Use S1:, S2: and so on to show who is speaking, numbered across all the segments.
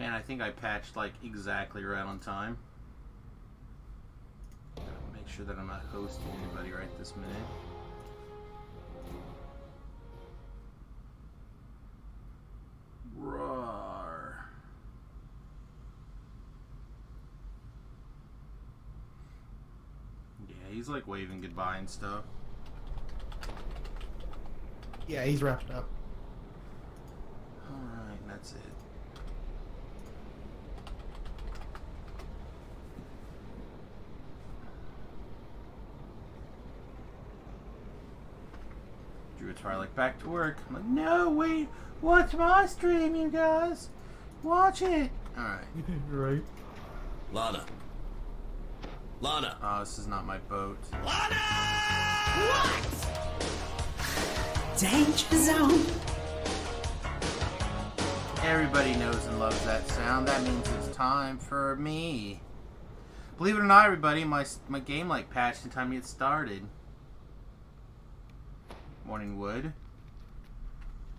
S1: Man, I think I patched like exactly right on time. Gotta make sure that I'm not hosting anybody right this minute. Roar. Yeah, he's like waving goodbye and stuff.
S2: Yeah, he's wrapped up.
S1: Alright, that's it. Druid's probably like, back to work. I'm like, no, wait, watch my stream, you guys. Watch it. Alright.
S2: Right.
S3: Lana. Lana.
S1: Oh, this is not my boat.
S3: Lana!
S4: What? Danger zone.
S1: Everybody knows and loves that sound. That means it's time for me. Believe it or not, everybody, my game like patched in time to get started. Morning wood.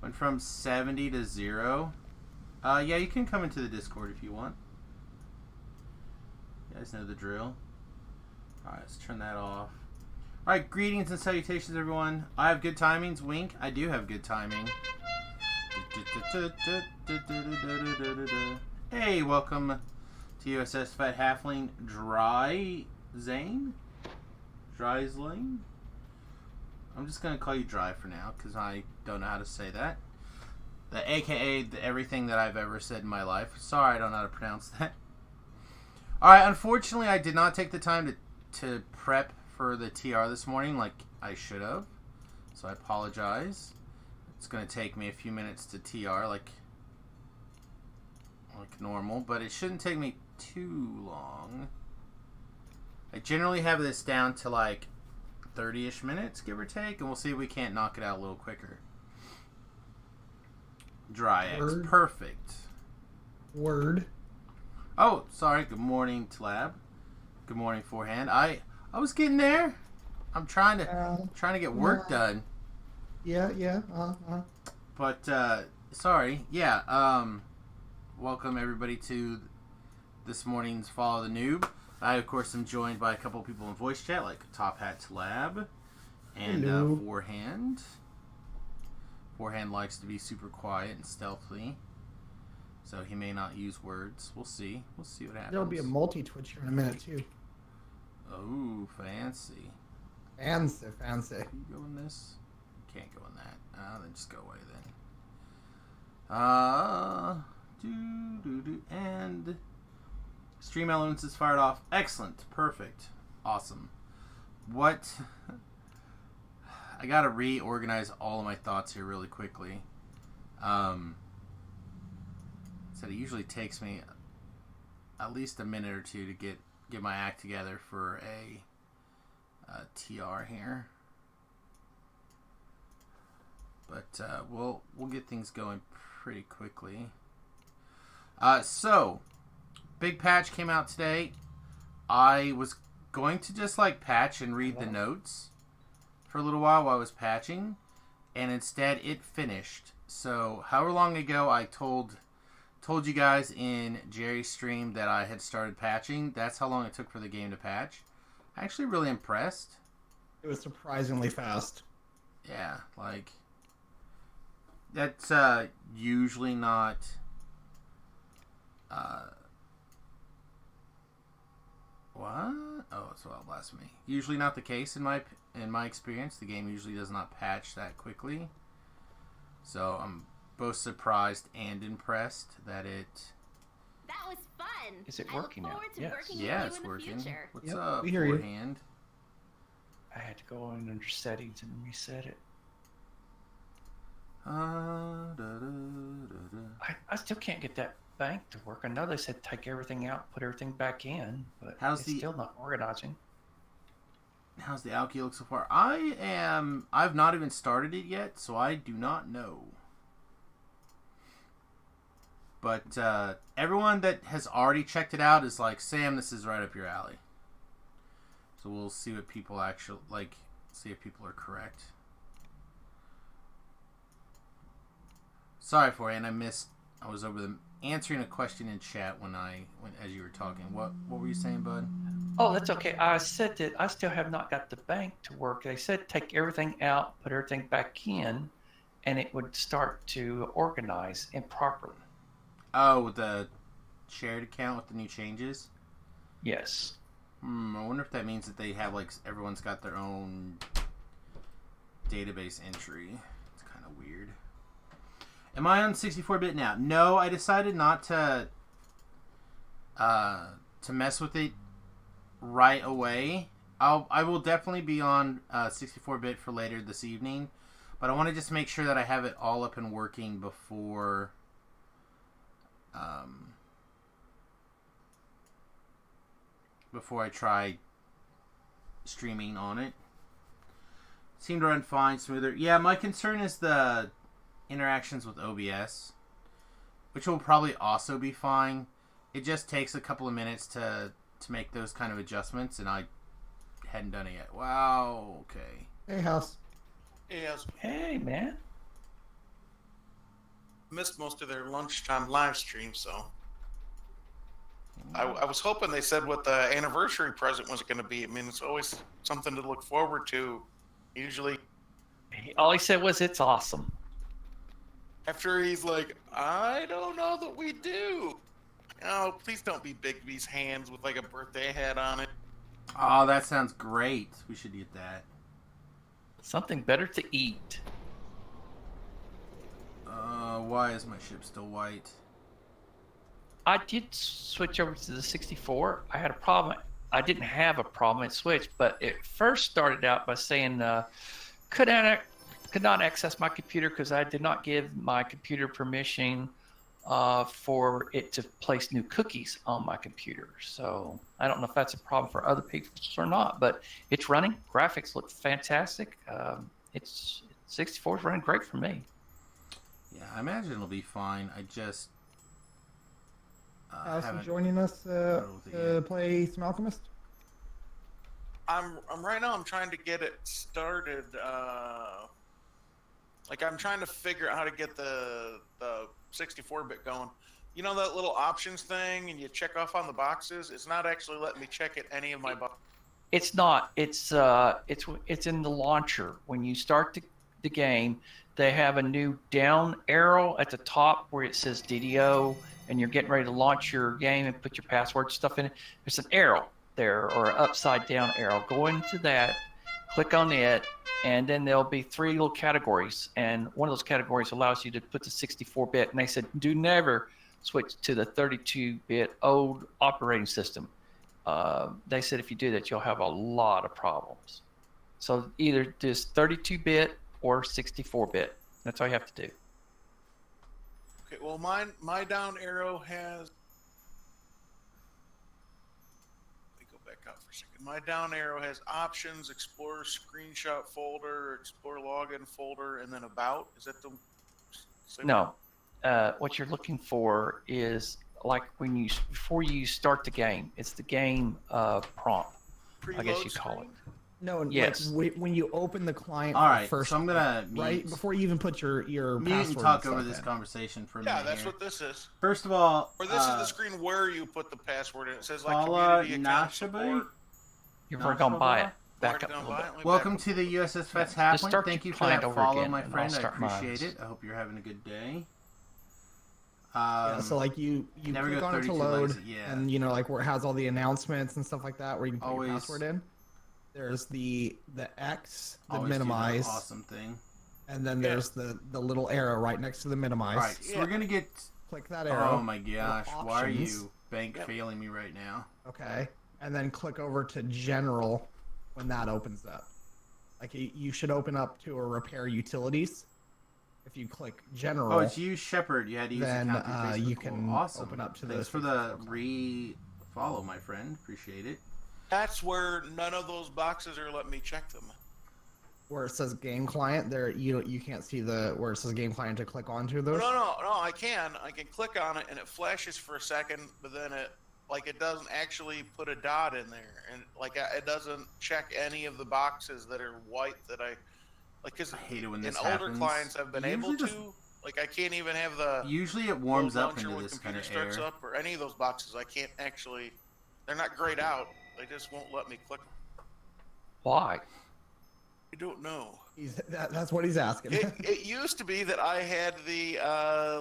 S1: Went from 70 to 0. Yeah, you can come into the Discord if you want. You guys know the drill. Alright, let's turn that off. Alright, greetings and salutations, everyone. I have good timings. Wink, I do have good timing. Hey, welcome to USS Fat Halfling Dry Zane? Dry Zane? I'm just going to call you Dry for now, because I don't know how to say that. The AKA everything that I've ever said in my life. Sorry, I don't know how to pronounce that. Alright, unfortunately, I did not take the time to prep for the TR this morning like I should have. So I apologize. It's going to take me a few minutes to TR like normal, but it shouldn't take me too long. I generally have this down to like 30-ish minutes, give or take, and we'll see if we can't knock it out a little quicker. Dry eggs. Perfect.
S2: Word.
S1: Oh, sorry. Good morning, Tlab. Good morning, Forehand. I was getting there. I'm trying to get work done.
S2: Yeah.
S1: But sorry. Yeah. Welcome everybody to this morning's Follow the Noob. I of course am joined by a couple of people in voice chat, like Top Hat Tlab and Forehand. Forehand likes to be super quiet and stealthy, so he may not use words. We'll see. We'll see what happens.
S2: There'll be a multi-Twitch here in a minute, too.
S1: Oh, fancy.
S2: Fancy.
S1: Can you go in this? Can't go in that. Then just go away then. And Stream Elements is fired off. Excellent. Perfect. Awesome. What... I gotta reorganize all of my thoughts here really quickly. So it usually takes me at least a minute or two to get my act together for a TR here. But we'll get things going pretty quickly. So big patch came out today. I was going to just like patch and read the notes for a little while I was patching, and instead it finished. So however long ago I told you guys in Jerry's stream that I had started patching, that's how long it took for the game to patch. Actually really impressed.
S2: It was surprisingly fast.
S1: Yeah, like that's usually not what? Oh, it's well blasphemy. Usually not the case in my experience. The game usually does not patch that quickly. So I'm both surprised and impressed that it.
S5: That was fun.
S4: Is it working now?
S5: Yes.
S1: Yeah, it's working. What's up,
S2: we hear you.
S1: Forehand?
S4: I had to go in under settings and reset it.
S1: Da.
S4: I still can't get that bank to work. I know they said take everything out, put everything back in, but it's still not organizing.
S1: How's the alky look so far? I've not even started it yet, so I do not know. But everyone that has already checked it out is like, Sam, this is right up your alley. So we'll see what people actually like. See if people are correct. Sorry for you, and I was over answering a question in chat when as you were talking. What were you saying, bud?
S4: Oh, that's okay. I said that I still have not got the bank to work. They said take everything out, put everything back in, and it would start to organize improperly.
S1: Oh, the shared account with the new changes?
S4: Yes.
S1: I wonder if that means that they have, like, everyone's got their own database entry. It's kind of weird. Am I on 64-bit now? No, I decided not to mess with it right away. I will definitely be on 64-bit for later this evening, but I want to just make sure that I have it all up and working before I try streaming on it. Seemed to run fine, smoother. Yeah, my concern is the interactions with OBS, which will probably also be fine. It just takes a couple of minutes to make those kind of adjustments, and I hadn't done it yet. Wow, okay.
S2: Hey, House.
S6: Hey,
S4: Hey, man.
S6: missed most of their lunchtime live stream, so I was hoping they said what the anniversary present was going to be. I mean, it's always something to look forward to. Usually,
S4: All he said was, "It's awesome."
S6: after he's like, I don't know that we do. Oh, please don't be Bigby's hands with like a birthday hat on it.
S1: Oh, that sounds great. We should get that.
S4: Something better to eat.
S1: Why is my ship still white?
S4: I did switch over to the 64. I had a problem. I didn't have a problem at Switch, but it first started out by saying could not access my computer because I did not give my computer permission for it to place new cookies on my computer. So I don't know if that's a problem for other people or not, but it's running. Graphics look fantastic. It's 64 is running great for me.
S1: Yeah, I imagine it'll be fine. I just
S2: House, you
S1: haven't
S2: joining us to play some Alchemist?
S6: I'm right now. I'm trying to get it started. Like I'm trying to figure out how to get the 64-bit going. You know that little options thing, and you check off on the boxes. It's not actually letting me check it any of my boxes.
S4: It's not. It's in the launcher. When you start the game, they have a new down arrow at the top where it says DDO, and you're getting ready to launch your game and put your password stuff in it. There's an arrow there, or an upside down arrow. Go into that, click on it, and then there'll be 3 little categories, and one of those categories allows you to put the 64-bit. And they said, do never switch to the 32-bit old operating system. They said if you do that, you'll have a lot of problems. So either just 32-bit or 64-bit. That's all you have to do.
S6: Okay, well, my down arrow has. Let me go back out for a second. My down arrow has options, Explore screenshot folder, Explore login folder, and then about. Is that the?
S4: No, what you're looking for is like before you start the game. It's the game prompt. I guess you call it.
S2: No,
S4: yes.
S2: Like when you open the client
S1: All right,
S2: first,
S1: so I'm gonna
S2: right before you even put your
S1: mute
S2: password
S1: and talk
S2: and
S1: over
S2: stuff
S1: this
S2: in.
S1: conversation for a minute.
S6: Yeah, that's
S1: here.
S6: what this is.
S1: First of all,
S6: Or this is the screen where you put the password in. It says like
S1: Paula
S6: community account
S1: Nashabe?
S6: support.
S4: You're gonna buy it. Back
S6: Already
S4: up a
S6: gonna
S4: little
S6: buy
S4: bit.
S6: it. Let me
S1: welcome
S6: back
S1: to the USS
S4: Just
S1: Fats
S4: start
S1: Halfling. Thank
S4: your
S1: you for
S4: client
S1: that
S4: over
S1: follow,
S4: again,
S1: my
S4: and I'll
S1: friend. I
S4: start
S1: appreciate
S4: mine.
S1: it. I hope you're having a good day.
S2: So like you
S1: never
S2: click
S1: go
S2: on it to
S1: 32
S2: load,
S1: lazy, yeah.
S2: and you know like where it has all the announcements and stuff like that, where you can put
S1: Always-
S2: your password in. There's the X, the
S1: Always do that
S2: minimize,
S1: awesome thing.
S2: and then there's the little arrow right next to the minimize.
S1: All right, so we're gonna get.
S2: Click that arrow.
S1: Oh my gosh! Why are
S2: options.
S1: you bank failing me right now?
S2: Okay, and then click over to general when that opens up. Like you should open up to a repair utilities. If you click general,
S1: Oh, it's you, Shepard. You had to use
S2: then
S1: account through Facebook.
S2: you can
S1: awesome.
S2: open up to
S1: Thanks
S2: the
S1: for the
S2: Facebook.
S1: re-follow, my friend. Appreciate it.
S6: That's where none of those boxes are letting me check them.
S2: Where it says game client, there you can't see the where it says game client to click onto those.
S6: No, I can click on it and it flashes for a second, but then it doesn't actually put a dot in there, and it doesn't check any of the boxes that are white that I like. Because
S1: I hate it when
S6: in
S1: this
S6: older
S1: happens.
S6: clients I've been
S1: It
S6: able
S1: usually
S6: to. Like I can't even have the
S1: Usually it warms
S6: load
S1: up
S6: launcher
S1: into
S6: when
S1: this
S6: computer
S1: kind of
S6: starts
S1: air.
S6: up or any of those boxes. I can't actually. They're not grayed out. They just won't let me click.
S4: Why?
S6: I don't know.
S2: That's what he's asking.
S6: It used to be that I had the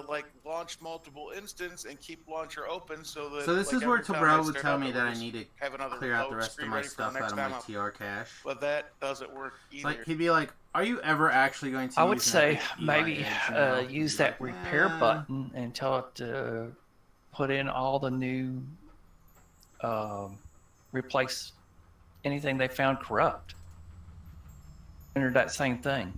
S6: like launch multiple instance and keep launcher open so that.
S1: So this
S6: like,
S1: is where
S6: every time
S1: Tabro
S6: I
S1: would
S6: start
S1: tell
S6: up,
S1: me
S6: it
S1: that
S6: would
S1: I
S6: just
S1: need to
S6: have another
S1: clear out the
S6: load
S1: rest of
S6: screen
S1: my
S6: ready for the
S1: stuff
S6: next
S1: out of my
S6: time
S1: TR cache.
S6: But that doesn't work either.
S1: Like he'd be like, "Are you ever actually going to?"
S4: I would
S1: use an
S4: say
S1: Epic EI
S4: maybe
S1: Edge now?"
S4: use
S1: He'd be
S4: that
S1: like,
S4: repair
S1: "Eh."
S4: button and tell it to put in all the new, replace anything they found corrupt. Enter that same thing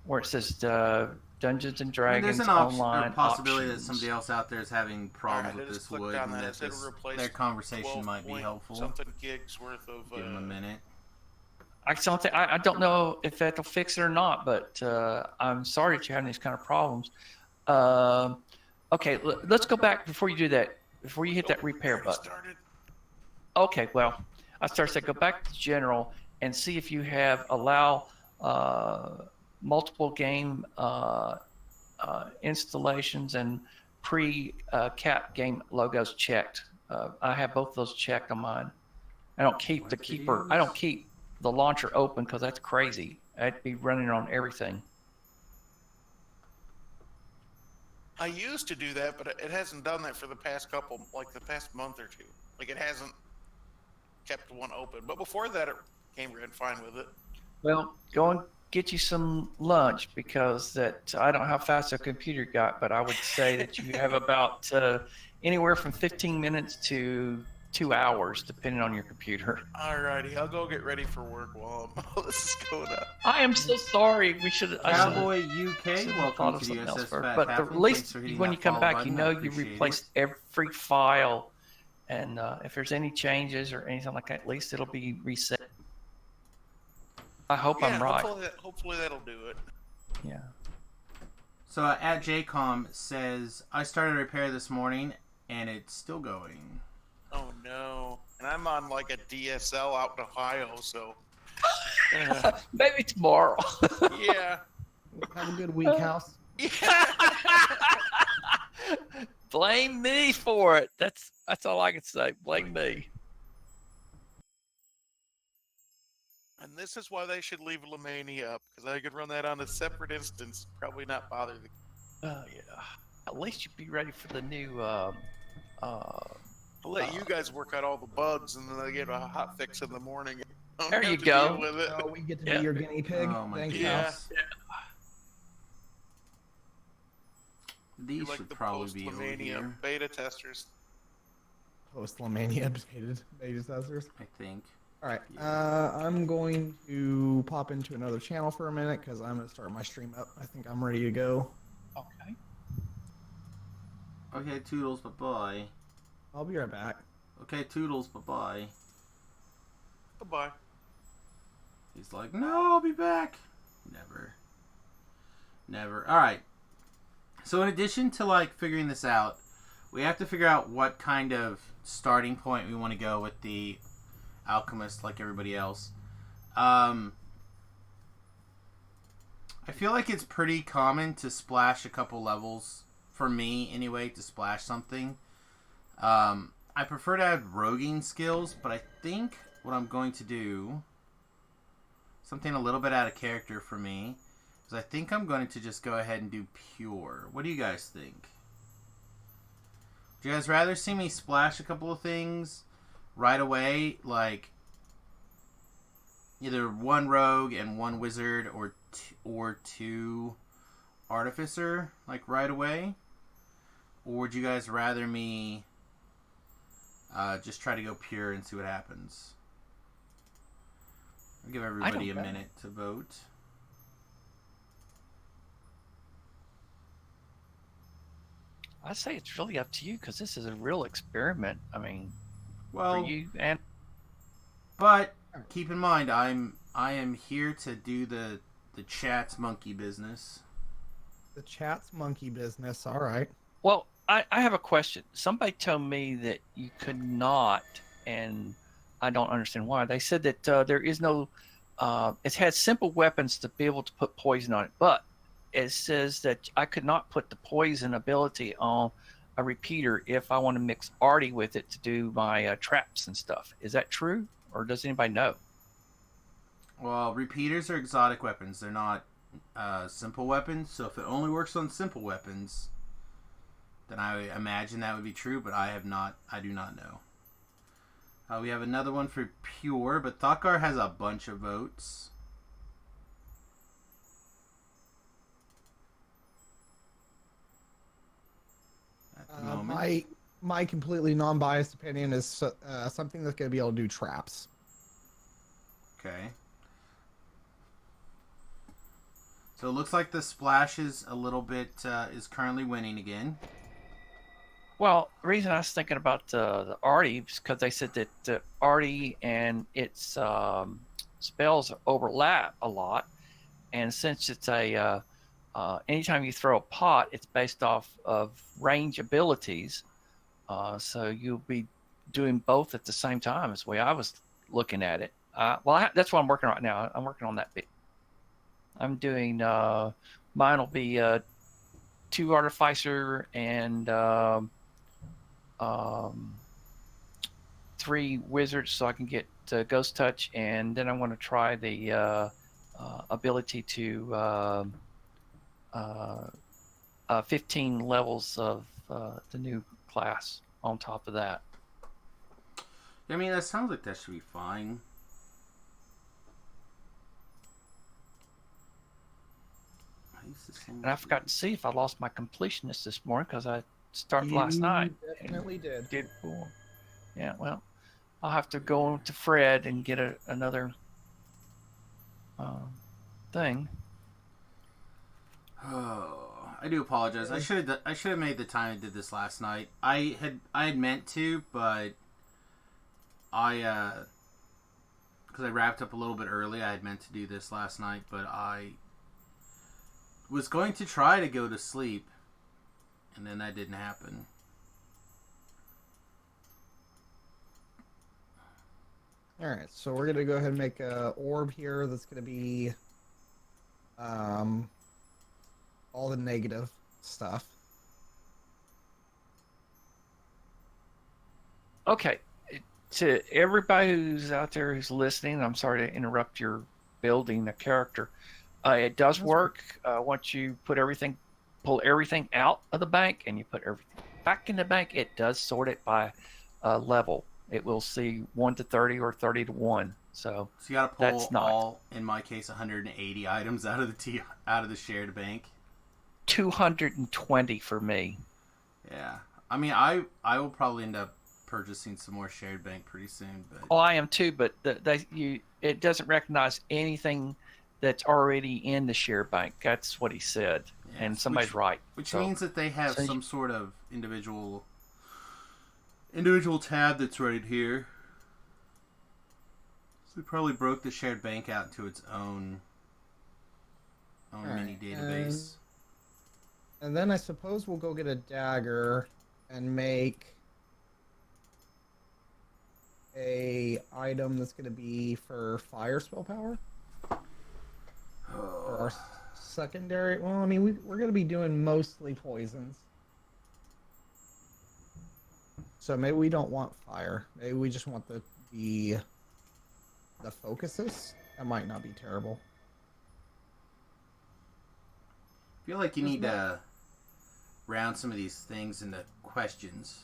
S4: where it says Dungeons and
S1: I mean,
S4: Dragons
S1: there's an option or
S4: online
S1: possibility that
S4: options.
S1: somebody else out there is having problems
S6: Alright, I
S1: with
S6: just
S1: this
S6: clicked
S1: wood,
S6: on
S1: and
S6: that.
S1: that
S6: It said
S1: this,
S6: replace
S1: their conversation
S6: 12
S1: might be
S6: point
S1: helpful.
S6: something gigs worth of.
S1: Give them a minute.
S4: I don't know if that'll fix it or not, but I'm sorry that you're having these kind of problems. Okay, let's go back before you do that. Before you hit that repair
S6: Already
S4: button.
S6: started.
S4: Okay, well, I started to go back to general and see if you have allow multiple game installations and pre-cap game logos checked. I have both of those checked on mine. I don't keep the keeper. I don't keep the launcher open because that's crazy. I'd be running on everything.
S6: I used to do that, but it hasn't done that for the past couple, like the past month or two. Like it hasn't kept one open. But before that, it came ran fine with it.
S4: Well, go and get you some lunch because that I don't know how fast a computer got, but I would say that you have about anywhere from 15 minutes to 2 hours, depending on your computer.
S6: Alrighty, I'll go get ready for work while all this is going on.
S4: I am so sorry. We should.
S1: Cowboy UK,
S4: Thought
S1: welcome
S4: of
S1: to the
S4: something else
S1: USS
S4: first.
S1: Fat
S4: But
S1: Halfling.
S4: at
S1: Thanks
S4: least
S1: for hitting
S4: when
S1: that
S4: you come
S1: follow
S4: back,
S1: button.
S4: you
S1: I
S4: know you
S1: appreciate it.
S4: replaced every file, and if there's any changes or anything like that, at least it'll be reset. I hope I'm right.
S6: Hopefully that'll do it.
S4: Yeah.
S1: So at JCOM says, I started a repair this morning and it's still going.
S6: Oh no! And I'm on like a DSL out in Ohio, so
S4: Maybe tomorrow.
S6: yeah.
S2: Have a good week, House.
S4: Blame me for it. That's all I can say. Blame me.
S6: And this is why they should leave Lemania up, because I could run that on a separate instance, probably not bother the.
S4: Yeah. At least you'd be ready for the new.
S6: I'll let you guys work out all the bugs, and then I get a hot fix in the morning. I don't
S4: There
S6: have
S4: you
S6: to
S4: go.
S6: deal with it.
S2: Oh, we get to
S4: Yeah.
S2: be your guinea pig.
S1: Oh my
S2: Thanks,
S6: Yeah.
S2: House.
S1: These
S6: You're like
S1: should
S6: the
S1: probably be over
S6: post-Lemania
S1: here,
S6: beta testers.
S2: Post-Lemania updated beta testers.
S1: I think.
S2: All right. I'm going to pop into another channel for a minute because I'm going to start my stream up. I think I'm ready to go.
S4: Okay.
S1: Okay, Toodles, bye-bye.
S2: I'll be right back.
S1: Okay, Toodles, bye-bye.
S6: Goodbye.
S1: He's like, no, I'll be back. Never. Never. Alright. So in addition to, like, figuring this out, we have to figure out what kind of starting point we want to go with the alchemist, like everybody else. I feel like it's pretty common to splash a couple levels, for me anyway, to splash something. I prefer to have roguing skills, but I think what I'm going to do, something a little bit out of character for me, is I think I'm going to just go ahead and do pure. What do you guys think? Would you guys rather see me splash a couple of things right away, like either one rogue and one wizard, or two artificer, like right away? Or would you guys rather me just try to go pure and see what happens? I'll give everybody a minute to vote.
S4: I say it's really up to you because this is a real experiment. I mean,
S1: Well,
S4: for you and
S1: but keep in mind, I am here to do the chat's monkey business.
S2: The chat's monkey business. All right.
S4: well, I have a question. Somebody told me that you could not, and I don't understand why. They said that there is no. It has simple weapons to be able to put poison on it, but it says that I could not put the poison ability on a repeater if I want to mix arty with it to do my traps and stuff. Is that true, or does anybody know?
S1: Well, repeaters are exotic weapons. They're not simple weapons. So if it only works on simple weapons, then I imagine that would be true. But I do not know. We have another one for pure, but Thakar has a bunch of votes. At the moment.
S2: My completely non-biased opinion is something that's going to be able to do traps.
S1: Okay. So it looks like the splash is a little bit is currently winning again.
S4: Well, the reason I was thinking about the arty is because they said that the arty and its spells overlap a lot, and since it's a anytime you throw a pot, it's based off of range abilities. So you'll be doing both at the same time. Is the way I was looking at it. That's what I'm working on right now. I'm working on that bit. I'm doing mine will be 2 artificer and 3 wizards, so I can get ghost touch, and then I want to try the ability to 15 levels of the new class on top of that.
S1: I mean, that sounds like that should be fine.
S4: And I forgot to see if I lost my completionist this morning because I started last night.
S2: Definitely did.
S4: Yeah, well, I'll have to go to Fred and get another thing.
S1: Oh, I do apologize. I should have made the time and did this last night. I had meant to, but because I wrapped up a little bit early, I had meant to do this last night, but I was going to try to go to sleep, and then that didn't happen.
S2: Alright, so we're going to go ahead and make a orb here that's going to be all the negative stuff.
S4: Okay. To everybody who's out there who's listening, I'm sorry to interrupt your building a character. It does work once you pull everything out of the bank and you put everything back in the bank. It does sort it by level. It will see 1 to 30 or 30 to 1. So
S1: you got to pull all, in my case, 180 items out of the shared bank.
S4: 220 for me.
S1: Yeah, I mean, I will probably end up purchasing some more shared bank pretty soon. But
S4: I am too. But it doesn't recognize anything that's already in the share bank. That's what he said, yes, and somebody's right.
S1: Which means that they have some sort of individual tab that's right here. So they probably broke the shared bank out into its own mini database.
S2: And then I suppose we'll go get a dagger and make a item that's going to be for fire spell power. For our secondary. Well, I mean, we're going to be doing mostly poisons. So maybe we don't want fire. Maybe we just want the focuses. That might not be terrible.
S1: I feel like you need to round some of these things into questions.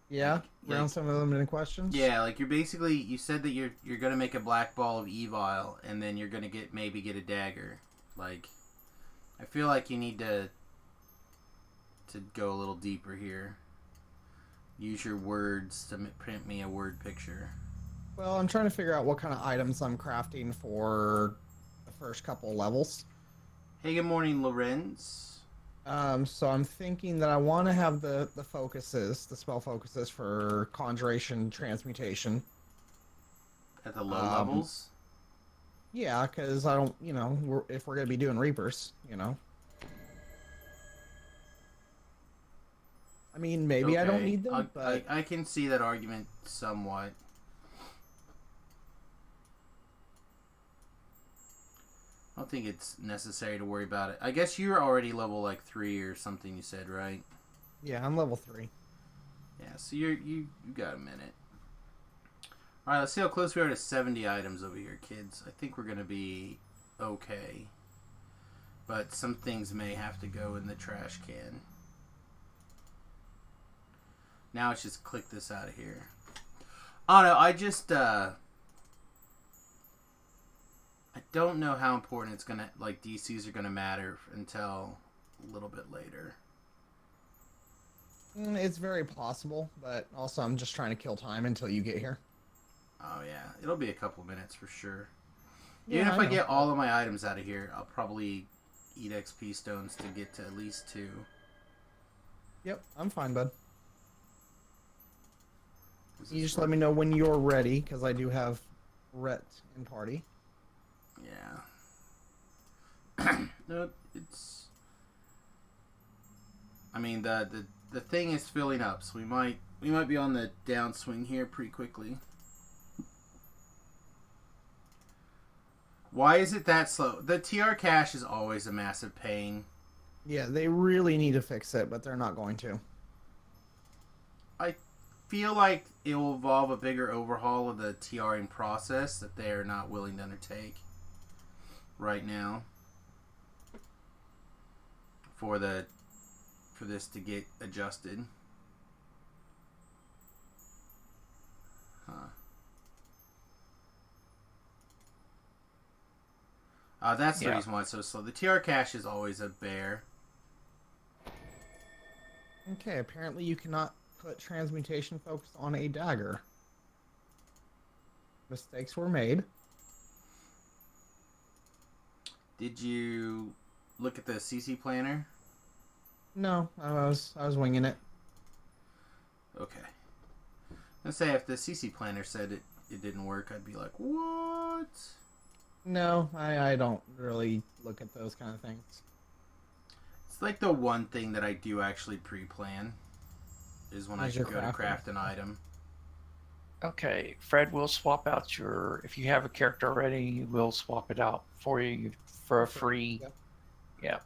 S2: Yeah, round some of them into questions.
S1: Yeah, like you said that you're gonna make a black ball of evil, and then you're gonna maybe get a dagger. Like, I feel like you need to go a little deeper here. Use your words to print me a word picture.
S2: Well, I'm trying to figure out what kind of items I'm crafting for the first couple levels.
S1: Hey, good morning, Lorenz.
S2: So I'm thinking that I want to have the focuses, the spell focuses for conjuration, transmutation.
S1: At the low levels?
S2: Yeah, because I don't, if we're going to be doing Reapers, I mean, maybe I don't need them, but...
S1: I can see that argument somewhat. don't think it's necessary to worry about it. I guess you're already level like 3 or something. You said, right?
S2: Yeah, I'm level 3.
S1: Yeah, so you got a minute. All right, let's see how close we are to 70 items over here, kids. I think we're gonna be okay, but some things may have to go in the trash can. Now let's just click this out of here. Oh no, I don't know how important it's gonna, like, DCs are gonna matter until a little bit later.
S2: It's very possible, but also I'm just trying to kill time until you get here.
S1: Oh yeah, it'll be a couple minutes for sure.
S2: Yeah,
S1: Even if I
S2: know.
S1: get all of my items out of here, I'll probably eat XP stones to get to at least 2.
S2: Yep, I'm fine, bud. You just let me know when you're ready, because I do have Rhett in party.
S1: Yeah. No, it's... I mean, the thing is filling up, so we might be on the downswing here pretty quickly. Why is it that slow? The TR cache is always a massive pain.
S2: Yeah, they really need to fix it, but they're not going to.
S1: I feel like it will involve a bigger overhaul of the TRing process that they are not willing to undertake right now for this to get adjusted. Huh. That's the reason why it's so slow. The TR cache is always a bear.
S2: Okay, apparently you cannot put transmutation focus on a dagger. Mistakes were made.
S1: Did you look at the CC planner?
S2: No, I was winging it.
S1: Okay. Let's say if the CC planner said it didn't work, I'd be like, what?
S2: No, I don't really look at those kind of things.
S1: It's like the one thing that I do actually pre-plan is when I should go to craft an item.
S4: Okay, Fred will swap out your. If you have a character already, we'll swap it out for you for a free.
S2: Yep.
S4: Yeah.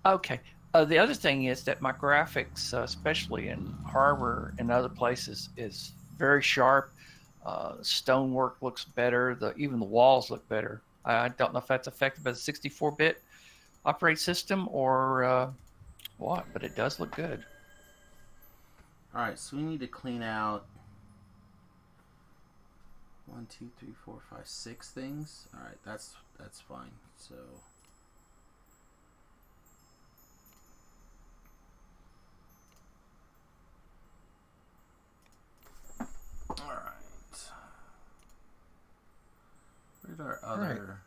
S4: Okay. The other thing is that my graphics, especially in Harbor and other places, is very sharp. Stonework looks better. Even the walls look better. I don't know if that's affected by the 64-bit operating system or what, but it does look good.
S1: All right, so we need to clean out 1, 2, 3, 4, 5, 6 things. All right, that's fine. So. All right. Where'd our other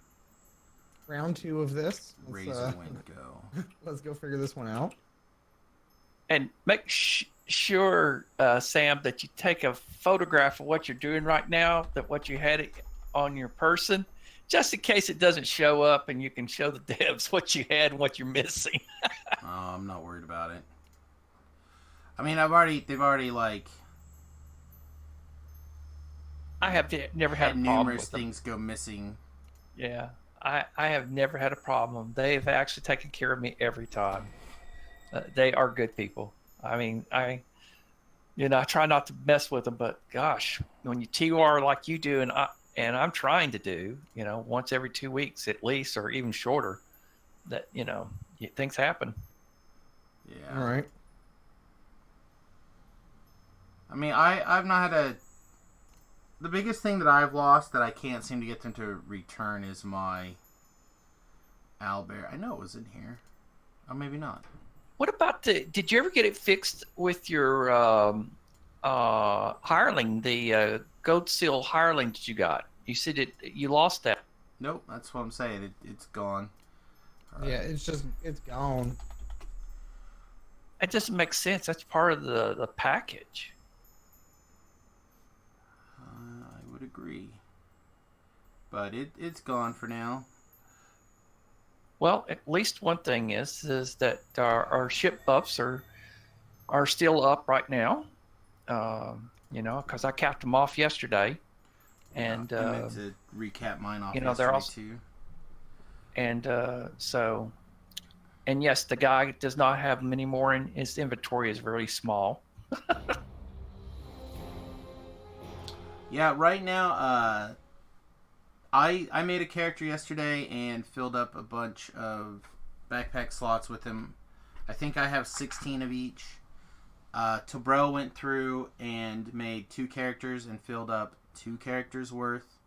S2: round 2 of this?
S1: razor wind go?
S2: Let's go figure this one out.
S4: And make sure, Sam, that you take a photograph of what you're doing right now, that what you had on your person, just in case it doesn't show up, and you can show the devs what you had and what you're missing.
S1: Oh, I'm not worried about it. I mean, they've already like.
S4: I have never had a problem
S1: numerous
S4: with them.
S1: things go missing.
S4: Yeah, I have never had a problem. They've actually taken care of me every time. They are good people. I mean, I try not to mess with them, but gosh, when you TR like you do, and I'm trying to do, once every 2 weeks at least, or even shorter, that things happen.
S1: Yeah.
S2: All right.
S1: I mean, I've not had the biggest thing that I've lost that I can't seem to get them to return is my owlbear. I know it was in here. Oh, maybe not.
S4: What about did you ever get it fixed with your hireling, the gold seal hireling that you got? You said you lost that.
S1: Nope, that's what I'm saying. It's gone.
S2: Yeah, it's gone.
S4: It doesn't make sense. That's part of the package.
S1: I would agree. But it's gone for now.
S4: Well, at least one thing is that our ship buffs are still up right now. Because I capped them off yesterday, and
S1: I meant to recap mine off
S4: they're
S1: yesterday
S4: also,
S1: too.
S4: And and yes, the guy does not have many more in his inventory is very small.
S1: Yeah, right now, I made a character yesterday and filled up a bunch of backpack slots with him. I think I have 16 of each. Tobro went through and made 2 characters and filled up 2 characters worth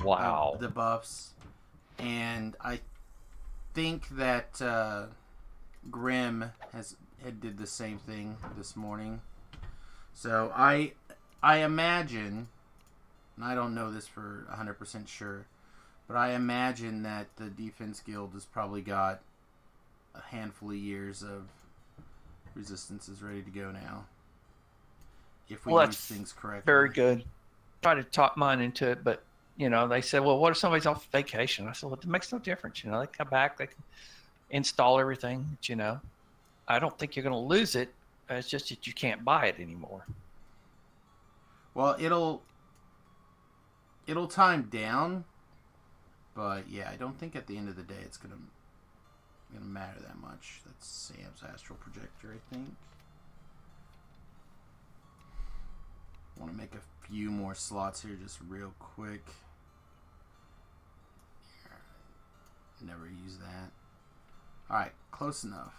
S4: Wow.
S1: of the buffs. And I think that Grim had did the same thing this morning. So I imagine, and I don't know this for 100% sure, but I imagine that the Defense Guild has probably got a handful of years of resistances ready to go now. If we use things correctly.
S4: Very good. Try to talk mine into it, but they said, well, what if somebody's off vacation? I said, well, it makes no difference. They come back, they can install everything. But, I don't think you're going to lose it. It's just that you can't buy it anymore.
S1: Well, it'll time down, but yeah, I don't think at the end of the day it's gonna matter that much. That's Sam's astral projector, I think. I want to make a few more slots here, just real quick. Never use that. All right, close enough.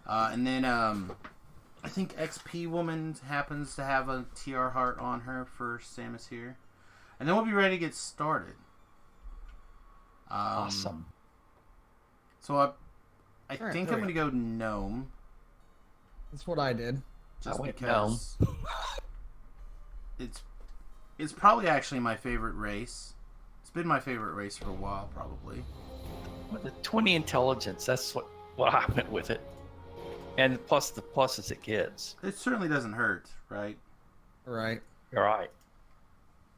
S1: And then I think XP Woman happens to have a TR heart on her for Samius here. And then we'll be ready to get started.
S4: Awesome.
S1: So I think I'm going to go Gnome.
S2: That's what I did.
S1: Just because it's probably actually my favorite race. It's been my favorite race for a while, probably.
S4: With the 20 intelligence, that's what I went with it. And plus the pluses it gets.
S1: It certainly doesn't hurt, right?
S2: Right.
S4: You're right.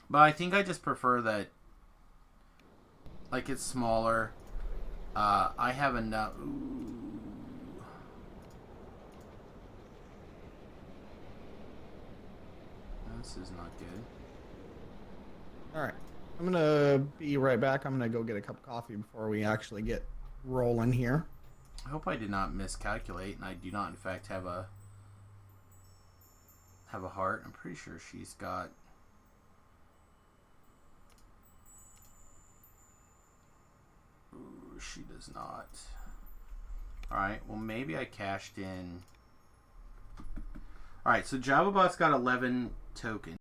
S1: But I think I just prefer that, like, it's smaller. I have enough. Ooh. This is not good.
S2: All right. I'm going to be right back. I'm going to go get a cup of coffee before we actually get rolling here.
S1: I hope I did not miscalculate, and I do not, in fact, have a heart. I'm pretty sure she's got. Ooh, she does not. All right. Well, maybe I cashed in. All right. So JavaBot's got 11 tokens.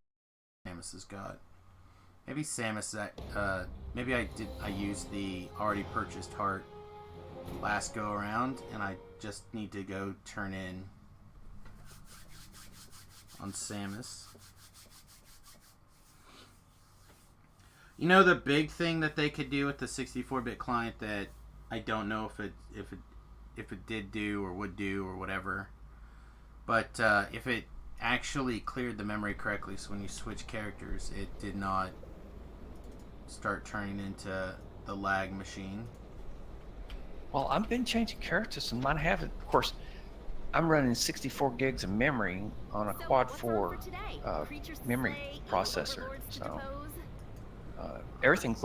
S1: Samius has got. Maybe Samius. Maybe I used the already purchased heart last go around, and I just need to go turn in on Samius. The big thing that they could do with the 64-bit client that I don't know if it did do or would do or whatever, but if it actually cleared the memory correctly, so when you switch characters, it did not start turning into the lag machine.
S4: Well, I've been changing characters and mine haven't. Of course, I'm running 64 gigs of memory on a quad 4 memory processor. So everything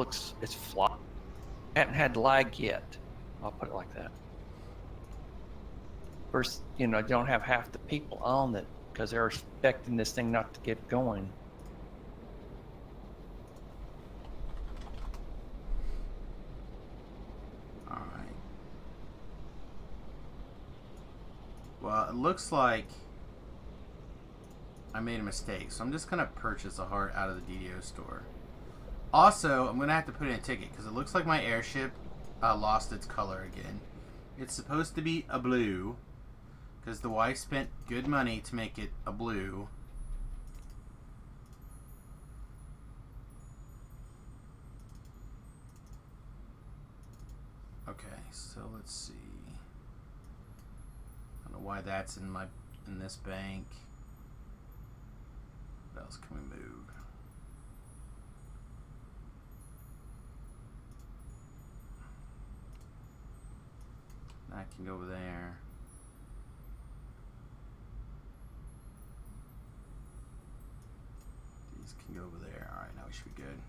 S4: it's flop. I haven't had lag yet. I'll put it like that. First, you don't have half the people on it because they're expecting this thing not to get going.
S1: Well, it looks like I made a mistake, so I'm just going to purchase a heart out of the DDO store. Also, I'm going to have to put in a ticket, because it looks like my airship lost its color again. It's supposed to be a blue, because the wife spent good money to make it a blue. Okay, so let's see. I don't know why that's in this bank. What else can we move? That can go over there. These can go over there. Alright, now we should be good.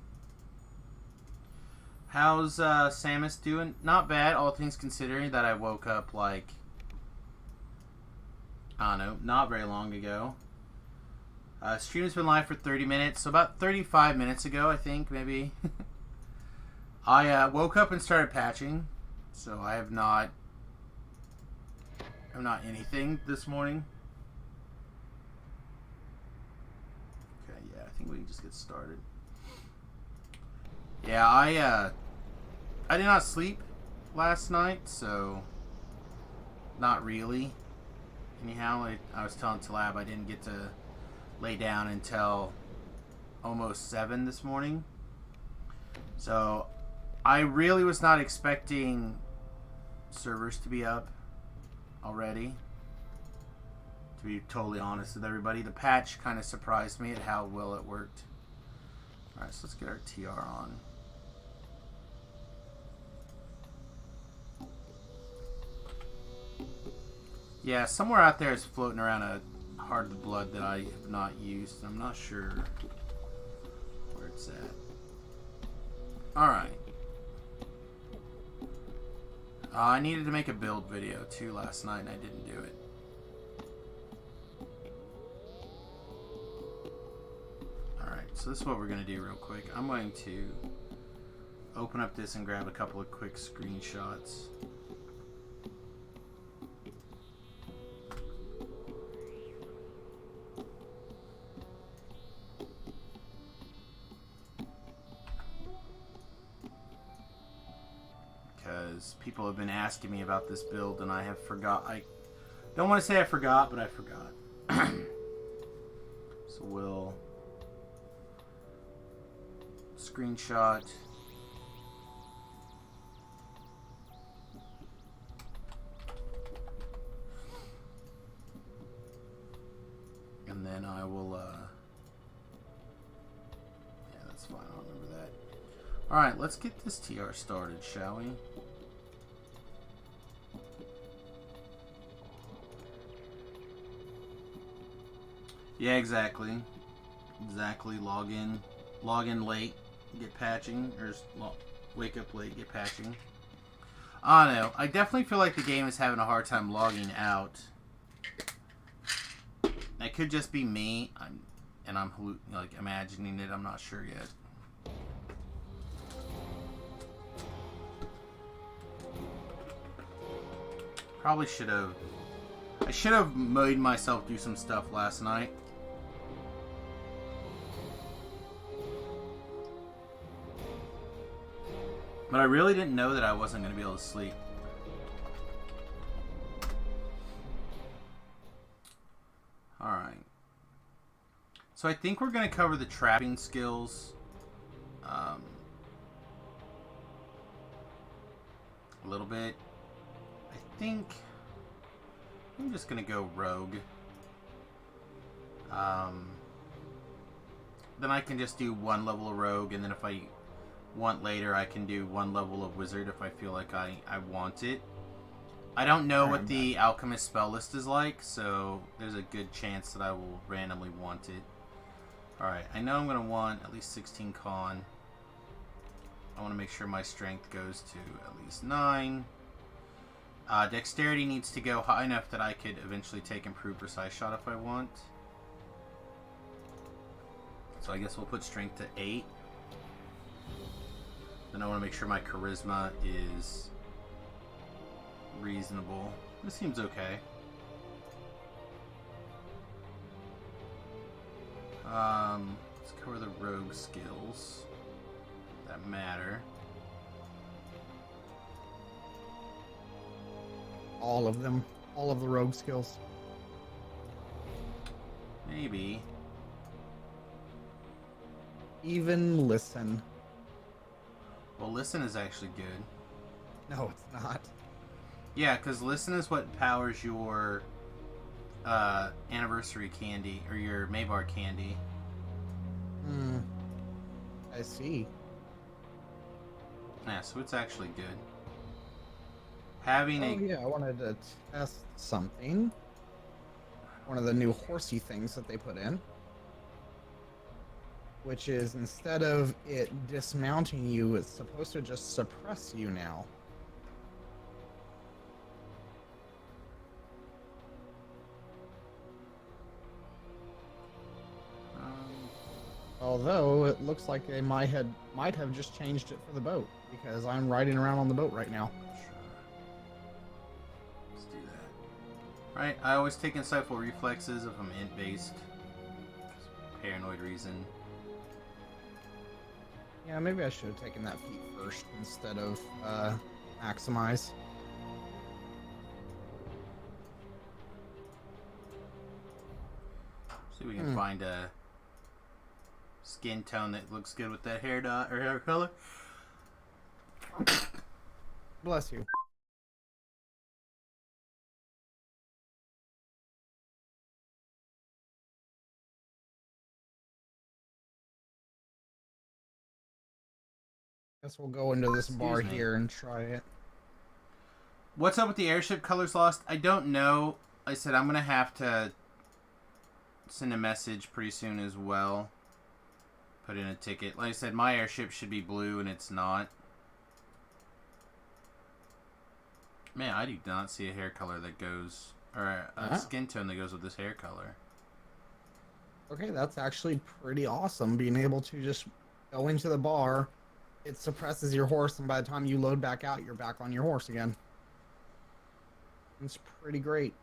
S1: How's Samius doing? Not bad, all things considering that I woke up like, I don't know, not very long ago. Stream's been live for 30 minutes, so about 35 minutes ago, I think, maybe. I woke up and started patching, so I'm not anything this morning. Okay, yeah, I think we can just get started. Yeah, I did not sleep last night, so not really. Anyhow, I was telling Talab I didn't get to lay down until almost 7 this morning. So I really was not expecting servers to be up already. To be totally honest with everybody, the patch kind of surprised me at how well it worked. Alright, so let's get our TR on. Yeah, somewhere out there is floating around a Heart of the Blood that I have not used. I'm not sure where it's at. Alright. I needed to make a build video too last night and I didn't do it. Alright, so this is what we're going to do real quick. I'm going to open up this and grab a couple of quick screenshots. People have been asking me about this build and I have forgot. I don't want to say I forgot, but I forgot. So we'll screenshot. And then I will, yeah, that's fine. I'll remember that. Alright, let's get this TR started, shall we? Yeah, exactly. Exactly. Log in late, get patching, or wake up late, get patching. I don't know. I definitely feel like the game is having a hard time logging out. That could just be me. I'm like imagining it. I'm not sure yet. Probably should have. I should have made myself do some stuff last night. But I really didn't know that I wasn't going to be able to sleep. Alright. So I think we're going to cover the trapping skills. A little bit. I think I'm just going to go rogue. Then I can just do one level of rogue, and then if I want later, I can do one level of wizard if I feel like I want it. I don't know what the alchemist spell list is like, so there's a good chance that I will randomly want it. Alright, I know I'm going to want at least 16 con. I want to make sure my strength goes to at least 9. Dexterity needs to go high enough that I could eventually take improved precise shot if I want. So I guess we'll put strength to 8. Then I want to make sure my charisma is reasonable. This seems okay. Let's cover the rogue skills that matter.
S2: All of them. All of the rogue skills.
S1: Maybe.
S2: Even listen.
S1: Well, listen is actually good.
S2: No, it's not.
S1: Yeah, because listen is what powers your anniversary candy, or your Maybar candy.
S2: Hmm. I see.
S1: Yeah, so it's actually good. Having
S2: Oh yeah, I wanted to test something. One of the new horsey things that they put in. which is instead of it dismounting you, it's supposed to just suppress you now. Although it looks like they might have just changed it for the boat, because I'm riding around on the boat right now.
S1: Let's do that. Right, I always take insightful reflexes if I'm int based. Paranoid reason.
S2: Yeah, maybe I should have taken that feat first instead of maximize.
S1: See if we can find a skin tone that looks good with that hair dye or hair color.
S2: Bless you. Guess we'll go into this bar
S1: me.
S2: here and try it.
S1: What's up with the airship colors lost? I don't know. I said I'm gonna have to send a message pretty soon as well. Put in a ticket. Like I said, my airship should be blue and it's not. Man, I do not see a hair color that goes, or a skin tone that goes with this hair color.
S2: Okay, that's actually pretty awesome. Being able to just go into the bar, it suppresses your horse, and by the time you load back out, you're back on your horse again. It's pretty great.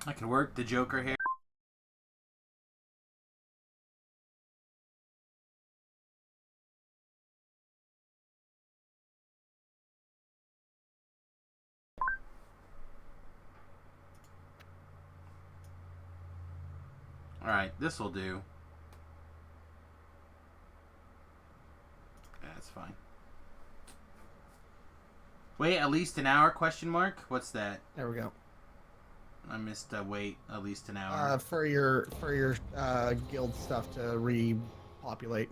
S1: I could work the Joker hair. Alright, this will do. That's fine. Wait, at least an hour, question mark? What's that?
S2: There we go.
S1: I missed wait at least an hour.
S2: For your guild stuff to repopulate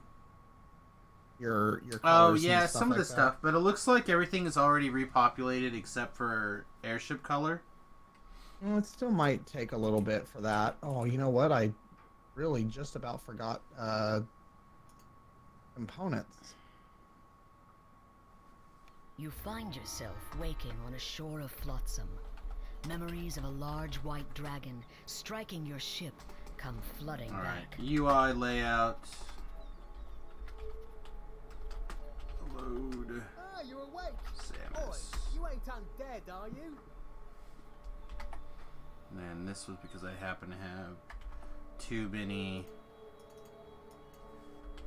S2: your
S1: Oh
S2: colors
S1: yeah,
S2: and stuff
S1: some of
S2: like
S1: the
S2: that.
S1: stuff, but it looks like everything is already repopulated except for airship color.
S2: Well, it still might take a little bit for that. Oh, you know what? I really just about forgot components.
S7: You find yourself waking on a shore of flotsam. Memories of a large white dragon striking your ship come flooding
S1: Alright,
S7: back.
S1: UI layout. Load.
S8: Ah, you're awake.
S1: Samius.
S8: Oi, you ain't undead, are you?
S1: And this was because I happen to have too many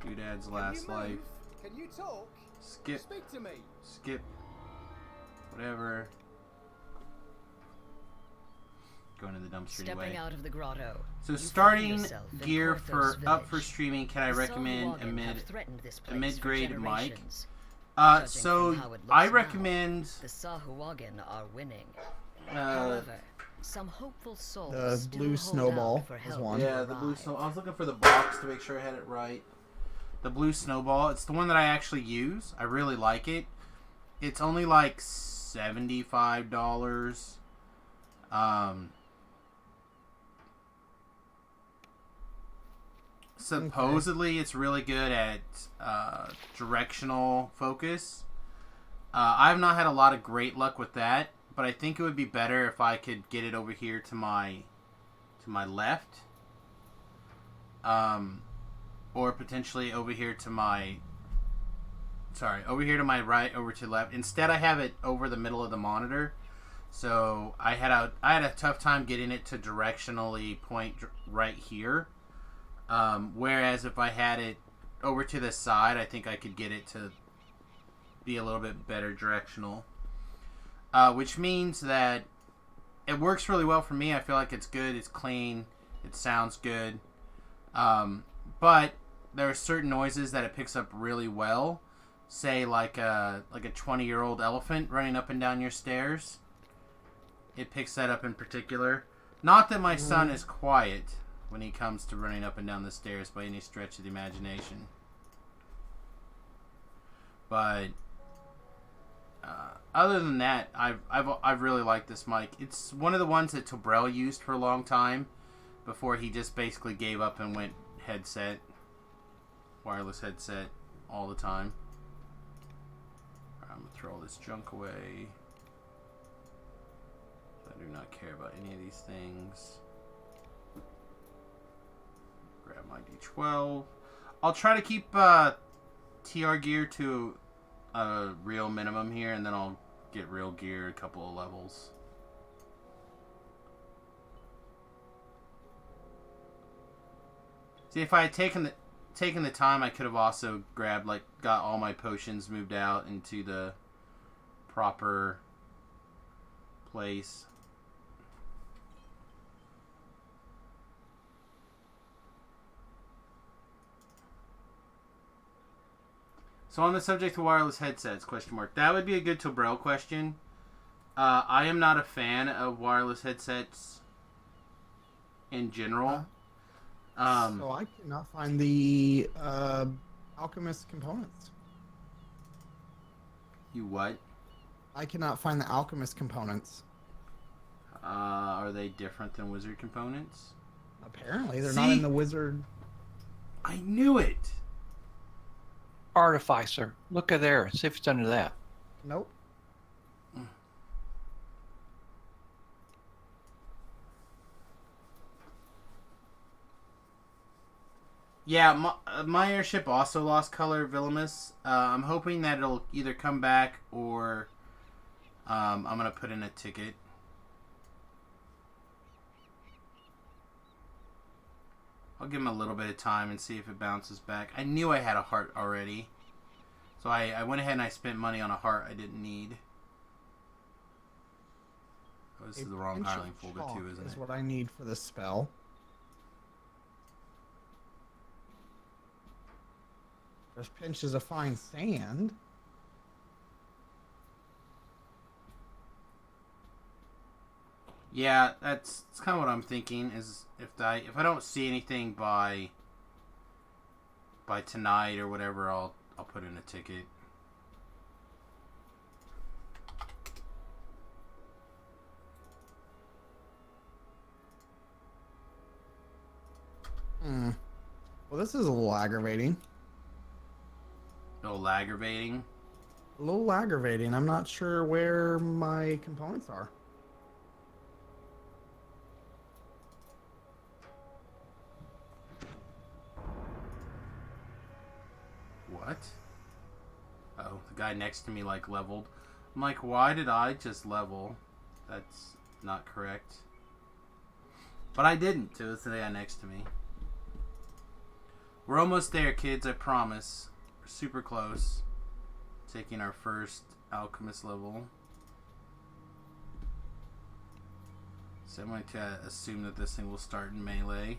S1: doodads last
S8: Can you
S1: life.
S8: move? Can you talk?
S1: Skip.
S8: Speak to me.
S1: Skip. Whatever. Going to the dumpster
S7: Stepping
S1: anyway.
S7: out of the grotto.
S1: So
S7: you find
S1: starting
S7: yourself in
S1: gear
S7: Porthos
S1: for up for
S7: village.
S1: streaming, can I
S7: The
S1: recommend a
S7: Sahuagin have threatened this place for
S1: mid-grade mic?
S7: generations. Judging
S1: So
S7: from how it
S1: I
S7: looks now,
S1: recommend
S7: The Sahuagin are winning.
S1: uh,
S7: However, some hopeful souls
S2: The
S7: still
S2: blue
S7: hold
S2: snowball
S7: out for
S2: is
S7: help
S2: one.
S7: to
S1: yeah, the blue
S7: arrive.
S1: snow. I was looking for the box to make sure I had it right. The blue snowball. It's the one that I actually use. I really like it. It's only like $75. Supposedly, it's really good at directional focus. I have not had a lot of great luck with that, but I think it would be better if I could get it over here to my left, or potentially over here to my over here to my right, over to left. Instead, I have it over the middle of the monitor, so I had a tough time getting it to directionally point right here. Whereas if I had it over to the side, I think I could get it to be a little bit better directional. Which means that it works really well for me. I feel like it's good, it's clean, it sounds good. But there are certain noises that it picks up really well say like a 20-year-old elephant running up and down your stairs. It picks that up in particular. Not that my son is quiet when he comes to running up and down the stairs by any stretch of the imagination. But other than that, I've really liked this mic. It's one of the ones that Tobrell used for a long time before he just basically gave up and went headset, wireless headset all the time. I'm gonna throw all this junk away. I do not care about any of these things. Grab my D12. I'll try to keep TR gear to a real minimum here, and then I'll get real gear a couple of levels. See, if I had taken the time, I could have also grabbed, like, got all my potions moved out into the proper place. So on the subject of wireless headsets, question mark. That would be a good Tobrell question. I am not a fan of wireless headsets in general.
S2: So I cannot find the alchemist components.
S1: You what?
S2: I cannot find the alchemist components.
S1: Are they different than wizard components?
S2: Apparently, they're not in the wizard.
S1: I knew it.
S4: Artificer. Look at there. See if it's under that.
S2: Nope.
S1: Yeah, my airship also lost color, Villamus. I'm hoping that it'll either come back or I'm going to put in a ticket. I'll give him a little bit of time and see if it bounces back. I knew I had a heart already. So I went ahead and I spent money on a heart I didn't need. Oh, this is the wrong piling folder too, isn't it?
S2: Is what I need for this spell. There's pinches of fine sand.
S1: Yeah, that's kind of what I'm thinking. Is if I don't see anything by tonight or whatever, I'll put in a ticket.
S2: Well, this is a little aggravating.
S1: A little aggravating.
S2: A little aggravating. I'm not sure where my components are.
S1: What? Oh, the guy next to me like leveled. I'm like, why did I just level? That's not correct. But I didn't. It was the guy next to me. We're almost there, kids. I promise. We're super close. Taking our first alchemist level. So I'm going to assume that this thing will start in melee.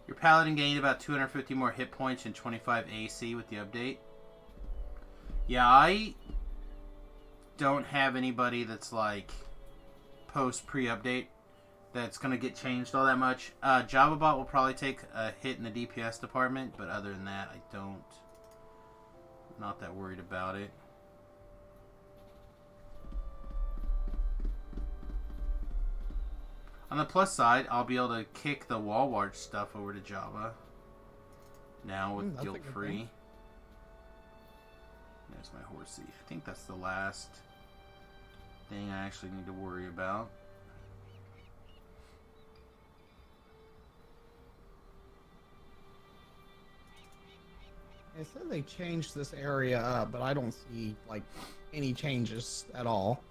S1: Your paladin gained about 250 more hit points and 25 AC with the update. Yeah, I don't have anybody that's like pre-update that's going to get changed all that much. JavaBot will probably take a hit in the DPS department, but other than that, I'm not that worried about it. On the plus side, I'll be able to kick the wall warch stuff over to Java. Now with guilt free. There's my horsey. I think that's the last thing I actually need to worry about.
S2: It said they changed this area up, but I don't see like any changes at all.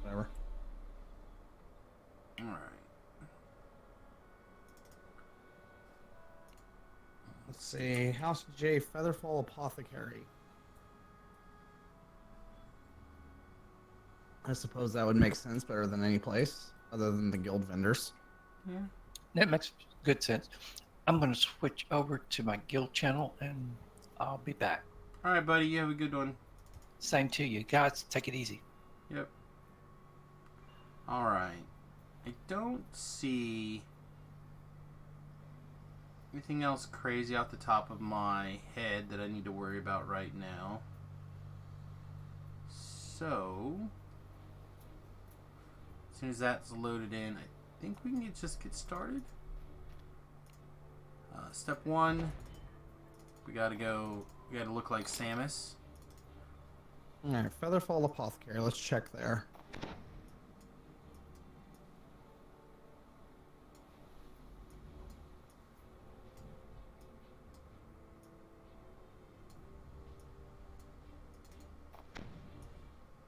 S2: Whatever.
S1: Alright.
S2: Let's see. House J, Featherfall Apothecary. I suppose that would make sense better than any place other than the guild vendors.
S1: Yeah.
S4: That makes good sense. I'm going to switch over to my guild channel and I'll be back.
S1: All right, buddy. You have a good one.
S4: Same to you. Guys, take it easy.
S1: Yep. All right. I don't see anything else crazy off the top of my head that I need to worry about right now. So, as soon as that's loaded in, I think we can just get started. Step 1, we gotta look like Samius.
S2: Alright, Featherfall Apothecary. Let's check there.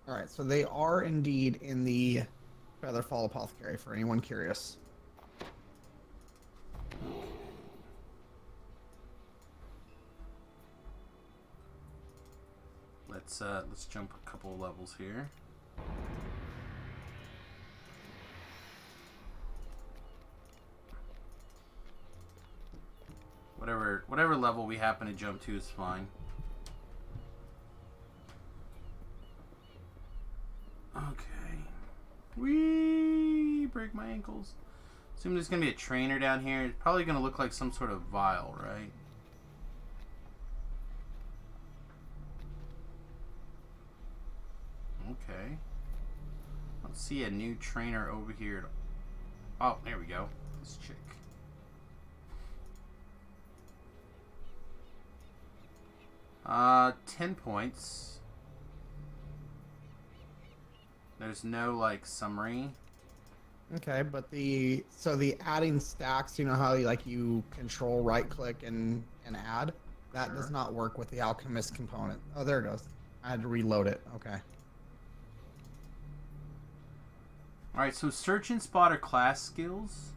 S2: Alright, so they are indeed in the Featherfall Apothecary for anyone curious.
S1: Let's jump a couple of levels here. Whatever level we happen to jump to is fine. Okay. Whee! Break my ankles. Assume there's gonna be a trainer down here. It's probably gonna look like some sort of vial, right? Okay. Let's see a new trainer over here. Oh, there we go. This chick. Uh, 10 points. There's no, like, summary.
S2: Okay, but the adding stacks, you know how you control right click and add? That
S1: Sure.
S2: does not work with the alchemist component. Oh, there it goes. I had to reload it. Okay.
S1: Alright, so search and spot are class skills.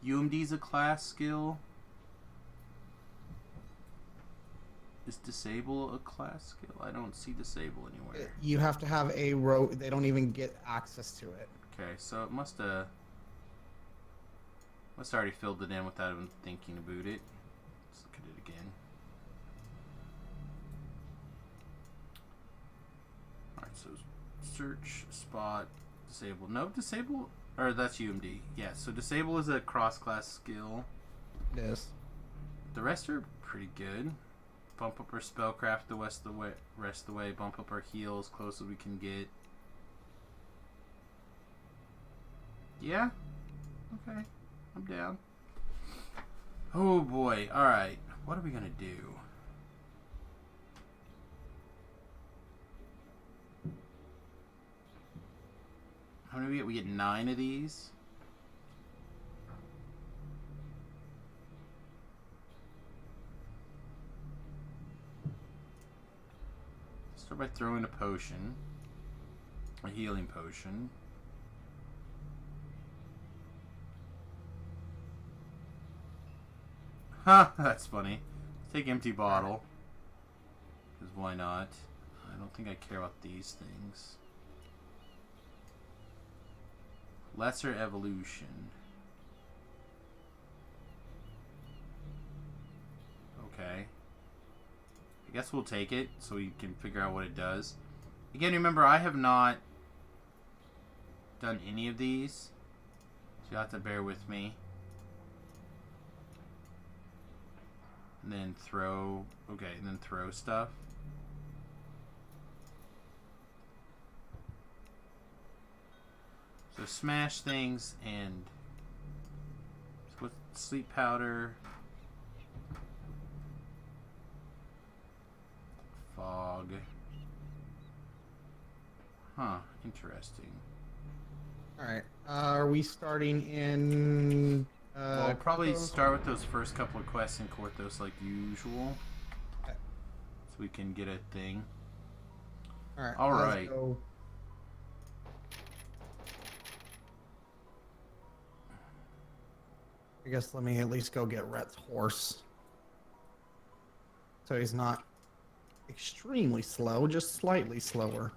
S1: UMD's a class skill. Is disable a class skill? I don't see disable anywhere.
S2: You have to have a row. They don't even get access to it.
S1: Okay, so it must have already filled it in without even thinking about it. Let's look at it again. Alright, so search, spot, disable. No, disable, or that's UMD. Yeah, so disable is a cross-class skill.
S2: It is.
S1: The rest are pretty good. Bump up our spellcraft the rest of the way. Bump up our heals close as we can get. Yeah? Okay. I'm down. Oh boy. Alright. What are we gonna do? How many do we get? We get 9 of these. Start by throwing a potion. A healing potion. Ha! That's funny. Take empty bottle. Because why not? I don't think I care about these things. Lesser evolution. Okay. I guess we'll take it so we can figure out what it does. Again, remember, I have not done any of these. So you'll have to bear with me. And then throw... Okay, and then throw stuff. So smash things and... With sleep powder... Fog. Huh, interesting.
S2: Alright. Are we starting in...
S1: We'll probably
S2: Cothos?
S1: start with those first couple of quests in Cothos like usual.
S2: Okay.
S1: So we can get a thing.
S2: Alright.
S1: Alright.
S2: So I guess let me at least go get Rhett's horse. So he's not extremely slow, just slightly slower.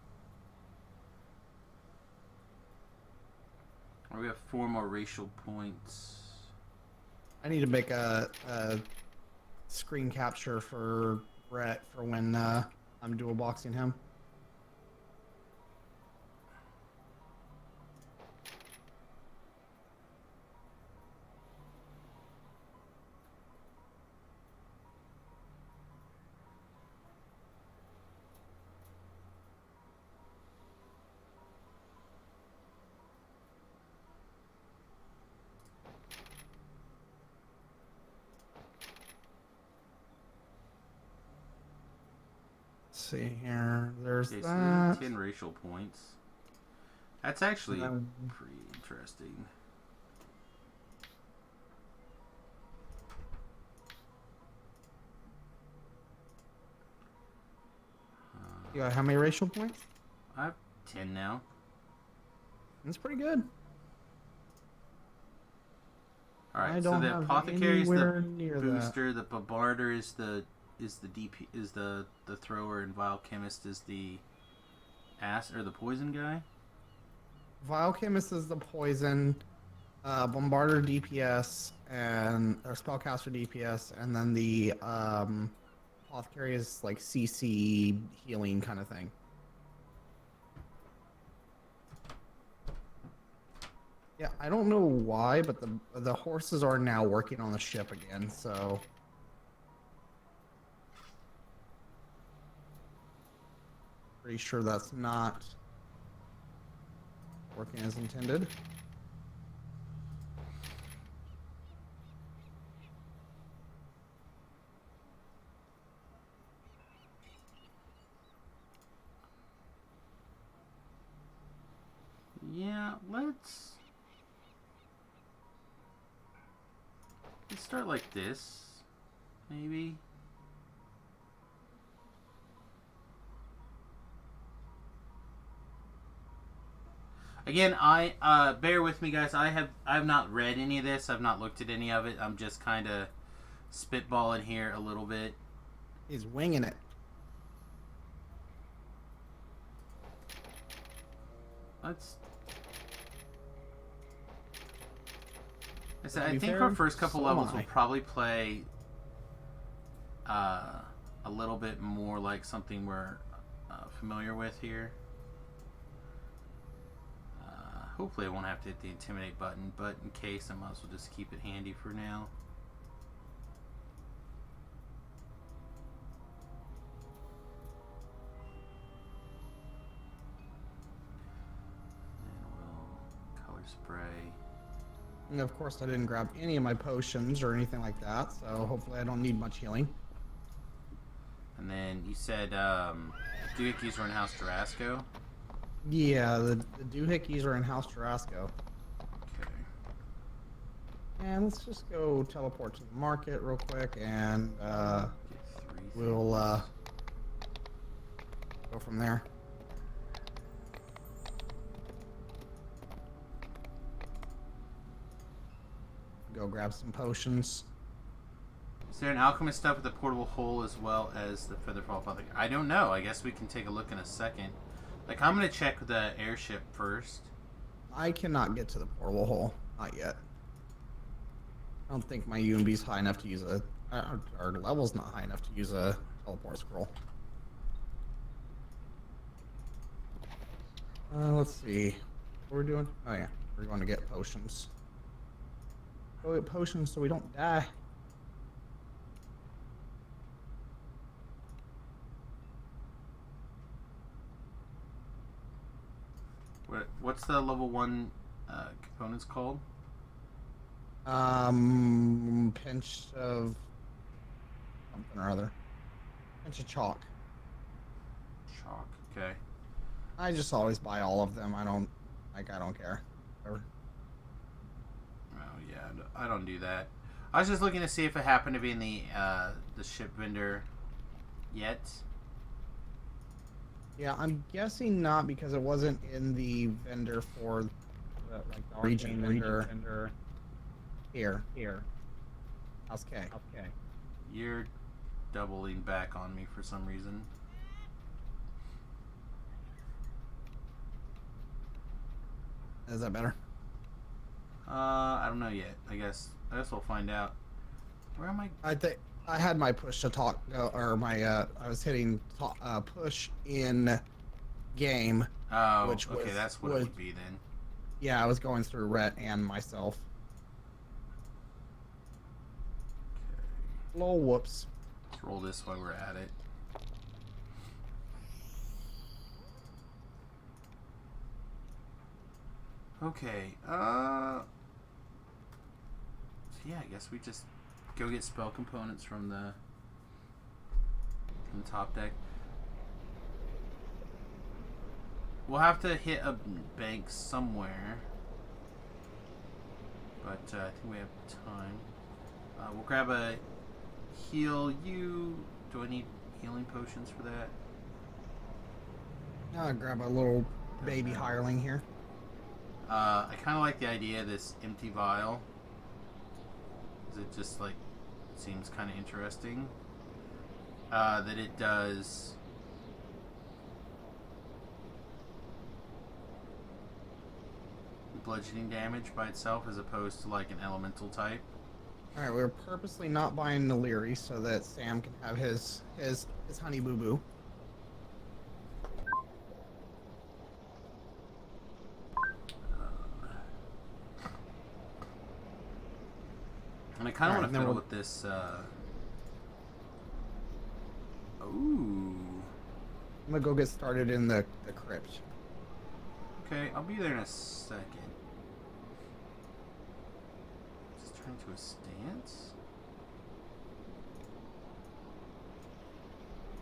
S1: We have 4 more racial points.
S2: I need to make a screen capture for Rhett for when I'm dual boxing him. See here, there's
S1: Okay, so
S2: that.
S1: 10 racial points. That's actually
S2: Um,
S1: pretty interesting.
S2: You got how many racial points?
S1: I have 10 now.
S2: That's pretty good.
S1: All
S2: I
S1: right, so
S2: don't
S1: the
S2: have
S1: apothecary is the
S2: anywhere near that.
S1: booster, the bombarder is the DP is the thrower, and biochemist is the the poison guy.
S2: Biochemist is the poison, Bombarder DPS, or Spellcaster DPS, and then the Apothecary is like CC healing kind of thing. Yeah, I don't know why, but the horses are now working on the ship again, so... Pretty sure that's not working as intended.
S1: Yeah, let's start like this, maybe. Again, bear with me, guys. I've not read any of this. I've not looked at any of it. I'm just kind of spitballing here a little bit.
S2: He's winging it.
S1: Let's. I think our first couple levels will probably play a little bit more like something we're familiar with here. Hopefully I won't have to hit the intimidate button, but in case, I might as well just keep it handy for now. And we'll color spray.
S2: And of course, I didn't grab any of my potions or anything like that, so hopefully I don't need much healing.
S1: And then you said doohickeys were in House Tarasco?
S2: Yeah, the doohickeys are in House Tarasco.
S1: Okay.
S2: And let's just go teleport to the market real quick, and we'll go from there. Go grab some potions.
S1: Is there an alchemist stuff with the portable hole as well as the featherfall apothecary? I don't know. I guess we can take a look in a second. Like, I'm going to check the airship first.
S2: I cannot get to the portable hole. Not yet. I don't think my UMB's high enough to use our level's not high enough to use a teleport scroll. Let's see. What we're doing? Oh yeah, we're going to get potions. Go get potions so we don't die.
S1: What's the level 1 components called?
S2: Pinch of something or other. Pinch of chalk.
S1: Chalk, okay.
S2: I just always buy all of them. I don't care. Whatever.
S1: Oh yeah, I don't do that. I was just looking to see if it happened to be in the ship vendor yet.
S2: Yeah, I'm guessing not because it wasn't in the vendor for like the region vendor. Here. How's K?
S1: You're doubling back on me for some reason.
S2: Is that better?
S1: I don't know yet. I guess we'll find out. Where am I?
S2: I think I had my push to talk, or my I was hitting push in game.
S1: Oh,
S2: which
S1: okay,
S2: was-
S1: that's what it
S2: was-
S1: would be then.
S2: Yeah, I was going through Rhett and myself. Lol, whoops.
S1: Let's roll this while we're at it. Okay, so yeah, I guess we just go get spell components from the top deck. We'll have to hit a bank somewhere, but I think we have time. We'll grab a heal you. Do I need healing potions for that?
S2: I'll grab a little baby hireling here.
S1: I kind of like the idea of this empty vial. 'Cause it just like seems kind of interesting. That it does bludgeoning damage by itself as opposed to like an elemental type.
S2: Alright, we're purposely not buying the Leary so that Sam can have his honey boo boo.
S1: And I kind of
S2: Alright,
S1: want to
S2: then
S1: fiddle
S2: we'll-
S1: with this. Ooh.
S2: I'm gonna go get started in the crypt.
S1: Okay, I'll be there in a second. Just turn to a stance?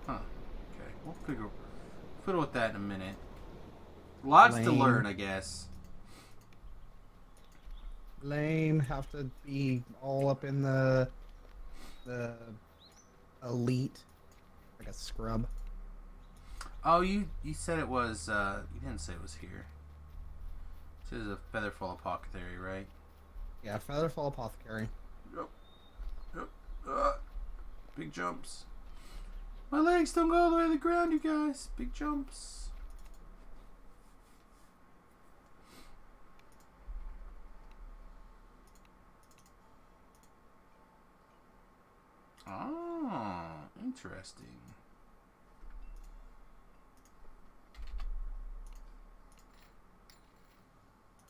S1: Huh. Okay, we'll fiddle with that in a minute. Lots to
S2: Lame.
S1: learn, I guess.
S2: Lame, have to be all up in the elite, like a scrub.
S1: Oh, you said it was, you didn't say it was here. This is a Featherfall Apothecary, right?
S2: Yeah, Featherfall Apothecary.
S1: Yep. Big jumps. My legs don't go all the way to the ground, you guys. Big jumps. Oh, interesting.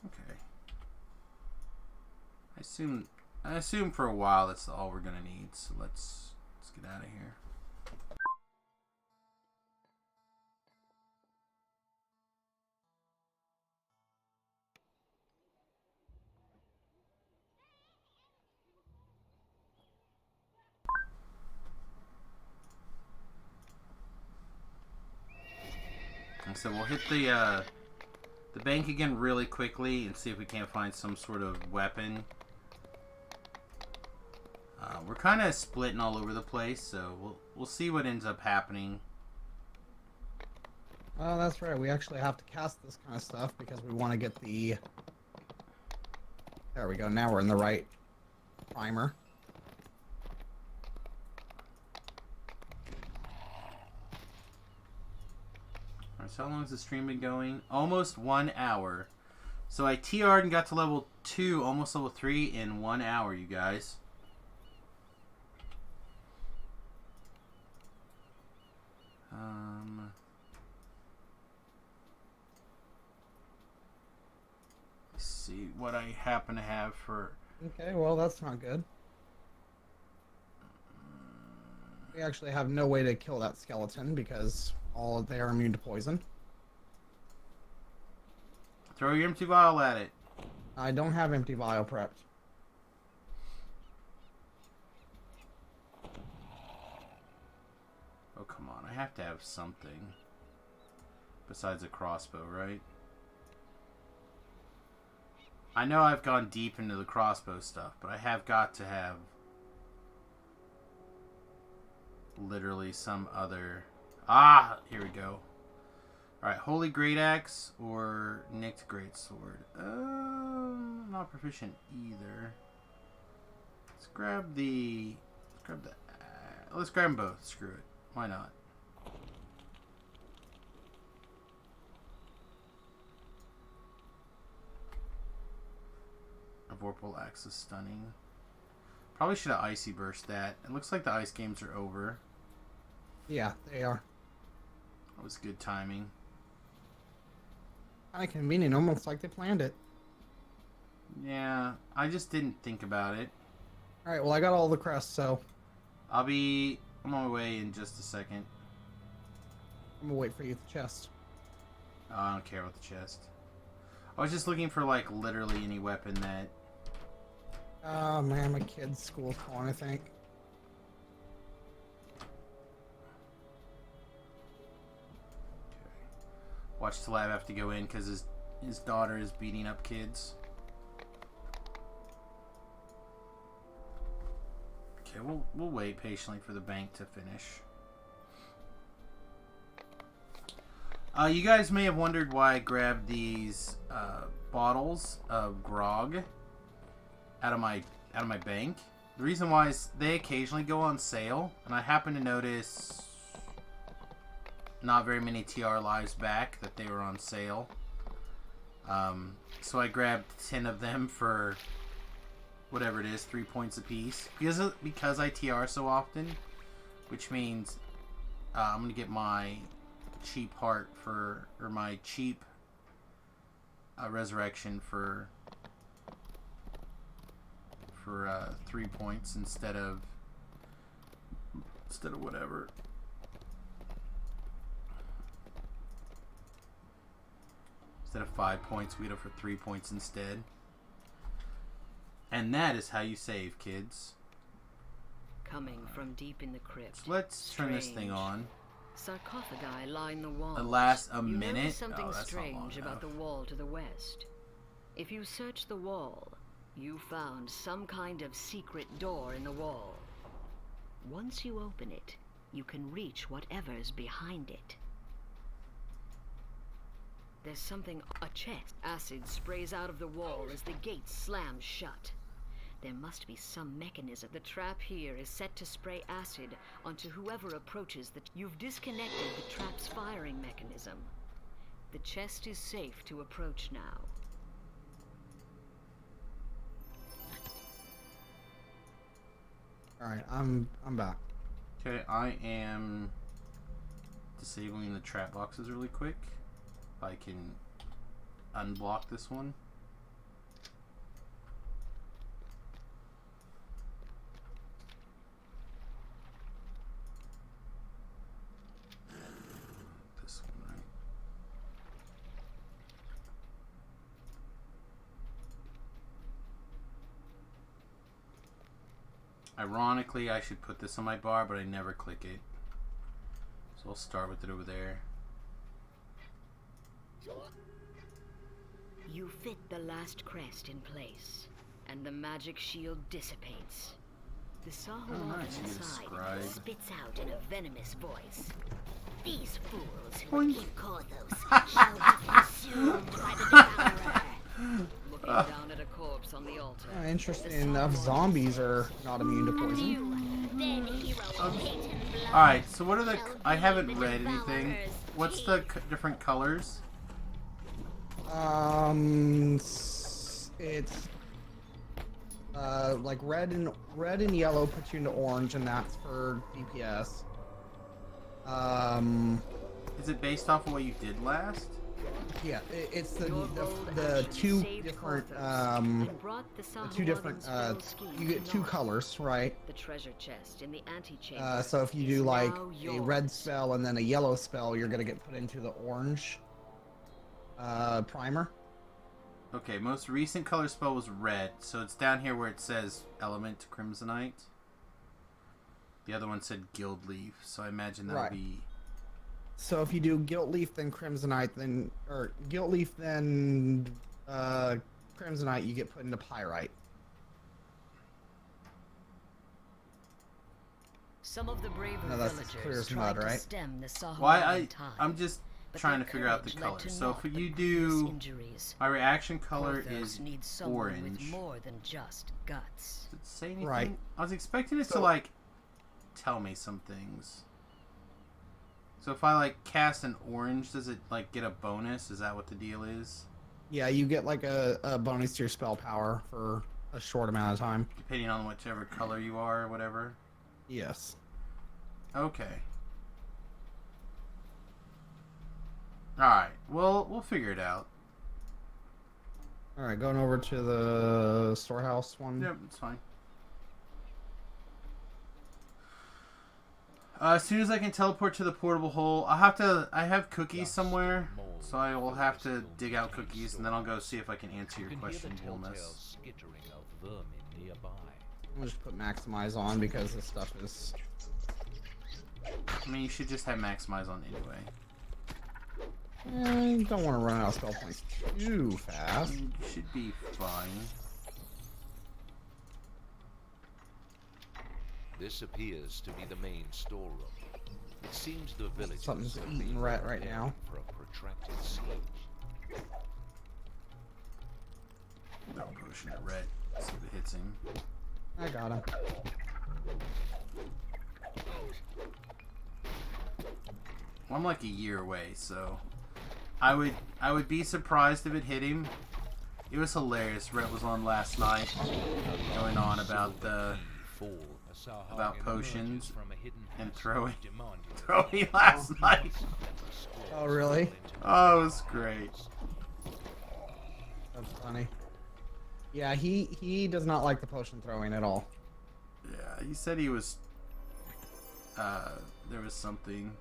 S1: Okay. I assume for a while that's all we're gonna need. So let's get out of here. And so we'll hit the bank again really quickly and see if we can't find some sort of weapon. We're kind of splitting all over the place, so we'll see what ends up happening.
S2: Oh, that's right. We actually have to cast this kind of stuff because we want to get the... There we go. Now we're in the right primer.
S1: Alright, so how long has the stream been going? Almost 1 hour. So I TR'd and got to level 2, almost level 3 in 1 hour, you guys. Let's see what I happen to have for...
S2: Okay, well, that's not good. We actually have no way to kill that skeleton because they are immune to poison.
S1: Throw your empty vial at it.
S2: I don't have empty vial prepped.
S1: Oh, come on. I have to have something. Besides a crossbow, right? I know I've gone deep into the crossbow stuff, but I have got to have literally some other... Ah! Here we go. Alright, Holy Great Axe or Nicked Great Sword. Not proficient either. Let's grab them both. Screw it. Why not? A Vorpal Axe is stunning. Probably should have Icy Burst that. It looks like the ice games are over.
S2: Yeah, they are.
S1: That was good timing.
S2: Kind of convenient, almost like they planned it.
S1: Yeah, I just didn't think about it.
S2: Alright, well, I got all the crests, so
S1: I'm on my way in just a second.
S2: I'm gonna wait for you at the chest.
S1: Oh, I don't care about the chest. I was just looking for, like, literally any weapon that...
S2: Oh, man, my kid's school's calling, I think.
S1: Watch the lab have to go in because his daughter is beating up kids. Okay, we'll wait patiently for the bank to finish. You guys may have wondered why I grabbed these bottles of grog out of my bank. The reason why is they occasionally go on sale, and I happen to notice not very many TR lives back that they were on sale. So I grabbed 10 of them for whatever it is, 3 points a piece. Because I TR so often, which means I'm gonna get my cheap heart or my cheap resurrection for 3 points instead of whatever. Instead of 5 points, we get it for 3 points instead. And that is how you save, kids.
S7: Coming from deep in the crypt.
S1: So let's turn this thing on.
S7: Sarcophagi line the wall.
S1: It lasts a
S7: You
S1: minute.
S7: notice something
S1: Oh, that's not long
S7: strange about the
S1: enough.
S7: wall to the west. If you search the wall, you found some kind of secret door in the wall. Once you open it, you can reach whatever's behind it. There's something, a chest. Acid sprays out of the wall as the gate slams shut. There must be some mechanism. The trap here is set to spray acid onto whoever approaches the... You've disconnected the trap's firing mechanism. The chest is safe to approach now.
S2: Alright, I'm back.
S1: Okay, I am disabling the trap boxes really quick. If I can unblock this one. This one, right? Ironically, I should put this on my bar, but I never click it. So I'll start with it over there.
S7: You fit the last crest in place, and the magic shield dissipates. The Sahuagin
S1: nice. You get a
S7: inside
S1: scribe.
S7: spits out in a venomous voice.
S5: These fools who
S1: Boink.
S5: keep Korthos shall be consumed by the devourer.
S7: Looking down at a corpse on the altar.
S2: Interesting enough, zombies are not immune to poison.
S5: You, then hero of hate and blood.
S1: Alright, so what are the...
S5: shall
S1: I
S5: be
S1: haven't
S5: the
S1: read anything.
S5: devourer's
S1: What's the different colors?
S2: It's like red and yellow puts you into orange, and that's for DPS.
S1: Is it based off of what you did last?
S2: Yeah, it's the
S7: Your bold
S2: the
S7: action
S2: two
S7: saved
S2: different
S7: Korthos and brought the
S2: different
S7: Sahuagin spell scheme
S2: you get
S7: to
S2: two
S7: naught.
S2: colors, right?
S7: The treasure chest in the antechamber.
S2: So if you do
S7: is
S2: like
S7: now
S2: a red
S7: yours.
S2: spell and then a yellow spell, you're gonna get put into the orange primer.
S1: Okay, most recent color spell was red, so it's down here where it says element crimsonite. The other one said guild leaf, so I imagine that
S2: Right.
S1: would be...
S2: So if you do Guilt Leaf then Crimsonite then Guilt Leaf then Crimsonite, you get put into Pyrite.
S7: Some of the braver
S2: No, that's
S7: villagers
S2: clear as
S7: tried
S2: mud,
S7: to
S2: right?
S7: stem the Sahuagin
S1: Why
S7: tide.
S1: I'm just...
S7: but
S1: trying
S7: their
S1: to figure out the
S7: courage led
S1: colors.
S7: to
S1: So
S7: naught
S1: if
S7: but
S1: you
S7: grievous
S1: do,
S7: injuries.
S1: my reaction color
S7: Porthos
S1: is
S7: needs someone
S1: orange.
S7: with more than just guts.
S1: Does it say anything?
S2: Right.
S1: I was expecting it to
S2: So-
S1: like tell me some things. So if I like cast an orange, does it like get a bonus? Is that what the deal is?
S2: Yeah, you get like a bonus to your spell power for a short amount of time.
S1: Depending on whichever color you are or whatever.
S2: Yes.
S1: Okay. Alright, well, we'll figure it out.
S2: All right, going over to the storehouse one.
S1: Yep, it's fine. As soon as I can teleport to the portable hole, I have cookies somewhere, so I will have to dig out cookies, and then I'll go see if I can answer your question, Wilmus.
S2: I'll just put maximize on because this stuff is.
S1: I mean, you should just have maximize on anyway.
S2: You don't want to run out of spell points too
S1: I
S2: fast.
S1: mean, you should be fine.
S9: This appears to be the main storeroom. It seems the villagers
S2: Something's
S9: have
S2: eating
S9: been
S2: rat right
S9: prepared
S2: now.
S9: for a protracted siege.
S1: No potion to red. See if it hits him.
S2: I got him.
S1: Well, I'm like a year away, so I would be surprised if it hit him. It was hilarious. Rhett was on last night, going on about potions and throwing last night.
S2: Oh, really?
S1: Oh, it was great.
S2: That's funny. Yeah, he does not like the potion throwing at all.
S1: Yeah, he said he was. There was something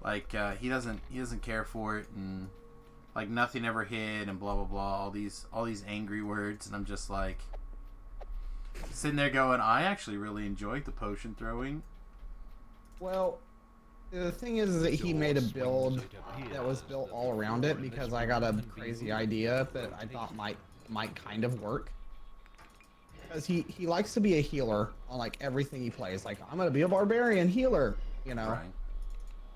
S1: like he doesn't care for it, and like nothing ever hit, and blah blah blah. All these angry words, and I'm just like sitting there going, I actually really enjoyed the potion throwing.
S2: Well, the thing is that he made a build that was built all around it because I got a crazy idea that I thought might kind of work. Because he likes to be a healer on like everything he plays. Like, I'm gonna be a barbarian healer, you know.
S1: Right.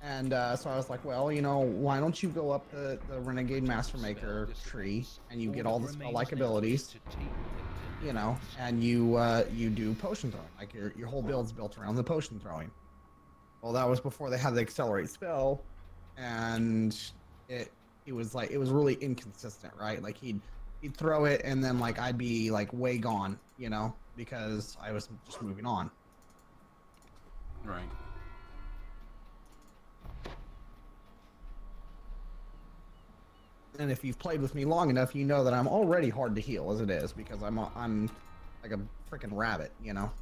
S2: And so I was like, well, you know, why don't you go up the Renegade Master Maker tree and you get all the spell-like abilities, you know, and you do potion throwing. Like your whole build's built around the potion throwing. Well, that was before they had the accelerate spell, and it was like it was really inconsistent, right? Like he'd throw it and then like I'd be like way gone, you know, because I was just moving on.
S1: Right.
S2: And if you've played with me long enough, you know that I'm already hard to heal as it is because I'm like a freaking rabbit, you know.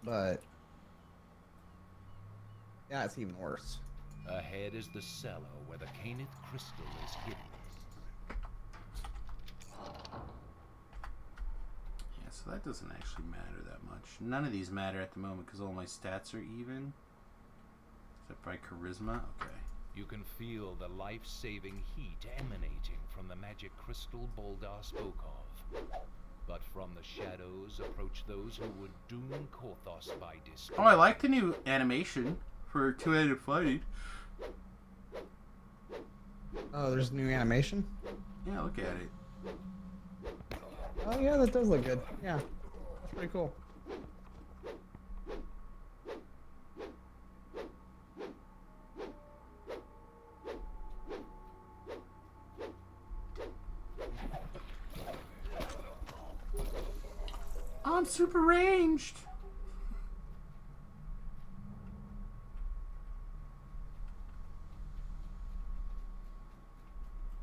S2: But yeah, it's even worse.
S9: Ahead is the cellar where the Canith crystal is hidden.
S1: Yeah, so that doesn't actually matter that much. None of these matter at the moment because all my stats are even. Except by charisma. Okay.
S9: You can feel the life-saving heat emanating from the magic crystal Boldar spoke of. But from the shadows approach those who would doom Korthos by despair.
S1: Oh, I like the new animation for two-handed fighting.
S2: Oh, there's new animation?
S1: Yeah, look at it.
S2: Oh yeah, that does look good. Yeah, that's pretty cool.
S1: I'm super ranged.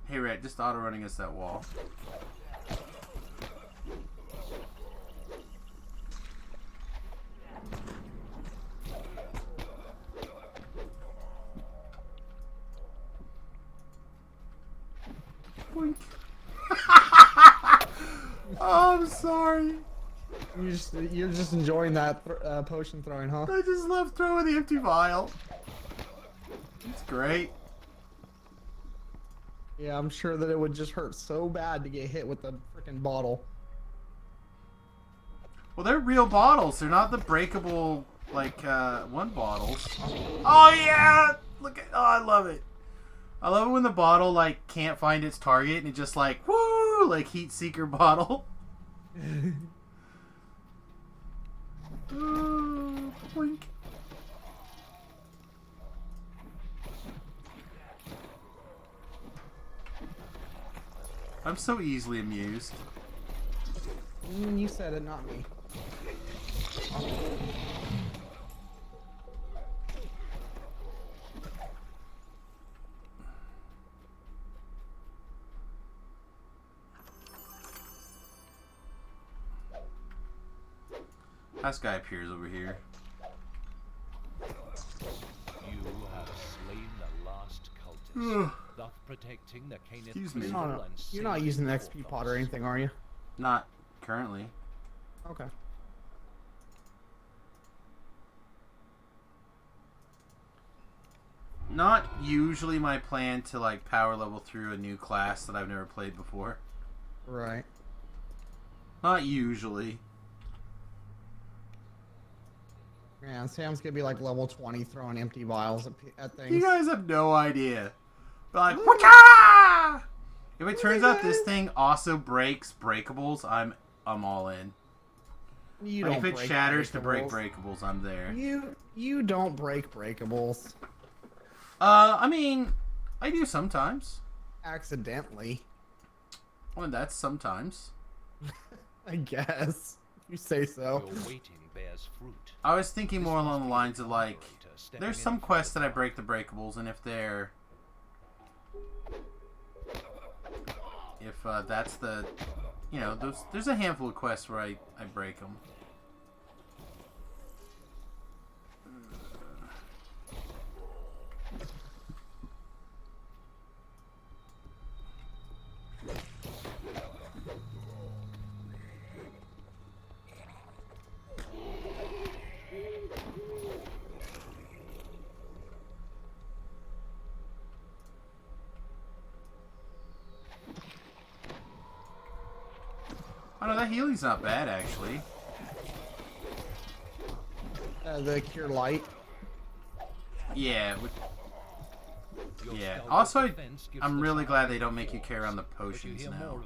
S1: Hey, Red, just auto running against that wall. Boink. Oh, I'm sorry.
S2: You're just enjoying that potion throwing, huh?
S1: I just love throwing the empty vial. It's great.
S2: Yeah, I'm sure that it would just hurt so bad to get hit with the freaking bottle.
S1: Well, they're real bottles. They're not the breakable, like, one bottles. Oh, yeah! Look at, oh, I love it. I love it when the bottle, like, can't find its target and it just, like, woo, like, heat seeker bottle. Blink. I'm so easily amused.
S2: You said it, not me.
S1: This guy appears over here.
S9: You have slain the last cultist, thus protecting the
S1: Excuse me.
S2: You're not using the XP pod or anything, are you?
S1: Not currently.
S2: Okay.
S1: Not usually my plan to, like, power level through a new class that I've never played before.
S2: Right.
S1: Not usually.
S2: Yeah, Sam's gonna be like level 20 throwing empty vials at things.
S1: You guys have no idea. They're like, waka! If it turns out this thing also breaks breakables, I'm all in.
S2: You
S1: Like,
S2: don't
S1: if it
S2: break
S1: shatters to break
S2: breakables.
S1: breakables, I'm there.
S2: You don't break breakables.
S1: I mean, I do sometimes.
S2: Accidentally.
S1: Well, that's sometimes.
S2: I guess. You say so.
S9: Your waiting bears fruit.
S1: I was thinking more along the lines of, like, there's some quests that I break the breakables, and if they're... If that's the... You know, there's a handful of quests where I break them. Oh no, that healing's not bad, actually.
S2: The cure light.
S1: Yeah. Yeah. Also, I'm really glad they don't make you carry around the potions now.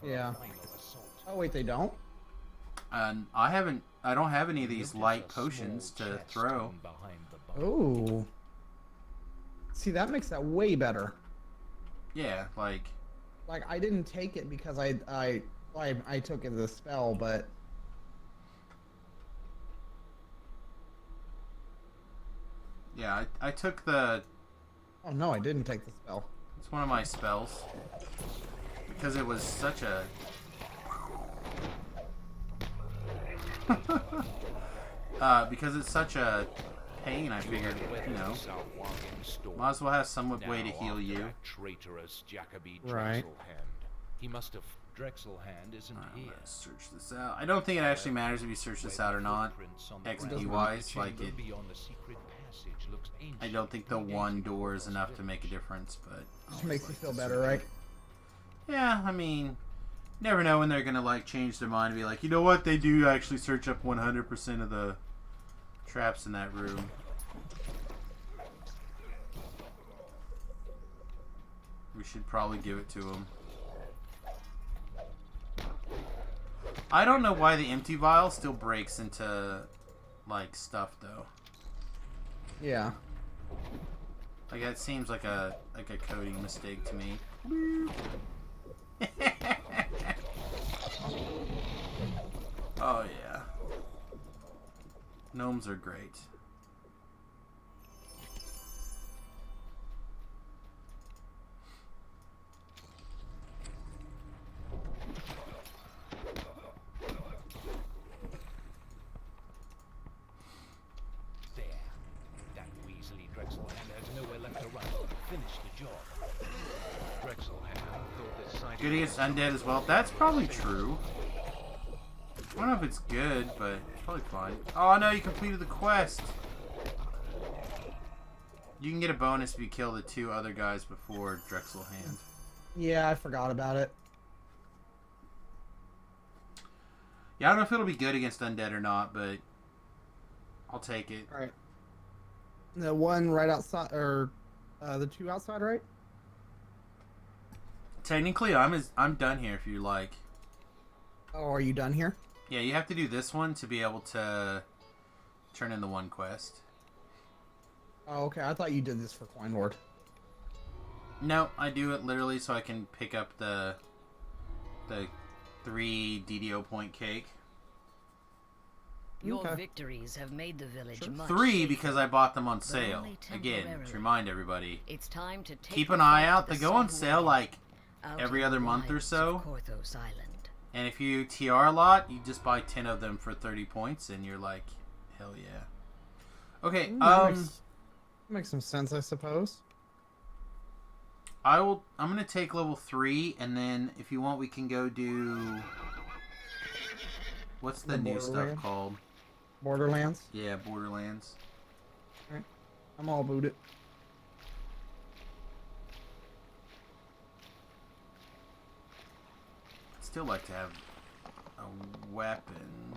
S2: Yeah. Oh wait, they don't?
S1: And I don't have any of these light potions to throw.
S2: Oh. See, that makes that way better.
S1: Yeah, like...
S2: Like, I didn't take it because I took it as a spell, but...
S1: Yeah, I took the...
S2: Oh no, I didn't take the spell.
S1: It's one of my spells. Because it was such a... because it's such a pain, I figured, you know, might as well have some way to heal you.
S9: Traitorous Jacoby
S2: Right.
S9: He must have Drexelhand isn't here.
S1: Search this out. I don't think it actually matters if you search this out or not. XP wise, like it. I don't think the one door is enough to make a difference, but
S2: Just makes you feel better, right?
S1: yeah, I mean, never know when they're gonna like change their mind and be like, you know what, they do actually search up 100% of the traps in that room. We should probably give it to them. I don't know why the empty vial still breaks into like stuff though.
S2: Yeah.
S1: Like that seems like a coding mistake to me. Oh yeah. Gnomes are great.
S9: There. That weaselly Drexelhand has nowhere left to run. Finish the job. Drexelhand thought that sight
S1: Good against undead as well. That's probably true. I don't know if it's good, but it's probably fine. Oh no, you completed the quest. You can get a bonus if you kill the 2 other guys before Drexelhand.
S2: Yeah, I forgot about it.
S1: Yeah, I don't know if it'll be good against undead or not, but I'll take it.
S2: Alright. The one right outside, or the two outside, right?
S1: Technically, I'm done here if you like.
S2: Oh, are you done here?
S1: Yeah, you have to do this one to be able to turn in the one quest.
S2: Oh, okay. I thought you did this for Coin Lord.
S1: No, I do it literally so I can pick up the 3 DDO point cake.
S7: Your
S2: Okay.
S7: victories have made the village much
S1: 3
S7: safer,
S1: because I bought them on
S7: but
S1: sale.
S7: only
S1: Again, to
S7: temporarily.
S1: remind everybody.
S7: It's time to take
S1: Keep
S7: the
S1: an eye
S7: fight
S1: out.
S7: the
S1: They go on
S7: same
S1: sale
S7: way,
S1: like
S7: out
S1: every
S7: in
S1: other
S7: the
S1: month or
S7: wilds
S1: so.
S7: of Korthos Island.
S1: And if you TR a lot, you just buy 10 of them for 30 points and you're like, hell yeah. Okay,
S2: That makes some sense, I suppose.
S1: I'm gonna take level 3, and then if you want, we can go do. What's the
S2: The
S1: new stuff
S2: Borderlands?
S1: called?
S2: Borderlands.
S1: Yeah, Borderlands.
S2: I'm all booted.
S1: I'd still like to have a weapon.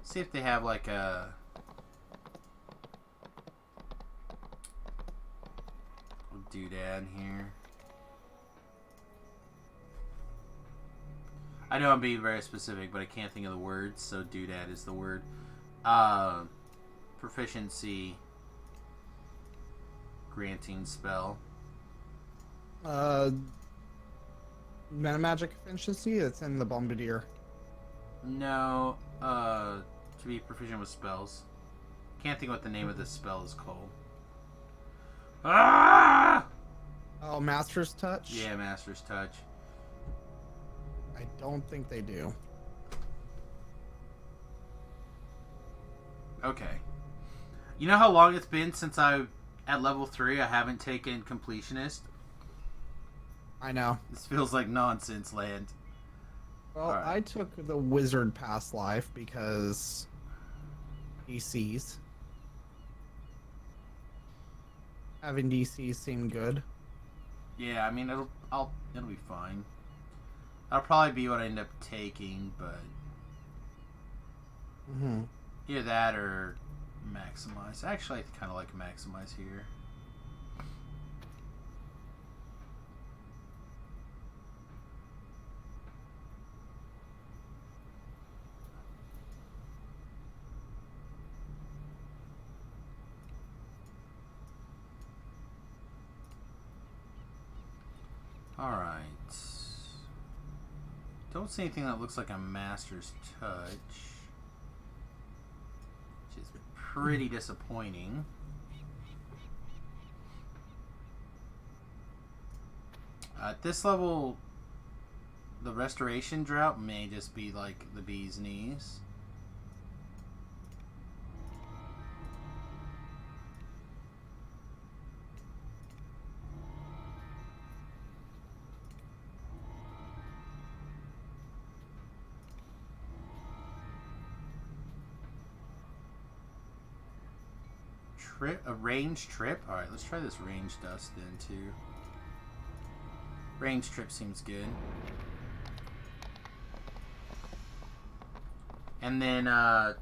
S1: See if they have like a. Doodad here. I know I'm being very specific, but I can't think of the words, so doodad is the word. Proficiency granting spell.
S2: Meta magic efficiency. It's in the Bombardier.
S1: No, to be proficient with spells. Can't think what the name of this spell is called. Ah!
S2: Oh, Master's Touch.
S1: Yeah, Master's Touch.
S2: I don't think they do.
S1: Okay. You know how long it's been since at level 3, I haven't taken Completionist?
S2: I know.
S1: This feels like nonsense land.
S2: Well,
S1: Alright.
S2: I took the Wizard past life because DCs. Having DCs seemed good.
S1: Yeah, I mean it'll be fine. That'll probably be what I end up taking, but
S2: Mm-hmm.
S1: either that or maximize. Actually, I kind of like maximize here. Alright. Don't see anything that looks like a Master's Touch. Which is pretty disappointing. At this level, the Restoration Drought may just be like the bee's knees. A range trip? Alright, let's try this range dust then too. Range trip seems good. And then I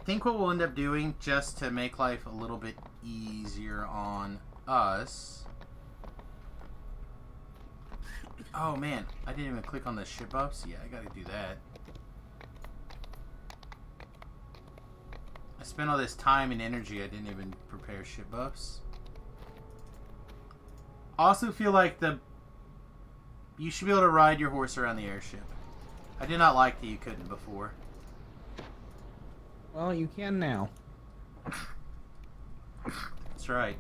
S1: think what we'll end up doing, just to make life a little bit easier on us. Oh man, I didn't even click on the ship ups. Yeah, I gotta do that. I spent all this time and energy, I didn't even prepare ship buffs. Also feel like you should be able to ride your horse around the airship. I did not like that you couldn't before.
S2: Well, you can now.
S1: That's right.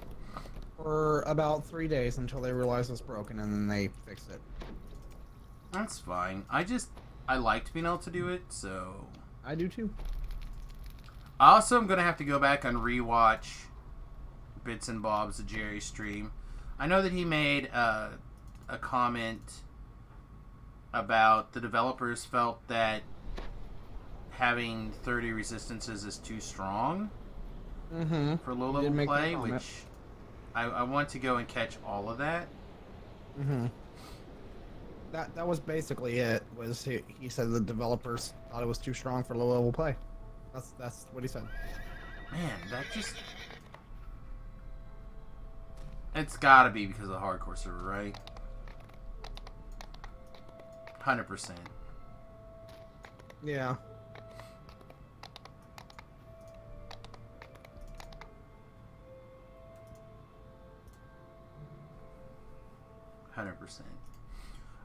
S2: For about 3 days until they realize it's broken and then they fix it.
S1: That's fine. I liked being able to do it, so...
S2: I do too.
S1: I also am going to have to go back and rewatch Bits and Bob's Jerry stream. I know that he made a comment about the developers felt that having 30 resistances is too strong
S2: Mm-hmm.
S1: for low
S2: He did
S1: level
S2: make that
S1: play,
S2: comment.
S1: which I want to go and catch all of that.
S2: Mm-hmm. That was basically it. Was he said the developers thought it was too strong for low level play. That's what he said.
S1: Man, that just... It's gotta be because of the hardcore server, right? 100%.
S2: Yeah.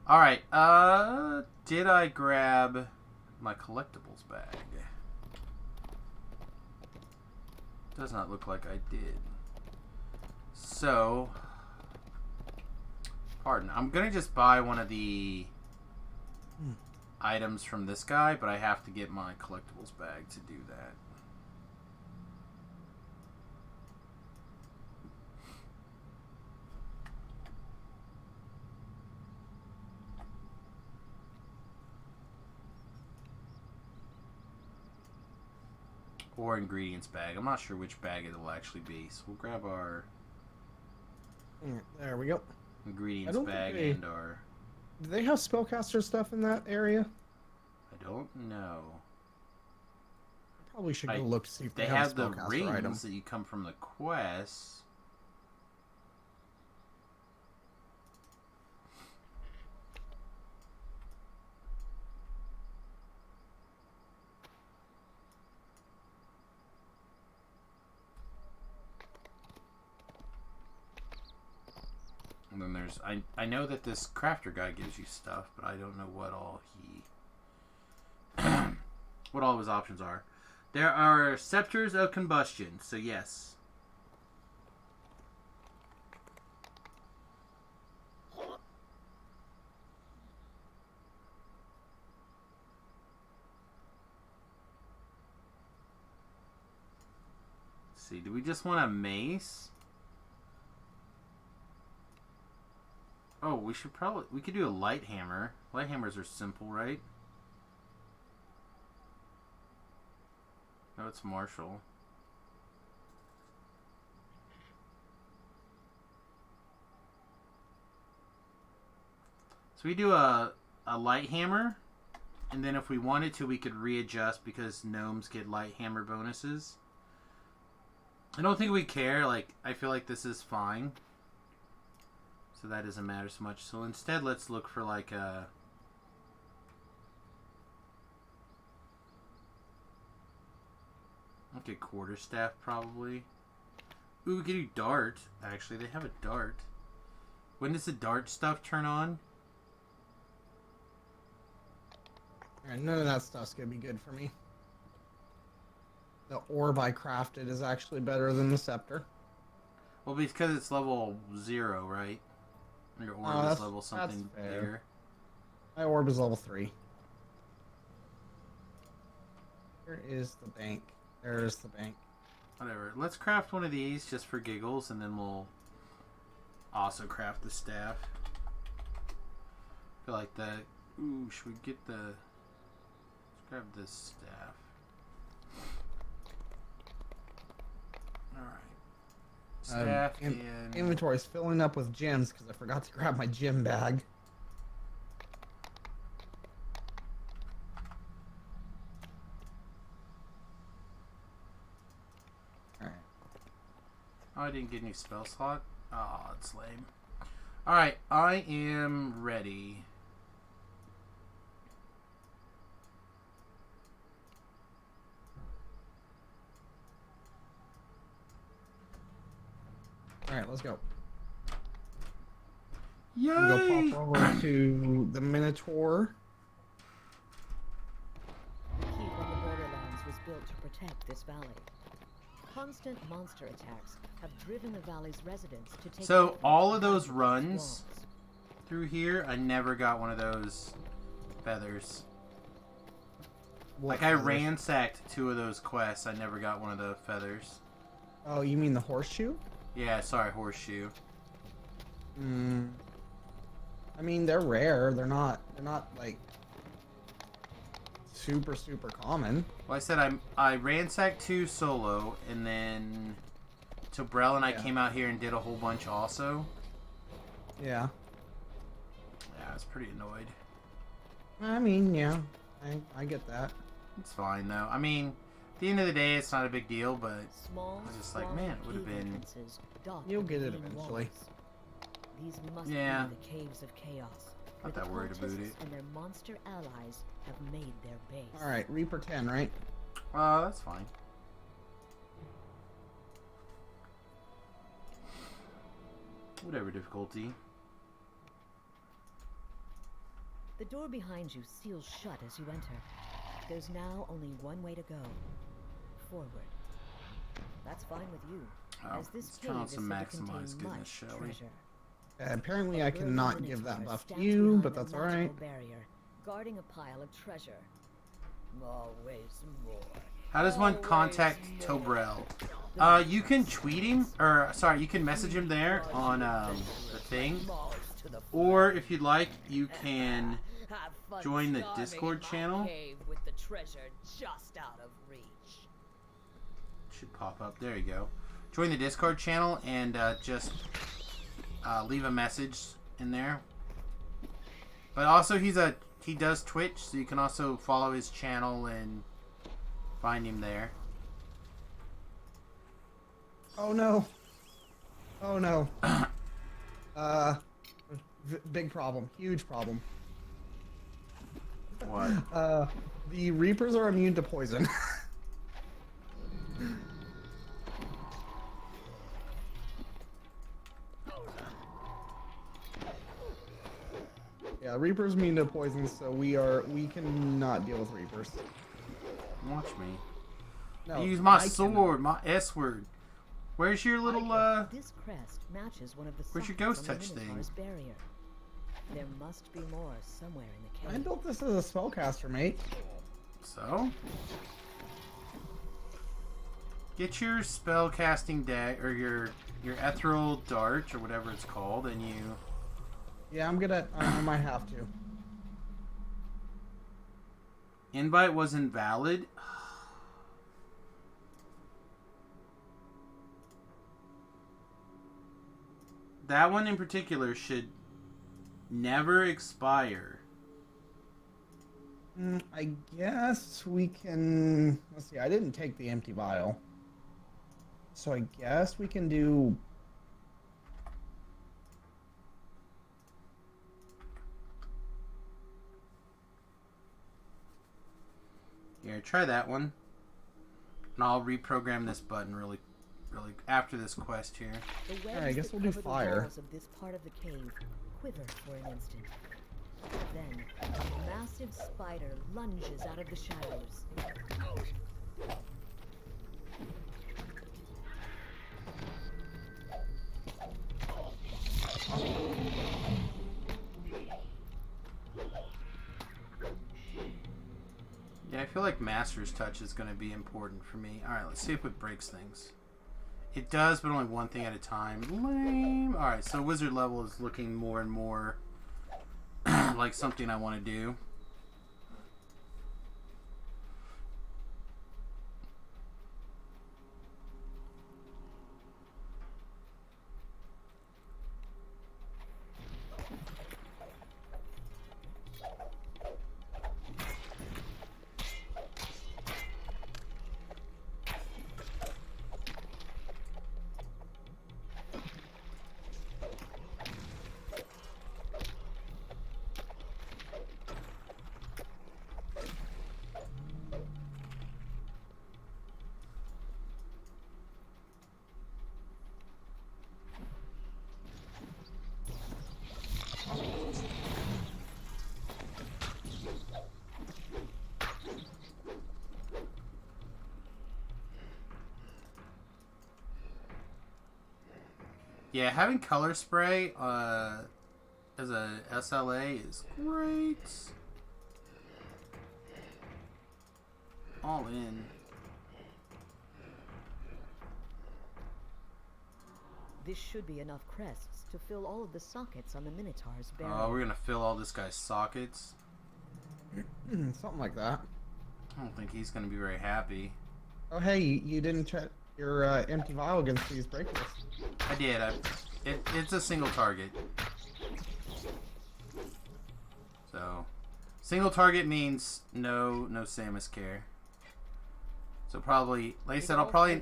S1: Alright, did I grab my collectibles bag? Does not look like I did. So, pardon, I'm gonna just buy one of the items from this guy, but I have to get my collectibles bag to do that. Or ingredients bag. I'm not sure which bag it will actually be. So we'll grab our
S2: There we go.
S1: ingredients bag and our...
S2: Do they have spellcaster stuff in that area?
S1: I don't know.
S2: I probably should go look to see if
S1: they
S2: have
S1: have the
S2: spellcaster
S1: rings
S2: items.
S1: that you come from the quest. And then there's... I know that this crafter guy gives you stuff, but I don't know what all he... what all his options are. There are scepters of combustion, so yes. Let's see, do we just want a mace? Oh, we could do a light hammer. Light hammers are simple, right? No, it's Marshall. So we do a light hammer, and then if we wanted to, we could readjust because gnomes get light hammer bonuses. I don't think we care. Like, I feel like this is fine. So that doesn't matter so much. So instead, let's look for like a... like a quarterstaff, probably. Ooh, we could do dart. Actually, they have a dart. When does the dart stuff turn on?
S2: Alright, none of that stuff's gonna be good for me. The orb I crafted is actually better than the scepter.
S1: Well, because it's level 0, right? Your orb is level something bigger.
S2: My orb is level 3. Here is the bank. There's the bank.
S1: Whatever. Let's craft one of these just for giggles, and then we'll also craft the staff. I feel like that. Ooh, should we get the... Let's grab this staff. Alright. Staff and...
S2: Inventory's filling up with gems because I forgot to grab my gem bag. Alright.
S1: Oh, I didn't get any spell slot? Oh, it's lame. Alright, I am ready.
S2: Alright, let's go.
S1: Yay!
S2: Go pop over to the Minotaur.
S7: The keep on the borderlands was built to protect this valley. Constant monster attacks have driven the valley's residents to take...
S1: So, all of those runs through here, I never got one of those feathers. Like, I ransacked 2 of those quests, I never got one of the feathers.
S2: Oh, you mean the horseshoe?
S1: Yeah, sorry, horseshoe.
S2: I mean, they're rare. They're not like super common.
S1: Well, I said I ransacked 2 solo, and then Tobrell and I came out here and did a whole bunch also.
S2: Yeah.
S1: Yeah, I was pretty annoyed.
S2: I mean, yeah, I get that.
S1: It's fine though. I mean, the end of the day, it's not a big deal, but
S7: Small,
S1: I was just like,
S7: squalid
S1: man, it would have
S7: cave
S1: been.
S7: entrances dot
S2: You'll
S7: the
S2: get it
S7: green
S2: eventually.
S7: walls. These must
S1: Yeah.
S7: be the caves of chaos.
S1: Not
S7: where
S1: that
S7: the
S1: worried about
S7: cultists
S1: it.
S7: and their monster allies have made their base.
S2: All right, Reaper 10, right?
S1: That's fine. Whatever difficulty.
S7: The door behind you seals shut as you enter. There's now only one way to go. Forward. That's fine with you,
S1: Oh,
S7: as this
S1: let's
S7: cave
S1: turn on
S7: is
S1: some
S7: said to
S1: maximize
S7: contain
S1: goodness,
S7: much
S1: shall we?
S7: treasure.
S2: Apparently,
S7: A
S2: I
S7: burly
S2: cannot give that
S7: minotaur
S2: buff to
S7: stands
S2: you,
S7: behind
S2: but
S7: a
S2: that's all
S7: magical
S2: right.
S7: barrier, guarding a pile of treasure. Always more.
S1: How does one
S7: Always
S1: contact
S7: more.
S1: Tobrel? You can tweet him, or sorry, you can message him there on the thing,
S7: Mars to the
S1: or if you'd like, you can
S7: Have fun
S1: join the
S7: starving
S1: Discord
S7: in my
S1: channel.
S7: cave with the treasure just out of reach.
S1: Should pop up. There you go. Join the Discord channel and just leave a message in there. But also, he does Twitch, so you can also follow his channel and find him there.
S2: Oh no. Oh no. Big problem. Huge problem.
S1: What?
S2: The Reapers are immune to poison. Yeah, Reapers immune to poison, so we cannot deal with Reapers.
S1: Watch me.
S2: No,
S1: Use my
S2: I can.
S1: sword, my S word. Where's your little
S7: This crest matches one of the
S1: Where's your
S7: sockets
S1: ghost
S7: on the
S1: touch thing?
S7: Minotaur's barrier. There must be more somewhere in the
S2: I
S7: cave.
S2: built this as a spellcaster, mate.
S1: So? Get your spell casting deck or your ethereal dart or whatever it's called, and you.
S2: Yeah, I might have to.
S1: Invite was invalid. That one in particular should never expire.
S2: I guess we can. Let's see. I didn't take the empty vial, so I guess we can do.
S1: Here, try that one. And I'll reprogram this button really after this quest here.
S7: The webs
S2: Alright, I guess
S7: that
S2: we'll do
S7: cover the
S2: fire.
S7: walls of this part of the cave quiver for an instant. Then, a massive spider lunges out of the shadows.
S1: Yeah, I feel like Master's Touch is going to be important for me. Alright, let's see if it breaks things. It does, but only one thing at a time. Lame. Alright, so Wizard level is looking more and more like something I want to do. Yeah, having color spray as a SLA is great. All in.
S7: This should be enough crests to fill all of the sockets on the Minotaur's barrier.
S1: Oh, we're gonna fill all this guy's sockets.
S2: Something like that.
S1: I don't think he's gonna be very happy.
S2: Oh, hey, you didn't check your empty vial against these breakers.
S1: I did. It's a single target. So, single target means no Samus care. So probably, like I said, I'll probably,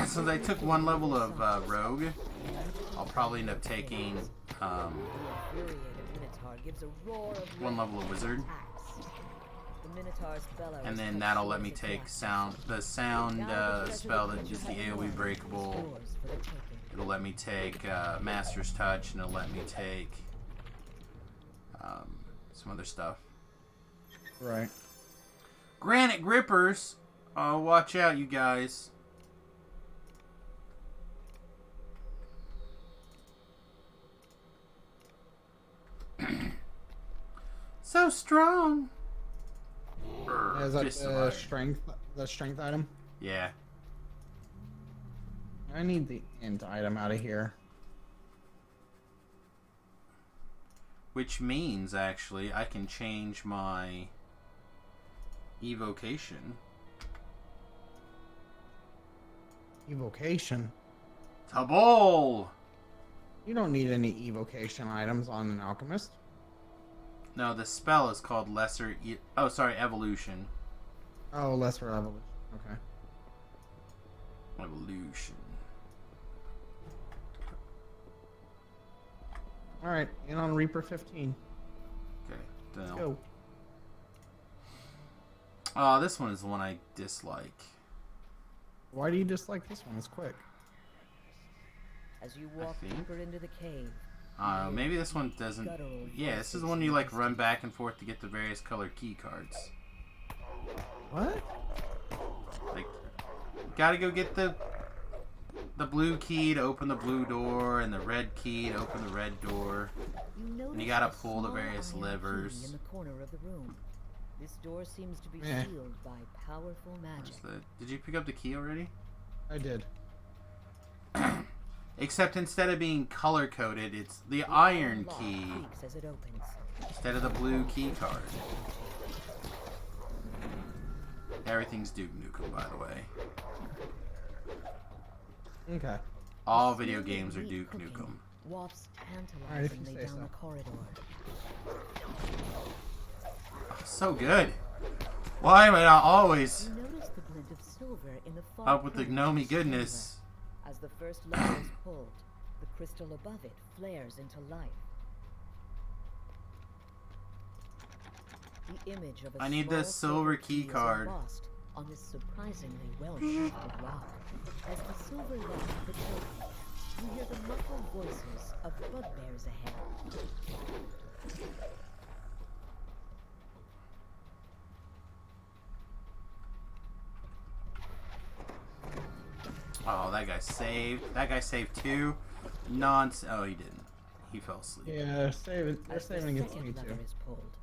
S1: since I took one level of Rogue, I'll probably end up taking one level of Wizard. And then that'll let me take the sound spell that is the AoE breakable. It'll let me take Master's Touch, and it'll let me take some other stuff.
S2: Right.
S1: Granite Grippers! Oh, watch out, you guys. So strong!
S2: Is that
S1: Just
S2: the
S1: survived.
S2: strength item?
S1: Yeah.
S2: I need the int item out of here.
S1: Which means, actually, I can change my evocation.
S2: Evocation.
S1: Tabol!
S2: You don't need any evocation items on an alchemist.
S1: No, the spell is called Evolution.
S2: Oh, lesser evolution. Okay.
S1: Evolution.
S2: All right, in on Reaper 15.
S1: Okay,
S2: Let's
S1: done.
S2: go.
S1: Oh, this one is the one I dislike.
S2: Why do you dislike this one? It's quick.
S10: As you walk
S1: think.
S10: deeper into the cave,
S1: Maybe this one doesn't. Yeah, this is the one you like run back and forth to get the various color key cards.
S2: What?
S1: Like, you gotta go get the blue key to open the blue door, and the red key to open the red door. And you gotta pull the various levers.
S10: in the corner of the room. This door seems to be
S2: Eh.
S10: sealed by powerful magic.
S1: Did you pick up the key already?
S2: I did.
S1: Except instead of being color coded, it's the iron
S10: Lock
S1: key
S10: creaks as it opens.
S1: instead of the blue key card. Everything's Duke Nukem, by the way.
S2: Okay.
S1: All video games are Duke Nukem.
S10: Wafts
S2: Alright, if you
S10: tantalizingly
S2: say
S10: down
S2: so.
S10: the corridor.
S1: So good. Why am I not always
S10: You notice the glint of silver in the far
S1: up with the
S10: corner of
S1: gnomey
S10: the
S1: goodness?
S10: chamber. As the first lever is pulled, the crystal above it flares into life. The image of a
S1: I need
S10: small
S1: this silver key
S10: is
S1: card.
S10: embossed on this surprisingly well-shaped rock. As the silver lights the trophy, you hear the muffled voices of bugbears ahead.
S1: Oh, that guy saved. That guy saved too. Oh, he didn't. He fell asleep.
S2: Yeah, they're saving
S10: As the
S2: against me
S10: second
S2: too.
S10: lever is pulled,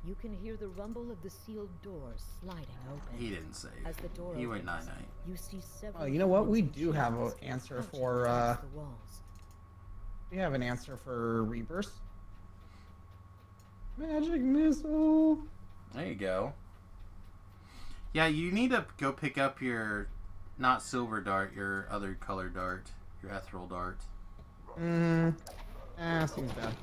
S10: you can hear the rumble of the sealed doors sliding open.
S1: He didn't save.
S10: As the door
S1: He went
S10: opens,
S1: night-night.
S10: You see several
S2: Oh, you know what? We
S10: humans in
S2: do have an
S10: shadows
S2: answer
S10: crouching
S2: for,
S10: against the walls.
S2: We have an answer for Reapers. Magic missile.
S1: There you go. Yeah, you need to go pick up your, not silver dart, your other color dart, your ethereal dart.
S2: Seems bad.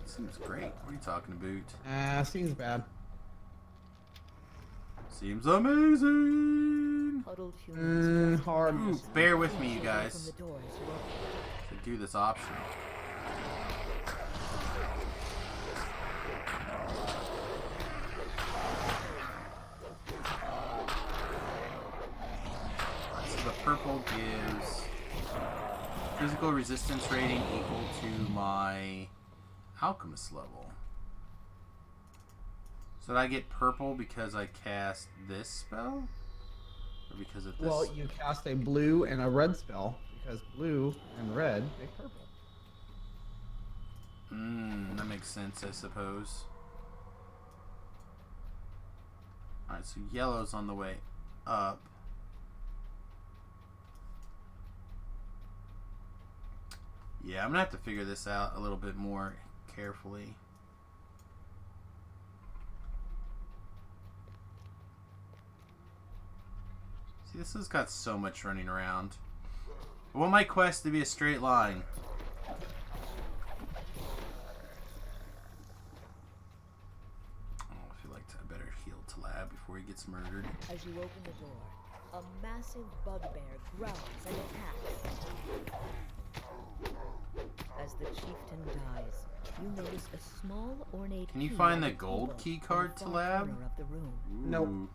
S1: Seems great. What are you talking about?
S2: Seems bad.
S1: Seems amazing.
S10: Huddled humans
S2: Hard.
S1: Ooh, bear with me, you
S10: from
S1: guys,
S10: the doors were open.
S1: to do this option. So the purple gives physical resistance rating equal to my alchemist level. So did I get purple because I cast this spell? Or because of this?
S2: Well, you cast a blue and a red spell because blue and red make purple.
S1: That makes sense, I suppose. Alright, so yellow's on the way up. Yeah, I'm gonna have to figure this out a little bit more carefully. See, this has got so much running around. I want my quest to be a straight line. Oh, I feel like I better heal to lab before before he gets murdered.
S10: As you open the door, a massive bugbear growls and attacks. As the chieftain dies, you notice a small ornate
S1: Can you
S10: key
S1: find
S10: on
S1: the
S10: a
S1: gold
S10: table
S1: key
S10: in the
S1: card to
S10: far
S1: lab?
S10: corner of the room.
S2: Nope.
S1: Ooh.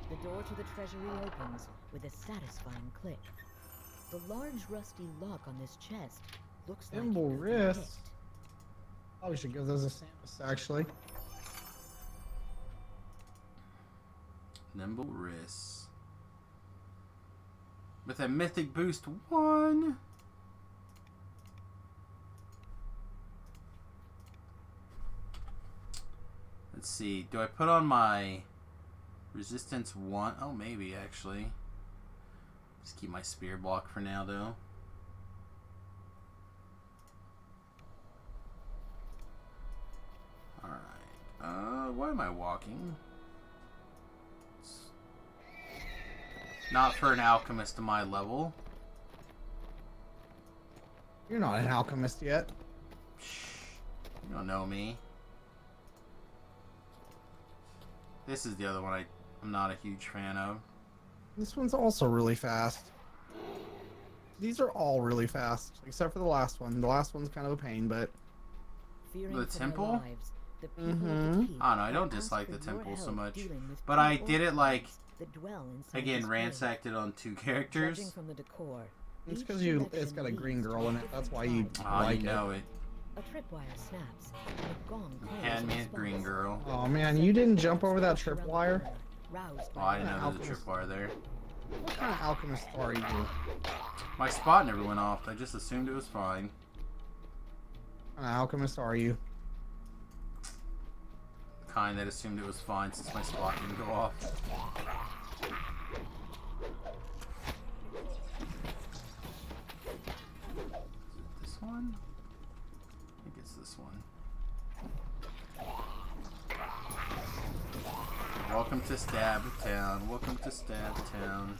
S10: The door to the treasury opens with a satisfying click. The large rusty lock on this chest looks like
S2: Nimble
S10: it could be
S2: wrist.
S10: picked.
S2: Probably should give those a Samius, actually.
S1: Nimble wrists. With a mythic boost 1. Let's see. Do I put on my resistance 1? Oh, maybe actually. Just keep my spear block for now, though. Alright. Why am I walking? Not for an alchemist to my level.
S2: You're not an alchemist yet.
S1: You don't know me. This is the other one I'm not a huge fan of.
S2: This one's also really fast. These are all really fast, except for the last one. The last one's kind of a pain, but...
S10: Fearing
S1: The
S10: for their
S1: temple?
S10: lives, the people of the keep
S1: I don't know, I don't
S10: ask
S1: dislike
S10: for
S1: the
S10: your
S1: temple so
S10: help
S1: much.
S10: dealing with
S1: But
S10: two
S1: I did it like,
S10: orphans that dwell inside
S1: again,
S10: this
S1: ransacked it on 2
S10: grave.
S1: characters.
S10: Judging from the decor,
S2: It's
S10: each
S2: because
S10: direction
S2: it's got a green
S10: leads to
S2: girl in it. That's why you
S10: different
S1: Oh,
S2: like
S1: you know it.
S10: A tripwire snaps, and a gong clangs
S1: Had
S10: in
S1: me at
S10: response.
S1: green girl.
S2: Oh man, you didn't jump over that
S10: Around the
S2: tripwire?
S10: corner, roused
S1: Oh,
S10: by
S1: I didn't
S10: the
S1: know there's a
S2: Alchemist.
S1: tripwire there.
S2: What kind of alchemist are you?
S1: My spot never went off. I just assumed it was fine.
S2: What kind of alchemist are you?
S1: The kind that assumed it was fine since my spot didn't go off. This one? I think it's this one. Welcome to Stab Town. Welcome to Stab Town.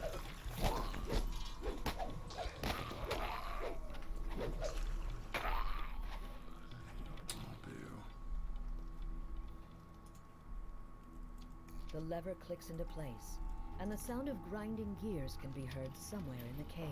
S10: The lever clicks into place, and the sound of grinding gears can be heard somewhere in the cave.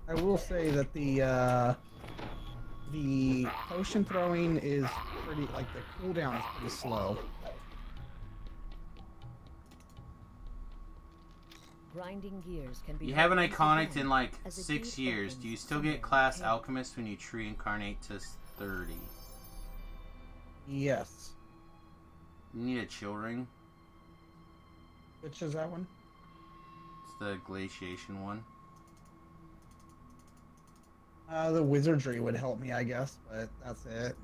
S2: I will say that the potion throwing is pretty, like the cooldown is pretty slow.
S10: Grinding gears can be
S1: You
S10: heard
S1: have an
S10: once
S1: iconic
S10: again
S1: in like
S10: as a
S1: 6
S10: gate
S1: years.
S10: opens
S1: Do you still
S10: somewhere in
S1: get
S10: the
S1: class
S10: cave.
S1: alchemist when you tree incarnate to 30?
S2: Yes.
S1: You need a chill ring.
S2: Which is that one?
S1: It's the glaciation one.
S2: The wizardry would help me, I guess, but that's it.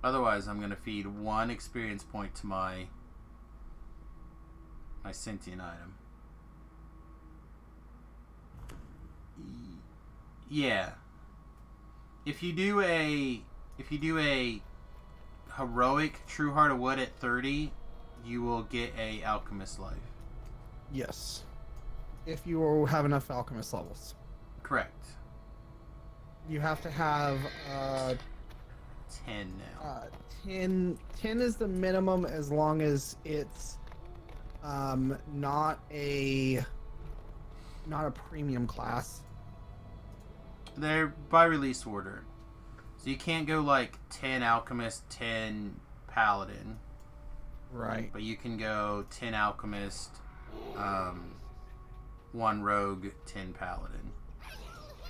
S1: Otherwise, I'm gonna feed 1 experience point to my sentient item. Yeah. If you do a heroic True Heart of Wood at 30, you will get a alchemist life.
S2: Yes. If you have enough alchemist levels.
S1: Correct.
S2: You have to have
S1: 10 now.
S2: 10 is the minimum as long as it's not a premium class.
S1: They're by release order. So you can't go like 10 alchemist, 10 paladin.
S2: Right.
S1: But you can go 10 alchemist, 1 rogue, 10 paladin.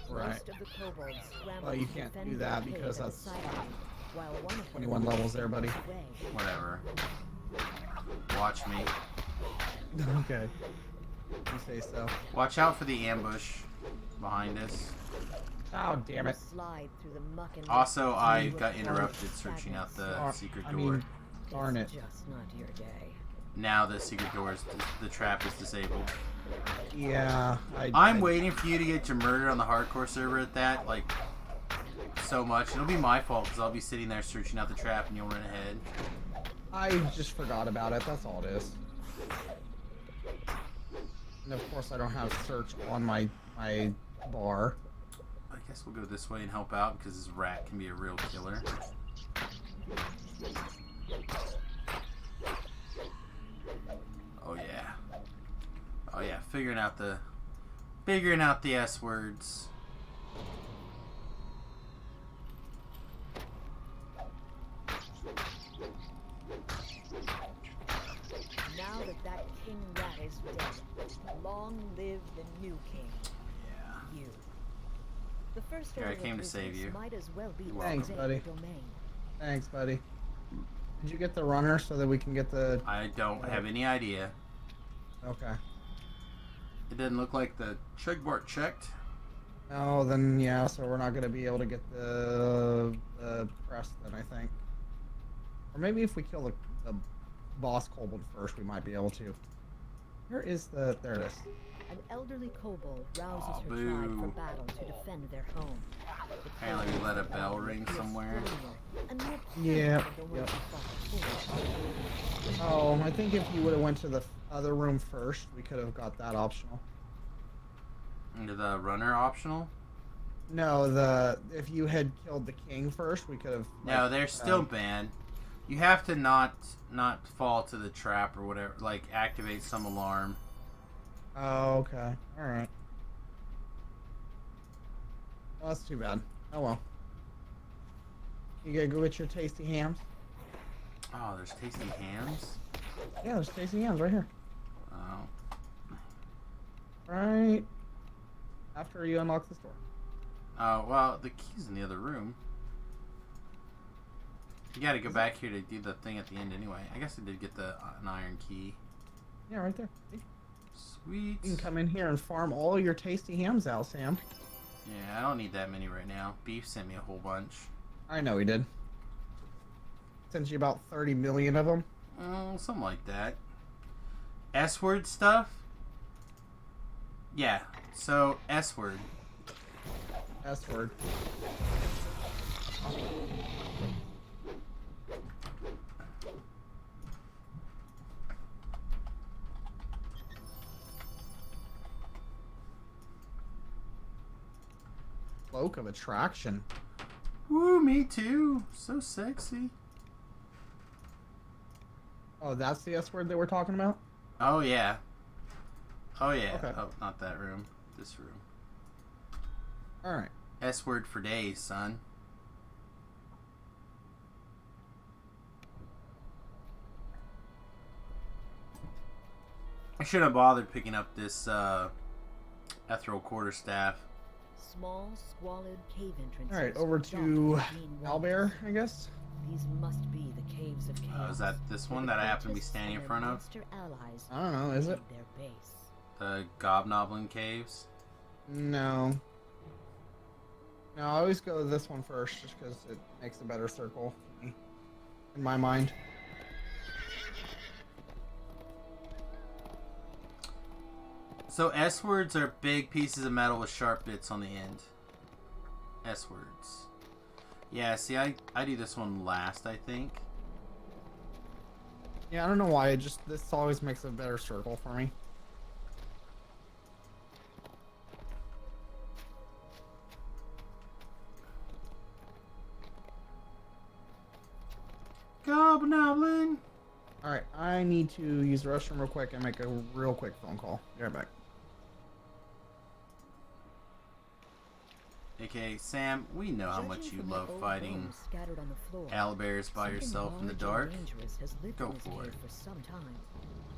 S2: Right.
S10: Most of the kobolds scramble
S2: Well, you
S10: to
S2: can't
S10: defend
S2: do
S10: their
S2: that
S10: cave
S2: because
S10: at the
S2: that's
S10: side gate, while one of them
S2: 21 levels there, buddy.
S10: runs away.
S1: Whatever. Watch me.
S2: Okay. You say so.
S1: Watch out for the ambush behind us.
S2: Oh, damn
S10: You
S2: it.
S10: slide through the muck and
S1: Also,
S10: mud
S1: I
S10: with
S1: got
S10: hard
S1: interrupted searching out the
S10: fragments.
S1: secret
S2: I
S1: door.
S2: mean, darn it.
S10: It's just not your day.
S1: Now the secret door is, the trap is disabled.
S2: Yeah,
S1: I'm waiting for you to get your murder on the hardcore server at that, like, so much. It'll be my fault because I'll be sitting there searching out the trap and you'll run ahead.
S2: I just forgot about it. That's all it is. And of course, I don't have search on my bar.
S1: I guess we'll go this way and help out because this rat can be a real killer. Oh yeah. Oh yeah, figuring out the S words.
S10: Now that king rat is dead, long live the new king.
S1: Yeah.
S10: You. The first
S1: Here, I
S10: order
S1: came
S10: of
S1: to save
S10: business
S1: you.
S10: Might as well be
S2: Thanks,
S10: Zay's
S2: buddy.
S10: domain.
S2: Thanks, buddy. Did you get the runner so that we can get the...
S1: I don't have any idea.
S2: Okay.
S1: It didn't look like the checkboard checked.
S2: Oh, then yeah, so we're not going to be able to get the crest then, I think. Or maybe if we kill the boss kobold first, we might be able to. Where is the... There it is.
S10: An elderly kobold rouses
S1: Aw,
S10: her tribe for
S1: boo.
S10: battle to defend their home. The
S1: Apparently we let a bell ring
S10: kobold is
S1: somewhere.
S10: colonial, and more
S2: Yeah,
S10: powerful than what
S2: yep.
S10: we thought before.
S2: Oh, I think if you would have went to the other room first, we could have got that optional.
S1: Into the runner optional?
S2: No, if you had killed the king first, we could have...
S1: No, they're still banned. You have to not fall to the trap or whatever, like activate some alarm.
S2: Oh, okay. Alright. Oh, that's too bad. Oh well. You gotta go get your tasty hams?
S1: Oh, there's tasty hams?
S2: Yeah, there's tasty hams right here.
S1: Oh.
S2: Right after you unlock this door.
S1: Oh, well, the key's in the other room. You gotta go back here to do the thing at the end anyway. I guess I did get an iron key.
S2: Yeah, right there. See?
S1: Sweet.
S2: You can come in here and farm all your tasty hams out, Sam.
S1: Yeah, I don't need that many right now. Beef sent me a whole bunch.
S2: I know he did. Sent you about 30 million of them.
S1: Oh, something like that. S-word stuff? Yeah, so S-word.
S2: S-word. Cloak of attraction.
S1: Woo, me too. So sexy.
S2: Oh, that's the S word that we're talking about?
S1: Oh, yeah. Oh, yeah.
S2: Okay.
S1: Oh, not that room. This room.
S2: Alright.
S1: S-word for days, son. I should have bothered picking up this ethereal quarterstaff.
S10: Small, squalid cave entrances.
S2: Alright, over
S10: dot
S2: to
S10: green
S2: Owlbear,
S10: walls.
S2: I guess.
S10: These must be the caves of chaos.
S1: Is that this one that I happen to be standing in front of?
S10: Monster allies
S2: I don't know, is it?
S10: made their base.
S1: The Gobnoblin Caves?
S2: No. No, I always go to this one first just because it makes a better circle for me, in my mind.
S1: So S-words are big pieces of metal with sharp bits on the end. S-words. Yeah, see, I do this one last, I think.
S2: Yeah, I don't know why. This always makes a better circle for me.
S1: Gobnoblin!
S2: Alright, I need to use the restroom real quick and make a real quick phone call. Be right back.
S1: Okay, Sam, we know how much
S10: Judging
S1: you
S10: from the
S1: love
S10: old
S1: fighting
S10: bones scattered on the floor,
S1: owlbears by
S10: something
S1: yourself in the
S10: large and
S1: dark.
S10: dangerous has lived
S1: Go
S10: in this
S1: for
S10: cave
S1: it.
S10: for some time.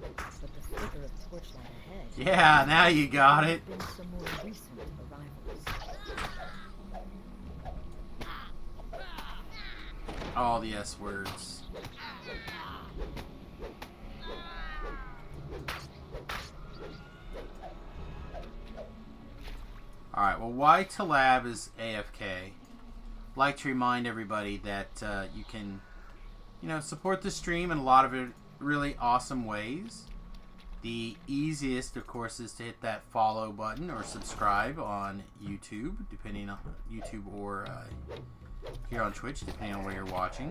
S10: But the flicker of torchlight ahead.
S1: Yeah, now you got
S10: there
S1: it.
S10: have been some more recent arrivals.
S1: All the S-words. Alright, well, why Talab is AFK? Like to remind everybody that you can, support the stream in a lot of really awesome ways. The easiest, of course, is to hit that follow button or subscribe on YouTube, depending on YouTube or here on Twitch, depending on where you're watching.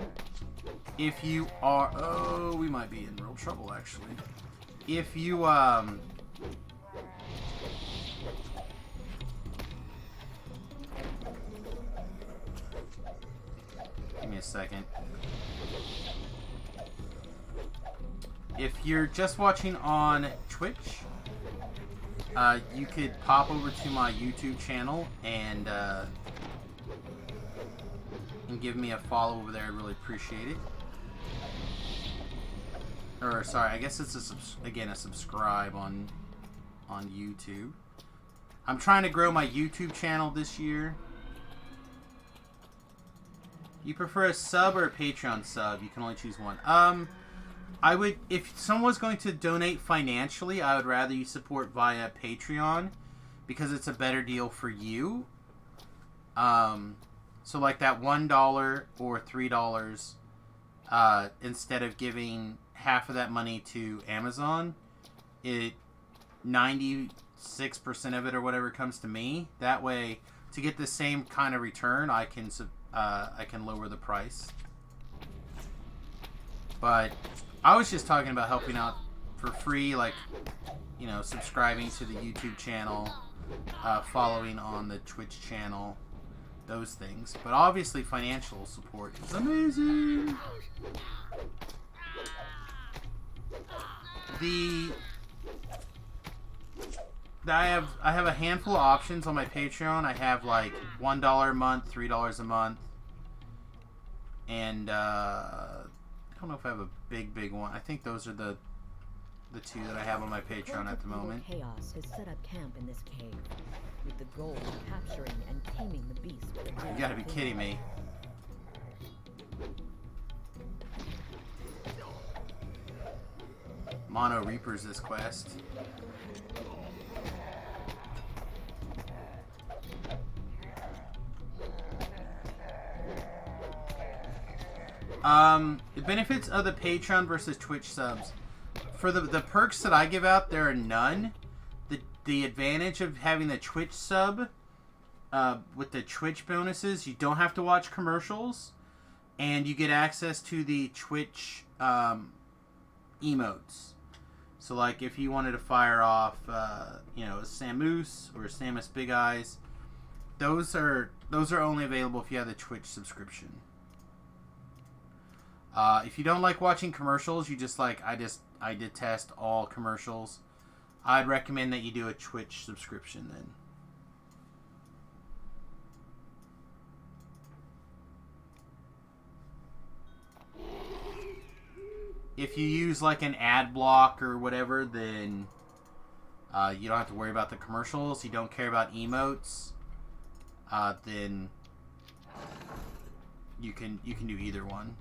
S1: If you are, oh, we might be in real trouble actually. If you give me a second. If you're just watching on Twitch, you could pop over to my YouTube channel and give me a follow over there. I'd really appreciate it. Or sorry, I guess it's a subscribe on YouTube. I'm trying to grow my YouTube channel this year. You prefer a sub or a Patreon sub? You can only choose one. I would, if someone's going to donate financially, I would rather you support via Patreon because it's a better deal for you. So like that $1 or $3, instead of giving half of that money to Amazon, 96% of it or whatever comes to me. That way, to get the same kind of return, I can lower the price. But I was just talking about helping out for free, like, you know, subscribing to the YouTube channel, following on the Twitch channel, those things. But obviously financial support is amazing. I have a handful of options on my Patreon. I have like $1 a month, $3 a month, and I don't know if I have a big one. I think those are the two that I have on my Patreon at the moment.
S10: Chaos has set up camp in this cave with the goal of capturing and taming the beast.
S1: You gotta be kidding me. Mono Reapers this quest. The benefits of the Patreon versus Twitch subs. For the perks that I give out, there are none. The advantage of having the Twitch sub, with the Twitch bonuses, you don't have to watch commercials, and you get access to the Twitch emotes. So like if you wanted to fire off, you know, a Samius or a Samius Big Eyes, those are only available if you have the Twitch subscription. If you don't like watching commercials, you just like, I detest all commercials, I'd recommend that you do a Twitch subscription then. If you use like an ad block or whatever, then you don't have to worry about the commercials. You don't care about emotes, then you can do either one.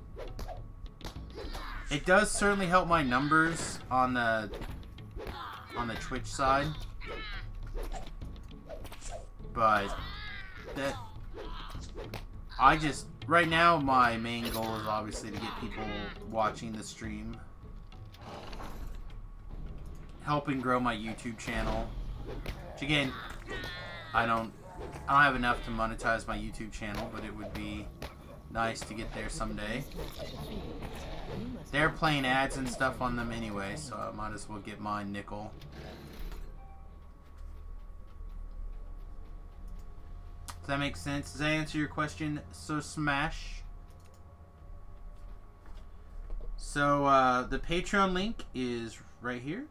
S1: It does certainly help my numbers on the Twitch side, but that right now my main goal is obviously to get people watching the stream, helping grow my YouTube channel. Which again, I don't have enough to monetize my YouTube channel, but it would be nice to get there someday. They're playing ads and stuff on them anyway, so I might as well get my nickel. Does that make sense? Does that answer your question, So Smash? So, the Patreon link is right here.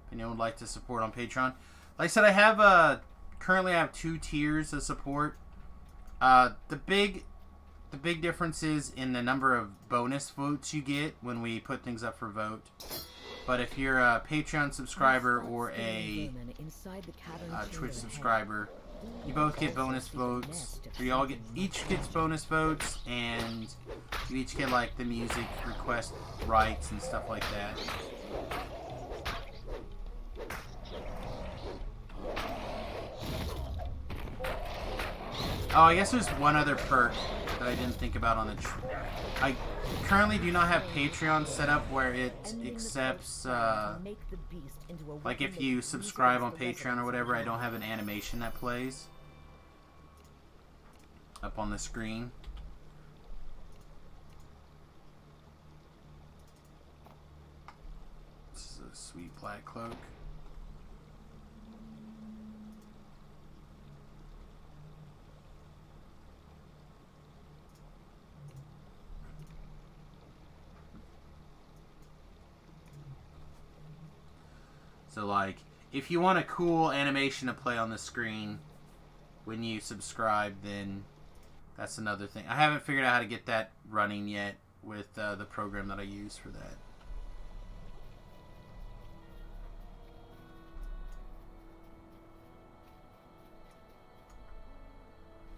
S1: If anyone would like to support on Patreon. Like I said, I have, currently I have 2 tiers of support. The big difference is in the number of bonus votes you get when we put things up for vote. But if you're a Patreon subscriber or a Twitch subscriber, you both get bonus votes. Or each gets bonus votes, and you each get like the music request rights and stuff like that. Oh, I guess there's one other perk that I didn't think about on the... I currently do not have Patreon set up where it accepts, like if you subscribe on Patreon or whatever, I don't have an animation that plays up on the screen. This is a sweet black cloak. So, like, if you want a cool animation to play on the screen when you subscribe, then that's another thing. I haven't figured out how to get that running yet with the program that I use for that.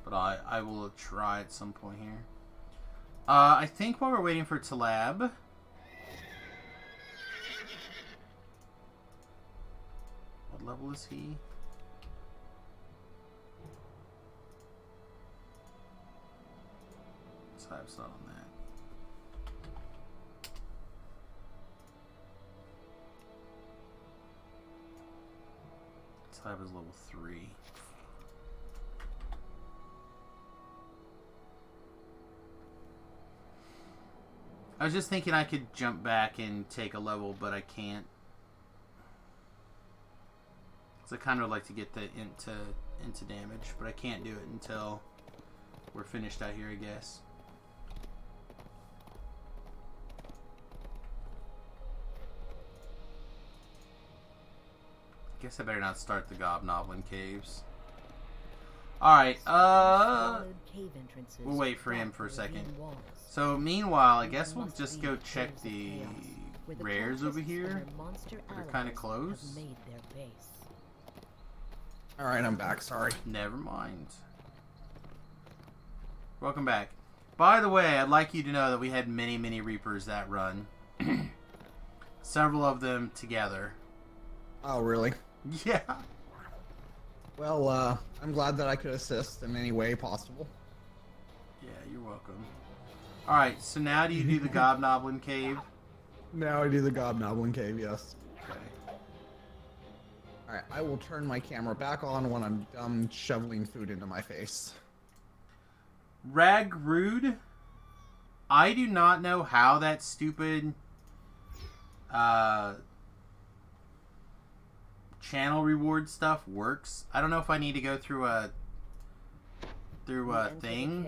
S1: But I will try at some point here. I think while we're waiting for Talab... What level is he? Type's not on that. Type is level 3. I was just thinking I could jump back and take a level, but I can't. So I kind of like to get the into damage, but I can't do it until we're finished out here, I guess. Guess I better not start the Gobnoblin Caves. Alright, we'll wait for him for a second. So, meanwhile, I guess we'll just go check the rares over here. They're kind of close.
S2: Alright, I'm back. Sorry.
S1: Never mind. Welcome back. By the way, I'd like you to know that we had many, many Reapers that run. Several of them together.
S2: Oh, really?
S1: Yeah.
S2: Well, I'm glad that I could assist in any way possible.
S1: Yeah, you're welcome. Alright, so now do you do the Gobnoblin Cave?
S2: Now I do the Gobnoblin Cave, yes.
S1: Okay.
S2: Alright, I will turn my camera back on when I'm done shoveling food into my face.
S1: Ragrude, I do not know how that stupid channel reward stuff works. I don't know if I need to go through a thing,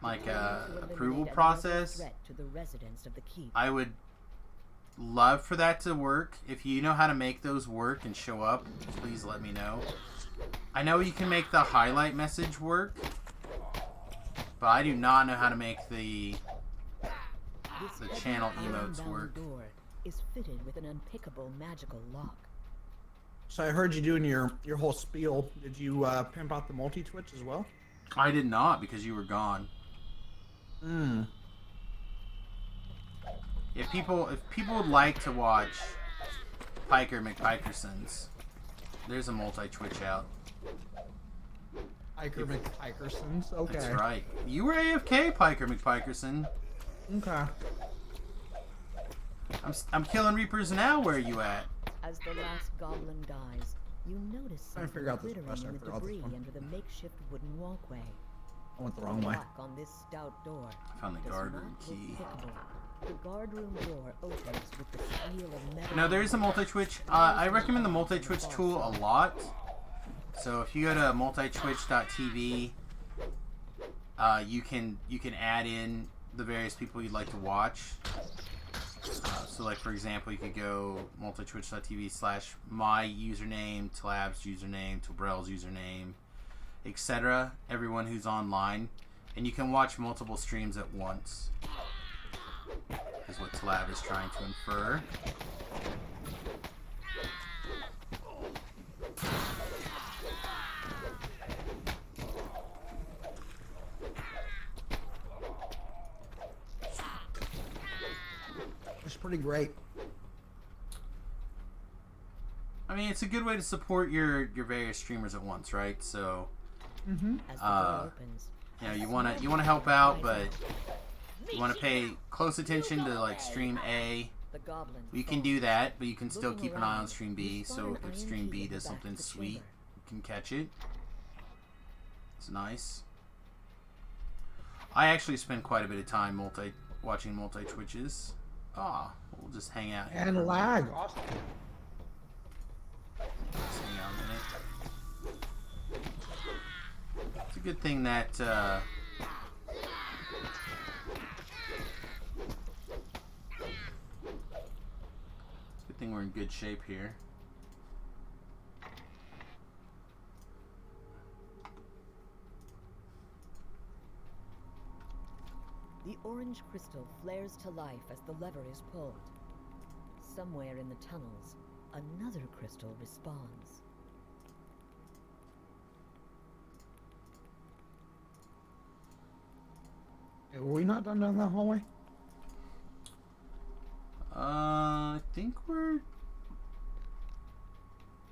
S1: like a approval process. I would love for that to work. If you know how to make those work and show up, please let me know. I know you can make the highlight message work, but I do not know how to make the channel emotes work.
S10: Is fitted with an unpickable magical lock.
S2: So I heard you doing your whole spiel. Did you pimp out the multi-twitch as well?
S1: I did not, because you were gone.
S2: Hmm.
S1: If people would like to watch Piker McPikersons, there's a multi-twitch out.
S2: Piker McPikersons? Okay.
S1: That's right. You were AFK, Piker McPikerson.
S2: Okay.
S1: I'm killing Reapers now. Where are you at?
S10: As the last goblin dies, you notice
S2: I
S10: something
S2: figure out this
S10: glittering
S2: quest. I
S10: in the
S2: forgot this
S10: debris
S2: one.
S10: under the makeshift wooden walkway.
S2: I went the wrong way.
S10: Lock on this stout door
S1: I found the
S10: does
S1: guard
S10: not
S1: room
S10: look
S1: key.
S10: pickable. The guard room door opens with the steel of metal.
S1: No, there is a multi-twitch. I recommend the multi-twitch tool a lot. So if you go to multitwitch.tv, you can add in the various people you'd like to watch. So like for example, you could go multitwitch.tv/my username, Talab's username, Tobrel's username, etc. Everyone who's online, and you can watch multiple streams at once. Is what Talab is trying to infer.
S2: It's pretty great.
S1: I mean, it's a good way to support your various streamers at once, right? So,
S10: As the door opens,
S1: You know, you wanna help out, but you wanna pay close attention to like stream A.
S10: the goblin
S1: You can do that, but you can still keep an eye on stream B. So if stream B does something sweet, you can catch it. It's nice. I actually spend quite a bit of time watching multi Twitches. We'll just hang out here.
S2: And lag. Awesome.
S1: Just hang out a minute. It's a good thing that it's a good thing we're in good shape here.
S10: The orange crystal flares to life as the lever is pulled. Somewhere in the tunnels, another crystal responds.
S2: Are we not done down that hallway?
S1: I think we're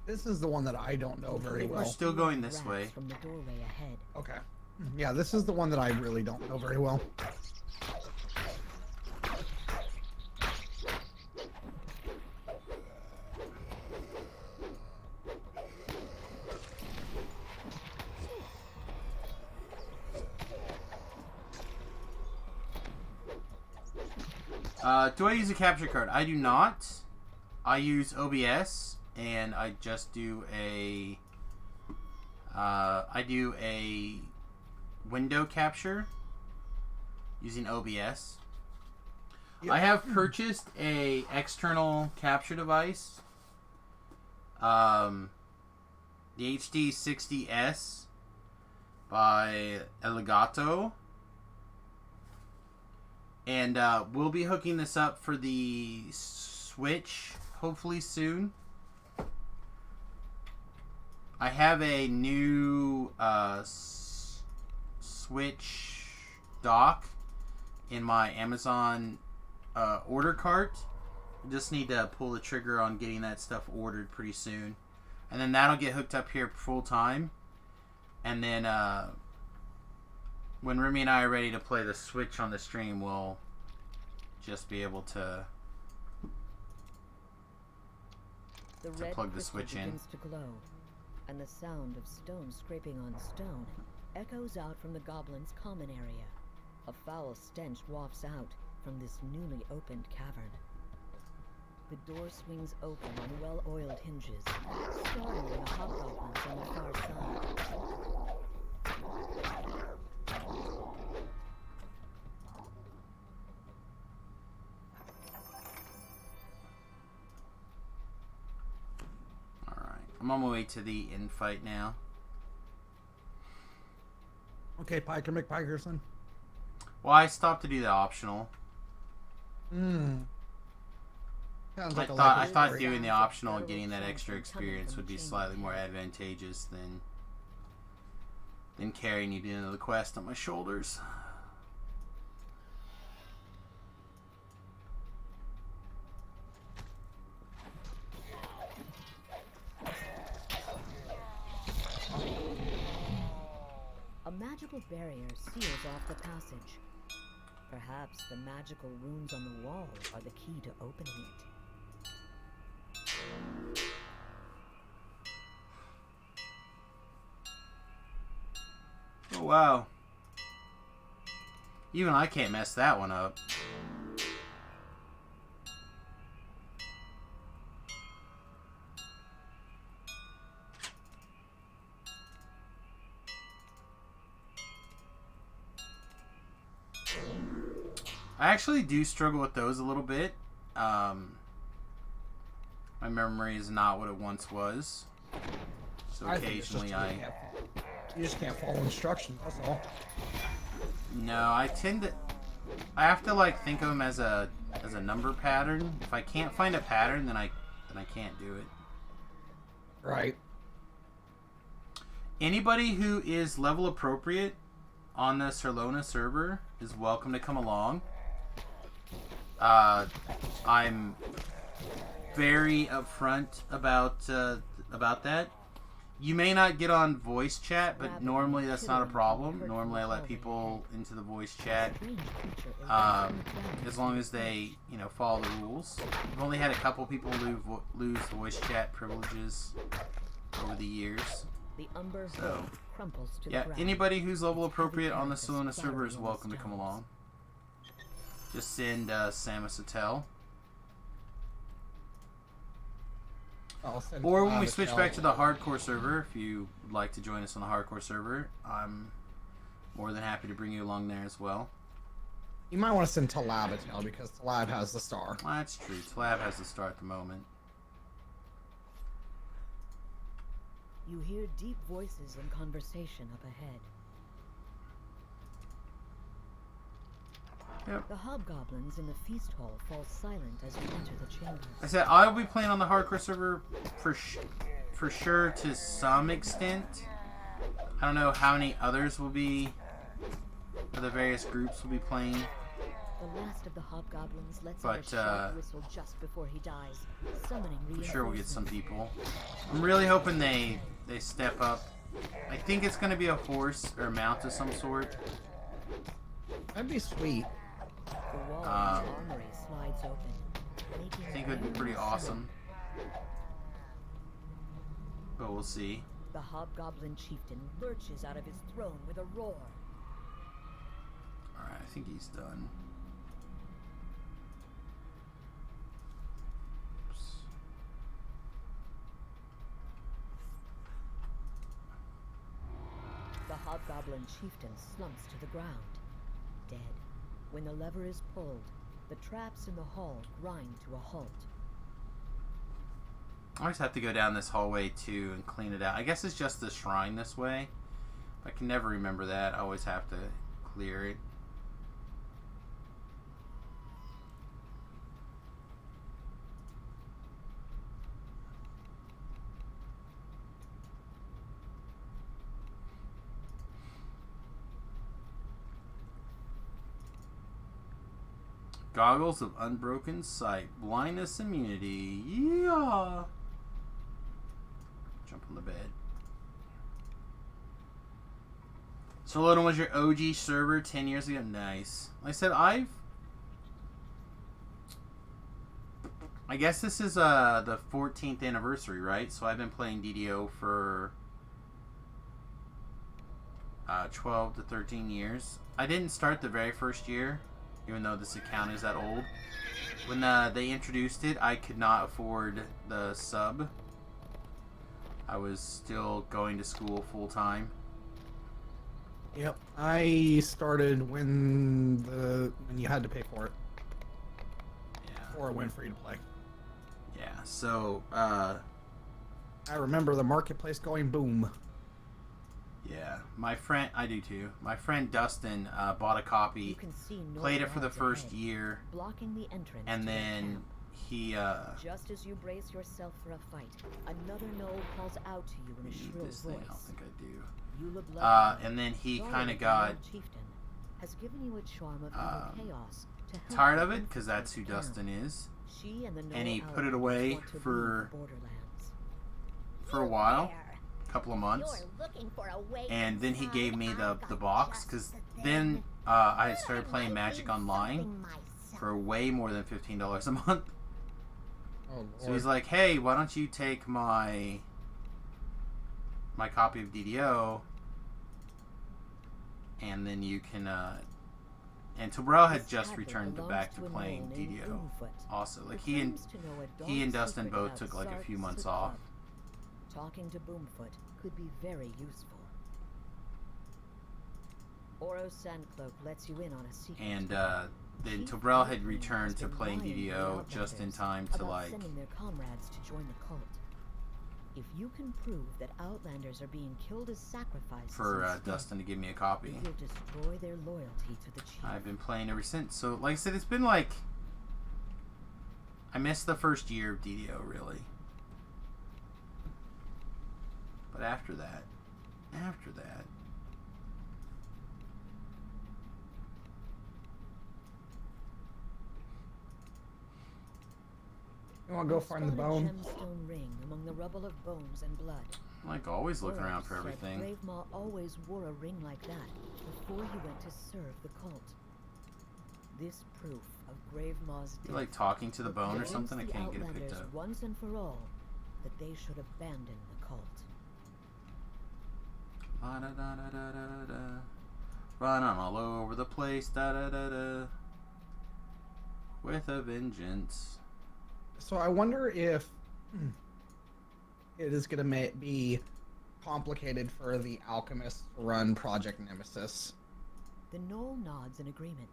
S2: This is the one that I don't know very
S1: we're
S2: well.
S1: still going this way.
S10: From the doorway ahead.
S2: Okay. Yeah, this is the one that I really don't know very well.
S1: Do I use a capture card? I do not. I use OBS, and I just do a window capture using OBS.
S2: Yeah.
S1: I have purchased a external capture device, the HD60S by Elgato. And we'll be hooking this up for the Switch hopefully soon. I have a new Switch dock in my Amazon order cart. I just need to pull the trigger on getting that stuff ordered pretty soon. And then that'll get hooked up here full time. And then when Remy and I are ready to play the Switch on the stream, we'll just be able to plug the Switch in.
S10: Begins to glow, and the sound of stone scraping on stone echoes out from the goblin's common area. A foul stench wafts out from this newly opened cavern. The door swings open on well-oiled hinges, startling the hobgoblins on the far side.
S1: I'm on my way to the infight now.
S2: Okay, Piker McPikerson.
S1: Well, I stopped to do the optional.
S2: Sounds like
S1: I thought doing the optional and getting that extra experience would be slightly more advantageous than carrying you into the quest on my shoulders.
S10: A magical barrier seals off the passage. Perhaps the magical runes on the wall are the key to opening it.
S1: Oh, wow. Even I can't mess that one up. I actually do struggle with those a little bit. My memory is not what it once was. So occasionally
S2: you just can't follow instructions, that's all.
S1: No, I have to like think of them as a number pattern. If I can't find a pattern, then I can't do it.
S2: Right.
S1: Anybody who is level appropriate on the Serlona server is welcome to come along. I'm very upfront about that. You may not get on voice chat, but normally that's not a problem. Normally I let people into the voice chat as long as they, you know, follow the rules. I've only had a couple people lose voice chat privileges over the years. So, yeah, anybody who's level appropriate on the Soluna server is welcome to come along. Just send Samius a tell. Or when we switch back to the hardcore server, if you would like to join us on the hardcore server, I'm more than happy to bring you along there as well.
S2: You might want to send Talab a tell because Talab has the star.
S1: Well, that's true. Talab has the star at the moment.
S10: You hear deep voices and conversation up ahead.
S1: Yep.
S10: The hobgoblins in the feast hall fall silent as you enter the chambers.
S1: I said I'll be playing on the hardcore server for sure to some extent. I don't know how many others will be, or the various groups will be playing.
S10: The last of the hobgoblins lets
S1: But,
S10: out a sharp whistle just before he dies, summoning
S1: I'm sure we'll get some
S10: reinforcements.
S1: people. I'm really hoping they step up. I think it's going to be a horse or a mount of some sort.
S2: That'd be sweet.
S10: The wall of his armory slides open, making
S1: I think it would be pretty awesome. But we'll see.
S10: The hobgoblin chieftain lurches out of his throne with a roar.
S1: Alright, I think he's done. Oops.
S10: The hobgoblin chieftain slumps to the ground, dead. When the lever is pulled, the traps in the hall grind to a halt.
S1: I always have to go down this hallway too and clean it out. I guess it's just the shrine this way. I can never remember that. I always have to clear it. Goggles of unbroken sight. Blindness immunity. Yeah. Jump on the bed. Soluna was your OG server 10 years ago. Nice. Like I said, I guess this is the 14th anniversary, right? So I've been playing DDO for 12 to 13 years. I didn't start the very first year, even though this account is that old. When they introduced it, I could not afford the sub. I was still going to school full time.
S2: Yep, I started when you had to pay for it.
S1: Yeah.
S2: Or it went free to play.
S1: Yeah. So.
S2: I remember the marketplace going boom.
S1: Yeah, my friend, I do too. My friend Dustin bought a copy, played it for the first year,
S10: blocking the entrance
S1: and
S10: to the
S1: then
S10: camp.
S1: he.
S10: Just as you brace yourself for a fight, another gnoll calls out to you in a
S1: Need
S10: shrill
S1: this
S10: voice.
S1: thing? I don't think I do.
S10: You look lovely.
S1: And then he
S10: Sorry,
S1: kind of
S10: the
S1: got
S10: Lord Chieftain has given you a charm of evil chaos to help
S1: tired
S10: you
S1: of it
S10: influence
S1: because that's who
S10: the camp.
S1: Dustin is,
S10: She and the
S1: and he
S10: gnoll
S1: put it
S10: outlaws
S1: away
S10: want to leave
S1: for
S10: the Borderlands.
S1: a while, couple of months,
S5: You're looking for a way
S1: and then he
S5: inside.
S1: gave me the
S5: I've got
S1: box
S5: just
S1: because
S5: the
S1: then
S5: thing.
S1: I had started
S5: I
S1: playing
S5: might
S1: Magic
S5: need
S1: Online
S5: something myself.
S1: for way more than $15 a month.
S2: Oh,
S1: So he's like, hey, why don't you take my copy of DDO, and then you can, and Terrell had
S10: This
S1: just
S10: tablet
S1: returned
S10: belongs
S1: back to
S10: a
S1: playing
S10: gnoll named
S1: DDO.
S10: Boomfoot,
S1: Also, like
S10: who
S1: he and
S10: claims to know a dark
S1: Dustin
S10: secret
S1: both
S10: about
S1: took like a few
S10: Sark's
S1: months
S10: Soot
S1: off.
S10: Club. Talking to Boomfoot could be very useful. Oro's Sandcloak lets you in on a secret.
S1: And then
S10: Chief
S1: Terrell had
S10: Nightwing
S1: returned
S10: has
S1: to
S10: been
S1: playing
S10: lying to the
S1: DDO just in
S10: Outlanders
S1: time to
S10: about
S1: like
S10: sending their comrades to join the cult. If you can prove that Outlanders are being killed as sacrifices
S1: for
S10: instead,
S1: Dustin to give me a copy.
S10: you'll destroy their loyalty to the chief.
S1: I've been playing ever since. So, like I said, it's been like I missed the first year of DDO really, but after that.
S2: You want to go
S10: You
S2: find the
S10: spot a
S2: bone?
S10: gemstone ring among the rubble of bones and blood.
S1: Like always looking
S10: Oro
S1: around for
S10: said
S1: everything.
S10: Grave Maw always wore a ring like that before he went to serve the cult. This proof of Grave Maw's
S1: You
S10: death
S1: like talking to the bone or
S10: convinced
S1: something? I
S10: the
S1: can't get it picked
S10: Outlanders
S1: up.
S10: once and for all that they should abandon the cult.
S1: Da da da da da da da. Run on all over the place, da da da da. With a vengeance.
S2: So I wonder if it is going to be complicated for the alchemists to run Project Nemesis.
S10: The Knoll nods in agreement.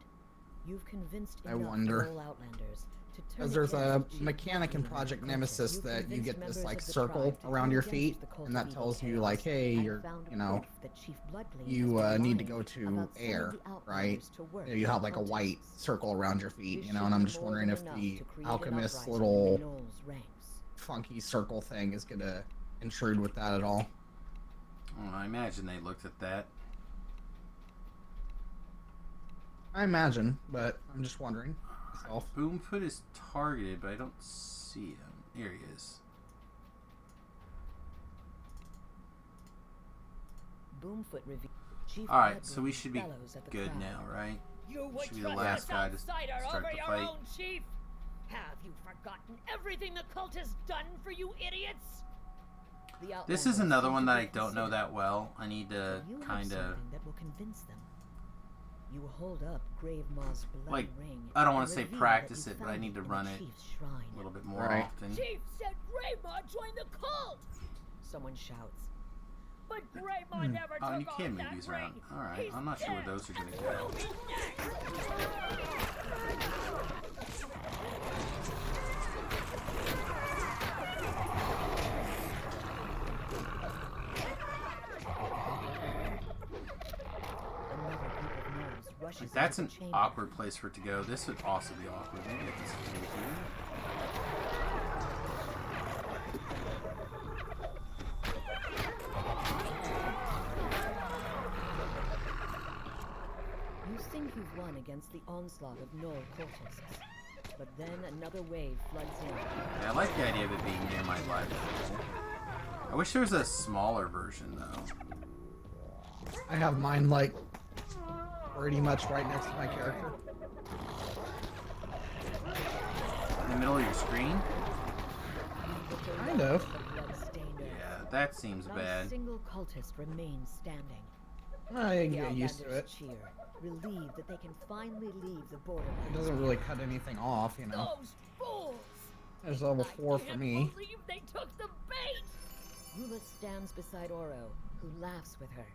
S10: You've convinced
S2: I
S10: enough
S2: wonder.
S10: Knoll Outlanders to turn
S2: Because there's a
S10: against Chief
S2: mechanic in
S10: Bloodlean and
S2: Project
S10: the
S2: Nemesis
S10: You've
S2: that you
S10: convinced
S2: get this
S10: members
S2: like
S10: of the
S2: circle
S10: tribe to
S2: around
S10: turn
S2: your
S10: against
S2: feet,
S10: the cult
S2: and
S10: of
S2: that
S10: evil
S2: tells you
S10: chaos
S2: like, hey,
S10: and
S2: you're,
S10: found
S2: you know,
S10: proof that Chief Bloodlean
S2: you
S10: has been
S2: need to
S10: lying
S2: go to
S10: about sending
S2: air,
S10: the Outlanders
S2: right?
S10: to work
S2: You have like a
S10: with
S2: white
S10: cultists.
S2: circle around your feet,
S10: This
S2: you know,
S10: should
S2: and I'm
S10: be
S2: just
S10: more
S2: wondering
S10: than
S2: if
S10: enough
S2: the
S10: to create an
S2: alchemist's
S10: uprising in the
S2: little
S10: Knoll's ranks.
S2: funky circle thing is going to intrude with that at all.
S1: Oh, I imagine they looked at that.
S2: I imagine, but I'm just wondering myself.
S1: Boomfoot is targeted, but I don't see him. Here he is.
S10: Boomfoot revealed Chief
S1: Alright, so we
S10: Bloodlean
S1: should be
S10: bellows at the
S1: good
S10: crowd.
S1: now, right?
S5: You would
S1: Should be the
S5: trust
S1: last
S5: this
S1: guy to
S5: outsider
S1: start
S5: over
S1: the
S5: your
S1: fight.
S5: own chief? Have you forgotten everything the cult has done for you idiots?
S10: The
S1: This is
S10: Outlanders
S1: another
S10: seem
S1: one
S10: to
S1: that
S10: be
S1: I don't know
S10: considered.
S1: that well. I need to
S10: You have
S1: kind of...
S10: something that will convince them. You hold up Grave Maw's bloody
S1: Like,
S10: ring.
S1: I don't
S10: and
S1: want to say
S10: reveal
S1: practice
S10: that you
S1: it, but I
S10: found
S1: need to
S10: in the
S1: run it
S10: chief's shrine.
S1: a little bit more
S2: Right.
S1: often.
S5: Chief said Greymaw joined the cult,
S10: Someone shouts.
S5: but Greymaw never
S1: Oh,
S5: took
S1: you
S5: off
S1: can move
S5: that
S1: these
S5: ring.
S1: around. Alright,
S5: He's
S1: I'm not sure where
S5: dead,
S1: those are going
S5: and
S1: to go.
S5: we'll be next.
S10: Another group of gnomes rushes
S1: Like, that's an
S10: into the chamber.
S1: awkward place for it to go. This would also be awkward. Maybe this is over here.
S10: You think you've won against the onslaught of Knoll cultists, but then another wave floods in.
S1: Yeah, I like the idea of it being near my life. I wish there was a smaller version, though.
S2: I have mine like pretty much right next to my character.
S1: In the middle of your screen?
S2: Kind of.
S10: The blood-stained earth.
S1: Yeah, that seems
S10: Not
S1: bad.
S10: a single cultist remains standing.
S2: I
S10: The
S2: get used to it.
S10: Outlanders cheer, relieved that they can finally leave the borderlands.
S2: It doesn't really cut anything off, you know.
S5: Those fools!
S2: There's level 4
S5: I
S2: for
S5: can't
S2: me.
S5: believe they took the bait!
S10: Rula stands beside Oro, who laughs with her.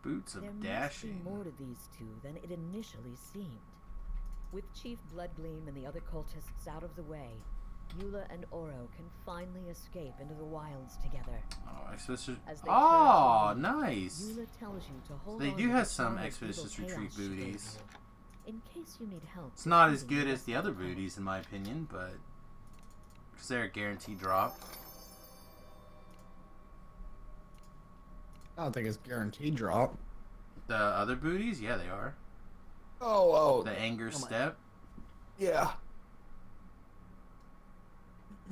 S1: Boots of
S10: There must be
S1: dashing.
S10: more to these two than it initially seemed. With Chief Bloodgleam and the other cultists out of the way, Eula and Oro can finally escape into the wilds together.
S1: Oh, expedition.
S10: As they
S1: Oh,
S10: turn to leave,
S1: nice.
S10: Eula tells you to hold
S1: They
S10: on
S1: do
S10: to
S1: have
S10: the
S1: some
S10: charm of
S1: Expeditions
S10: evil
S1: Retreat
S10: chaos she gave
S1: booties.
S10: you, in case you need help.
S1: It's not as
S10: defeating
S1: good
S10: the
S1: as the
S10: rest
S1: other
S10: of the cult.
S1: booties, in my opinion, but because they're a guaranteed drop.
S2: I don't think it's guaranteed drop.
S1: The other booties, yeah, they are.
S2: Oh,
S1: The Anger
S2: Oh my-
S1: Step,
S2: yeah.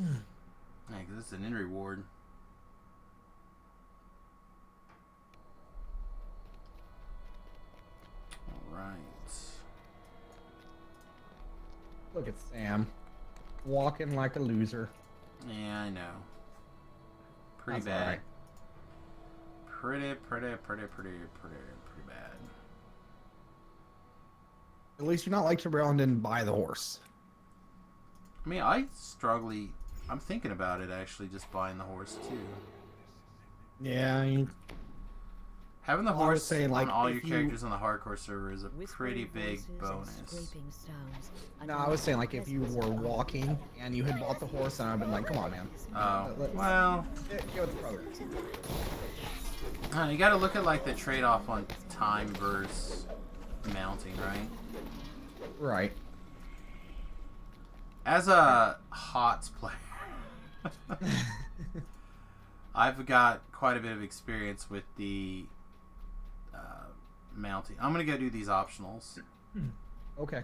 S1: yeah, because it's an end reward. All right.
S2: Look at Sam. Walking like a loser.
S1: Yeah, I know. Pretty
S2: That's
S1: bad.
S2: alright.
S1: Pretty bad.
S2: At least you're not like Terrell and didn't buy the horse.
S1: I mean, I'm thinking about it actually, just buying the horse too.
S2: Yeah,
S1: Having the
S2: Well, I was
S1: horse
S2: saying, like,
S1: on all
S2: if
S1: your
S2: you-
S1: characters on the hardcore server is a
S10: Whispering
S1: pretty big
S10: voices and
S1: bonus.
S10: scraping sounds
S2: no, I was saying like if you were walking and you had bought the horse, and I'd been like, come on, man.
S1: Oh,
S2: Let's-
S1: well,
S2: Get with the progress.
S1: you gotta look at like the trade-off on time versus mounting, right?
S2: Right.
S1: As a HOTS player, I've got quite a bit of experience with the mounting. I'm gonna go do these optionals.
S2: Okay.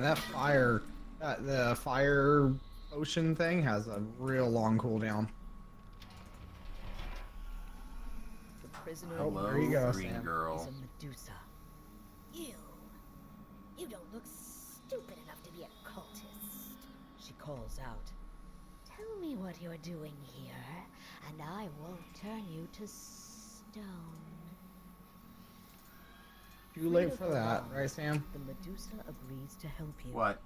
S2: that fire, the fire potion thing has a real long cooldown.
S10: The prisoner
S2: Oh,
S1: Hello,
S2: there you go,
S1: green
S2: Sam.
S10: is
S1: girl.
S10: a Medusa.
S5: You don't look stupid enough to be a cultist.
S10: She calls out.
S5: Tell me what you're doing here, and I will turn you to stone.
S2: Too late for that, right, Sam?
S10: The Medusa agrees to help you.
S1: What?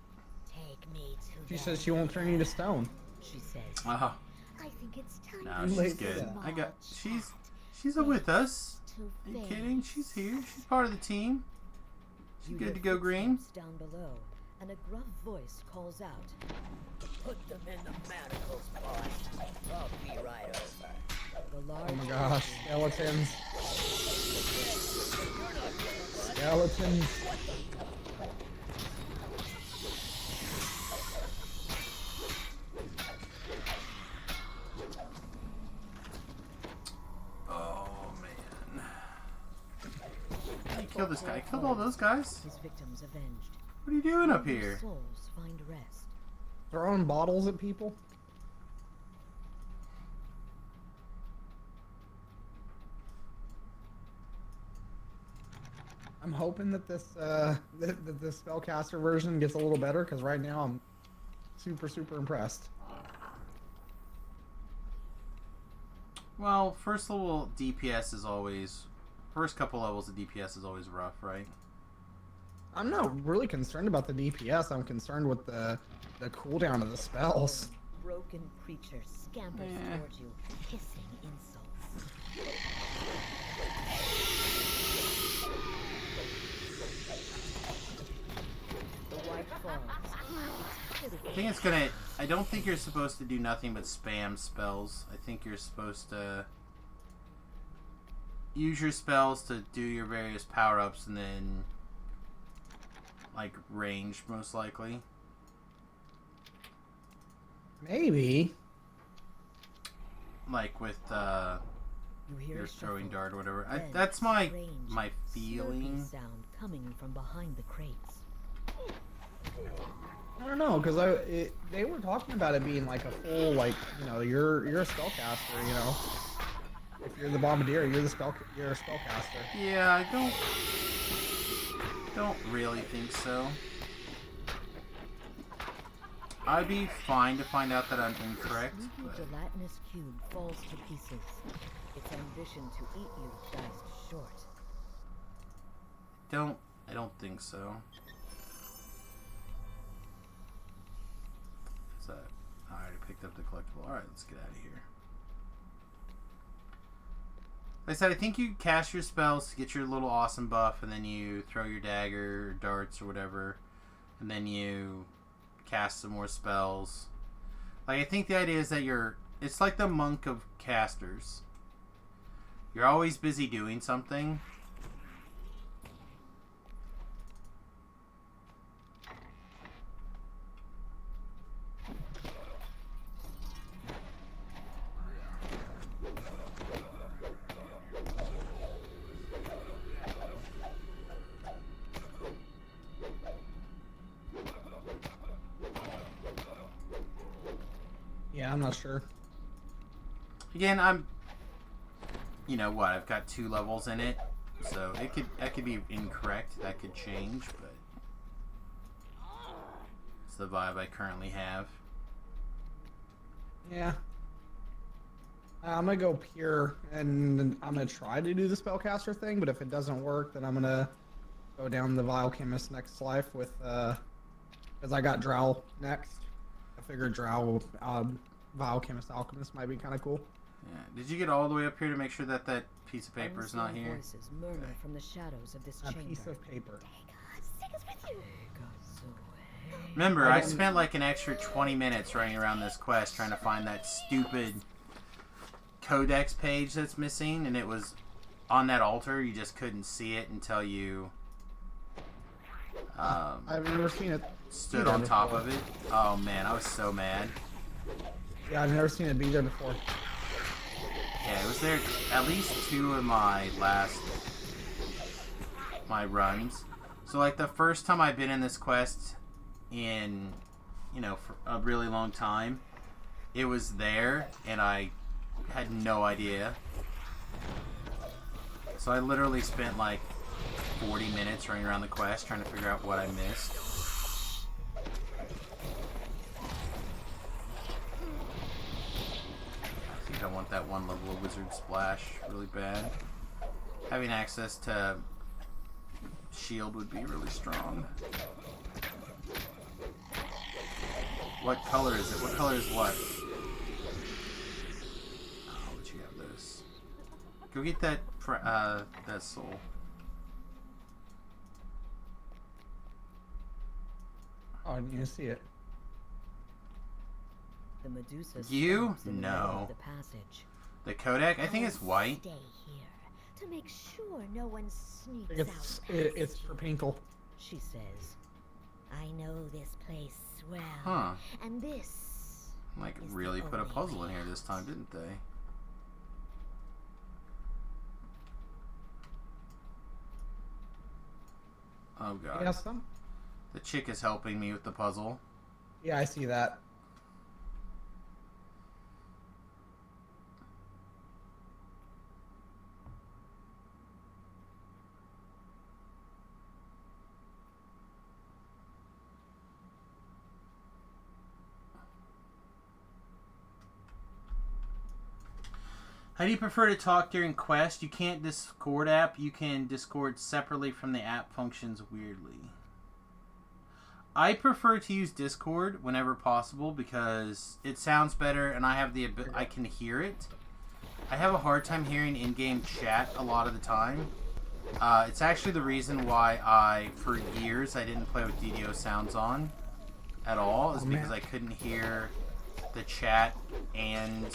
S5: Take me to
S2: She
S5: the
S2: says she won't turn you to stone.
S10: She says.
S1: Oh,
S5: I think it's time
S1: no,
S2: Too
S1: she's
S2: late for
S1: good.
S2: that.
S1: I got. She's with us. Are you kidding? She's here. She's part of the team. She's
S10: You
S1: good
S10: hear
S1: to go green.
S10: footsteps down below, and a gruff voice calls out.
S11: Put them in the manacles, boss. I'll be right over.
S10: The large
S2: Oh my gosh, skeletons. Skeletons.
S1: Oh man! I killed this guy. I killed all those guys.
S10: His victims avenged.
S1: What are you doing up
S10: Their
S1: here?
S10: souls find rest.
S2: Throwing bottles at people. I'm hoping that this that the spellcaster version gets a little better, because right now I'm super impressed.
S1: Well, first level DPS is always. First couple levels of DPS is always rough, right?
S2: I'm not really concerned about the DPS. I'm concerned with the cooldown of the spells.
S10: Broken creature scampers towards you, hissing insults. The white falls.
S1: I think it's gonna. I don't think you're supposed to do nothing but spam spells. I think you're supposed to use your spells to do your various power-ups and then like range, most likely.
S2: Maybe.
S1: Like with
S10: You hear
S1: your
S10: a
S1: throwing
S10: shuffle,
S1: dart or whatever.
S10: then
S1: That's my
S10: strange,
S1: my
S10: slurpy
S1: feeling.
S10: sound coming from behind the crates.
S2: I don't know, because they were talking about it being like a full, like, you know, you're a spellcaster, you know. If you're the bombardier, you're a spellcaster.
S1: Yeah, I don't really think so. I'd be fine to find out that I'm incorrect.
S10: A sleepy
S1: But
S10: gelatinous cube falls to pieces. Its ambition to eat you dies short.
S1: I don't think so. What's that? I already picked up the collectible. Alright, let's get out of here. Like I said, I think you cast your spells to get your little awesome buff, and then you throw your dagger, or darts, or whatever, and then you cast some more spells. Like, I think the idea is that it's like the monk of casters. You're always busy doing something.
S2: Yeah, I'm not sure.
S1: Again, you know what? I've got 2 levels in it, so that could be incorrect. That could change, but it's the vibe I currently have.
S2: Yeah. I'm gonna go pure, and I'm gonna try to do the spellcaster thing, but if it doesn't work, then I'm gonna go down the Biochemist next life with, because I got Drow next. I figured Drow, Biochemist Alchemist might be kind of cool.
S1: Yeah. Did you get all the way up here to make sure that that piece of paper is not
S10: Unseen
S1: here?
S10: Voices murmur from the shadows of this
S2: A
S10: chamber.
S2: piece of paper.
S5: Take us with you.
S1: Remember, I spent like an extra 20 minutes running around this quest trying to find that stupid codex page that's missing, and it was on that altar. You just couldn't see it until you
S2: I've never seen it.
S1: stood
S2: either
S1: on top
S2: before.
S1: of it. Oh man, I was so mad.
S2: Yeah, I've never seen it be there before.
S1: Yeah, it was there at least 2 of my runs. So like the first time I've been in this quest, in, for a really long time. It was there, and I had no idea. So I literally spent like 40 minutes running around the quest trying to figure out what I missed. I think I want that one level of Wizard Splash really bad. Having access to shield would be really strong. What color is it? What color is what? I'll let you have this. Go get that that soul.
S2: Oh, I didn't even see it.
S10: The Medusa
S1: You?
S10: stops in the middle
S1: No.
S10: of the passage.
S1: The Kodak? I think it's white.
S5: Stay here to make sure no one
S2: I
S5: sneaks
S2: think
S5: out.
S2: it's for Pinkle.
S10: She says,
S5: I know this place well.
S1: Huh.
S5: And this
S1: Like,
S5: is
S1: really
S5: the
S1: put a
S5: only
S1: puzzle in
S5: way
S1: here this
S5: out.
S1: time, didn't they? Oh god.
S2: Yeah, some.
S1: The chick is helping me with the puzzle.
S2: Yeah, I see that.
S1: How do you prefer to talk during quest? You can't Discord app. You can Discord separately from the app functions weirdly. I prefer to use Discord whenever possible because it sounds better and I have the I can hear it. I have a hard time hearing in-game chat a lot of the time. It's actually the reason why for years I didn't play with DDO sounds on at all, is because I couldn't hear the chat and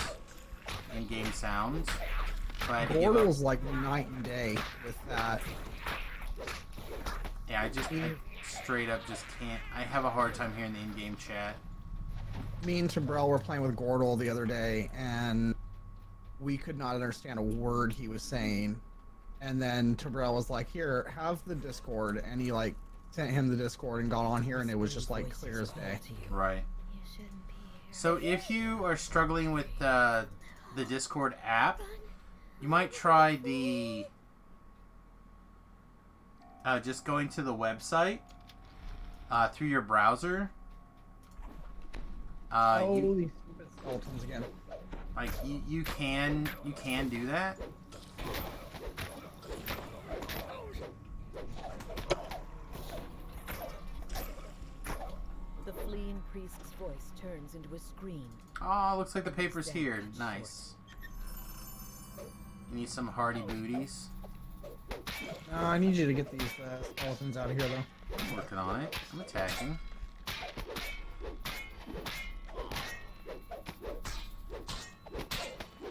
S1: in-game sounds. So I had to give up.
S2: Gordle's like night and day with that.
S1: Yeah, I straight up just can't. I have a hard time hearing the in-game chat.
S2: Me and Tabrell were playing with Gordle the other day, and we could not understand a word he was saying. And then Tabrell was like, "Here, have the Discord," and he like sent him the Discord and got on here, and it was just like clear as day.
S1: Right. So if you are struggling with the Discord app, you might try the just going to the website through your browser.
S2: Holy stupid skeletons again.
S1: Like you can do that.
S10: the fleeing priest's voice turns into a scream.
S1: Oh, looks like the paper's here. Nice. You need some hardy booties.
S2: I need you to get these skeletons out of here, though.
S1: I'm working on it. I'm attacking.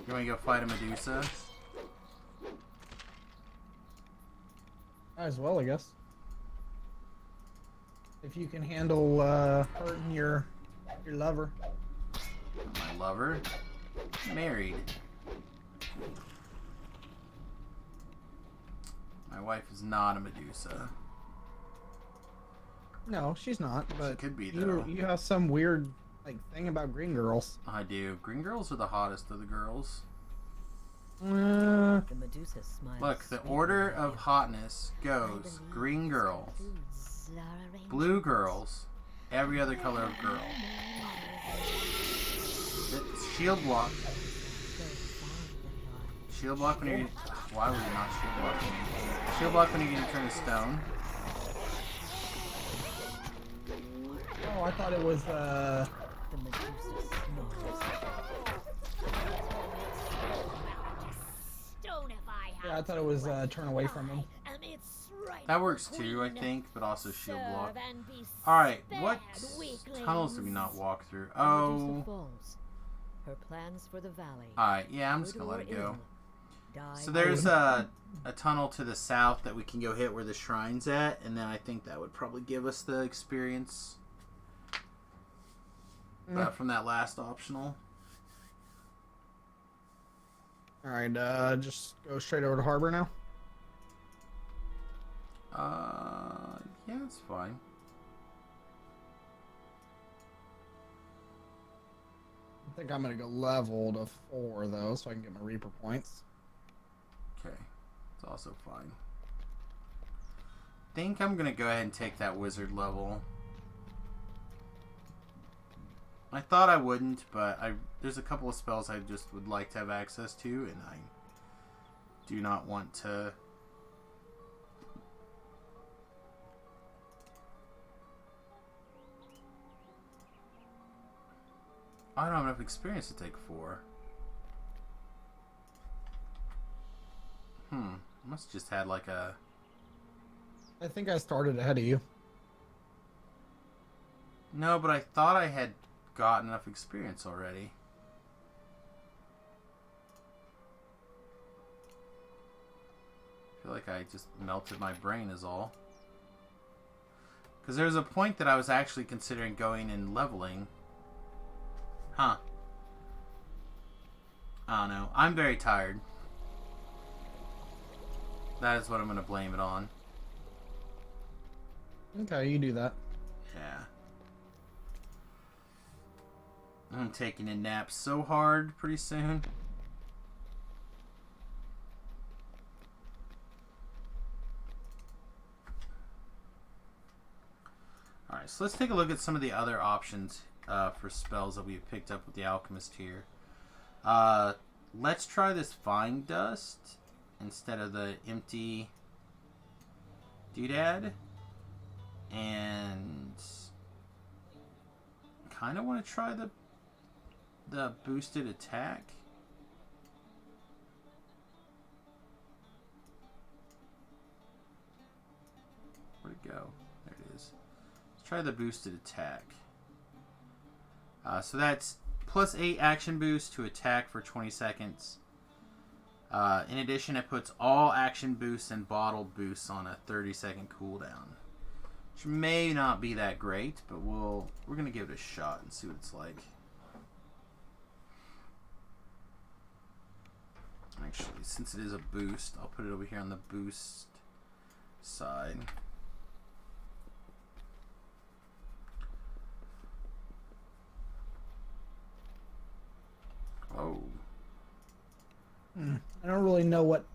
S1: You want to go fight a Medusa?
S2: Might as well, I guess. If you can handle hurting your lover.
S1: My lover? Married. My wife is not a Medusa.
S2: No, she's not. But
S1: She could be, though.
S2: you have some weird thing about green girls.
S1: I do. Green girls are the hottest of the girls.
S10: The Medusa smiles.
S1: Look, the order of hotness goes green girls, blue girls, every other color of girl. Shield block. Shield block when you're... Why would you not shield block me? Shield block when you're getting turned to stone.
S2: Oh, I thought it was
S10: The Medusa snores.
S2: yeah, I thought it was turn away from him.
S1: That works too, I think, but also shield block. Alright, what tunnels did we not walk through?
S10: Medusa
S1: Oh.
S10: falls. Her plans for the valley.
S1: Alright, yeah, I'm just gonna let it
S10: Good or
S1: go.
S10: ill, die
S1: So there's a tunnel to the south that we can go hit where the shrine's at, and then I think that would probably give us the experience from that last optional.
S2: Alright, just go straight over to Harbor now.
S1: Yeah, it's fine.
S2: I think I'm gonna go level to 4 though, so I can get my Reaper points.
S1: Okay, it's also fine. Think I'm gonna go ahead and take that wizard level. I thought I wouldn't, but there's a couple of spells I just would like to have access to, and I do not want to. I don't have enough experience to take 4. Must have just had like a...
S2: I think I started ahead of you.
S1: No, but I thought I had got enough experience already. I feel like I just melted my brain is all. Because there was a point that I was actually considering going and leveling. Huh. I don't know. I'm very tired. That is what I'm going to blame it on.
S2: Okay, you do that.
S1: Yeah. I'm taking a nap so hard pretty soon. Alright, so let's take a look at some of the other options for spells that we've picked up with the Alchemist here. Let's try this Find Dust instead of the empty doodad. And kind of want to try the boosted attack. Where'd it go? There it is. Let's try the boosted attack. So that's plus 8 action boost to attack for 20 seconds. In addition, it puts all action boosts and bottle boosts on a 30-second cooldown. Which may not be that great, but we're gonna give it a shot and see what it's like. Actually, since it is a boost, I'll put it over here on the boost side. Oh.
S2: I don't really know what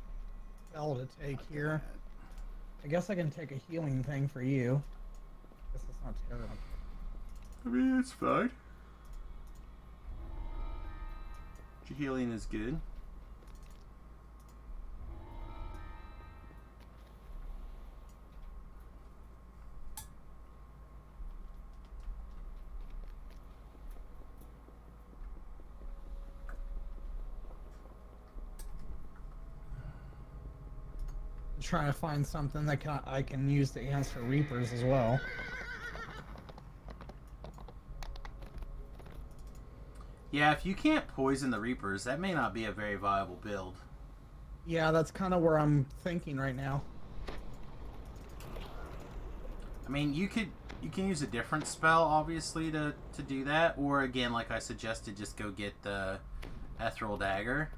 S2: spell to take here. I guess I can take a healing thing for you. Guess that's not terrible.
S1: I mean, it's fine. Your healing is good.
S2: Trying to find something that I can use to answer Reapers as well.
S1: Yeah, if you can't poison the Reapers, that may not be a very viable build.
S2: Yeah, that's kind of where I'm thinking right now.
S1: I mean, you can use a different spell, obviously, to do that. Or, again, like I suggested, just go get the Ethereal Dagger.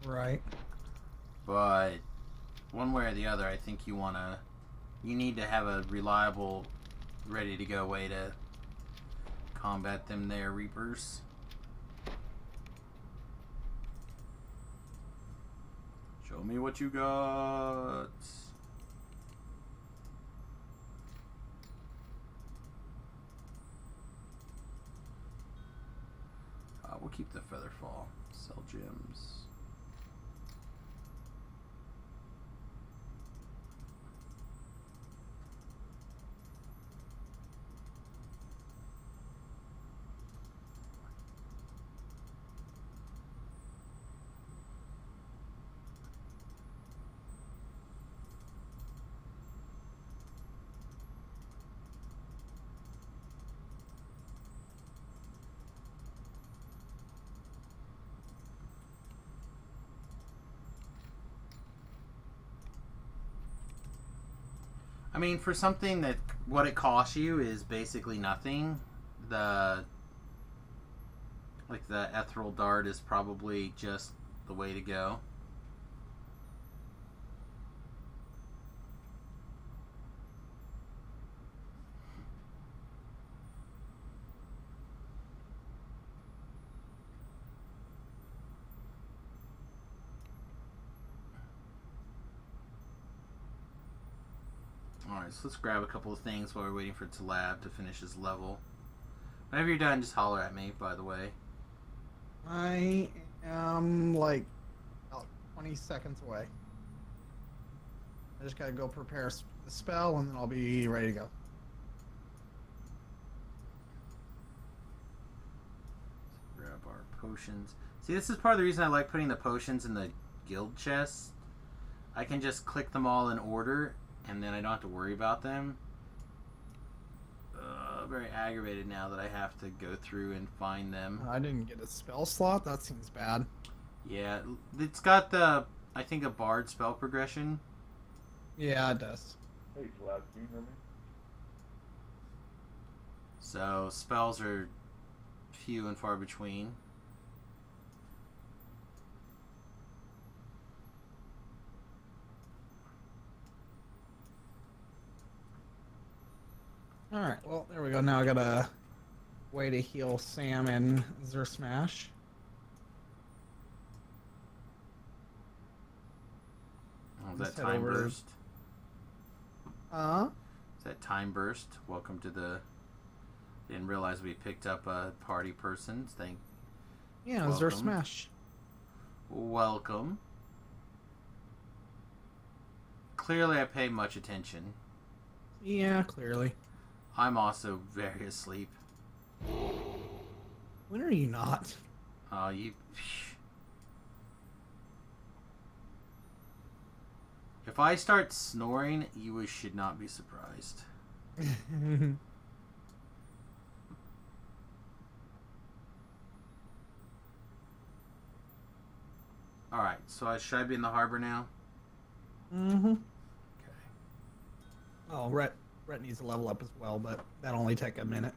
S2: Right.
S1: But one way or the other, I think you need to have a reliable, ready to go way to combat them there, Reapers. Show me what you got. We'll keep the Featherfall. Sell gems. I mean, for something that what it costs you is basically nothing, the Ethereal Dart is probably just the way to go. Alright, so let's grab a couple of things while we're waiting for Talab to finish his level. Whenever you're done, just holler at me, by the way.
S2: I am like about 20 seconds away. I just gotta go prepare the spell and then I'll be ready to go.
S1: Grab our potions. See, this is part of the reason I like putting the potions in the guild chests. I can just click them all in order and then I don't have to worry about them. Very aggravated now that I have to go through and find them.
S2: I didn't get a spell slot? That seems bad.
S1: Yeah, it's got the, I think, a bard spell progression.
S2: Yeah, it does.
S12: Hey, Vlad, can you hear me?
S1: So, spells are few and far between.
S2: Alright, well, there we go. Now I got a way to heal Sam and Smash.
S1: Oh, is that time burst? Is that time burst? Welcome to the... Didn't realize we picked up a party person.
S2: Yeah, Smash.
S1: Welcome. Clearly I pay much attention.
S2: Yeah, clearly.
S1: I'm also very asleep.
S2: When are you not?
S1: Oh, you... If I start snoring, you should not be surprised. Alright, so should I be in the harbor now?
S2: Mm-hmm. Okay. Oh, Rhett needs to level up as well, but that'll only take a minute.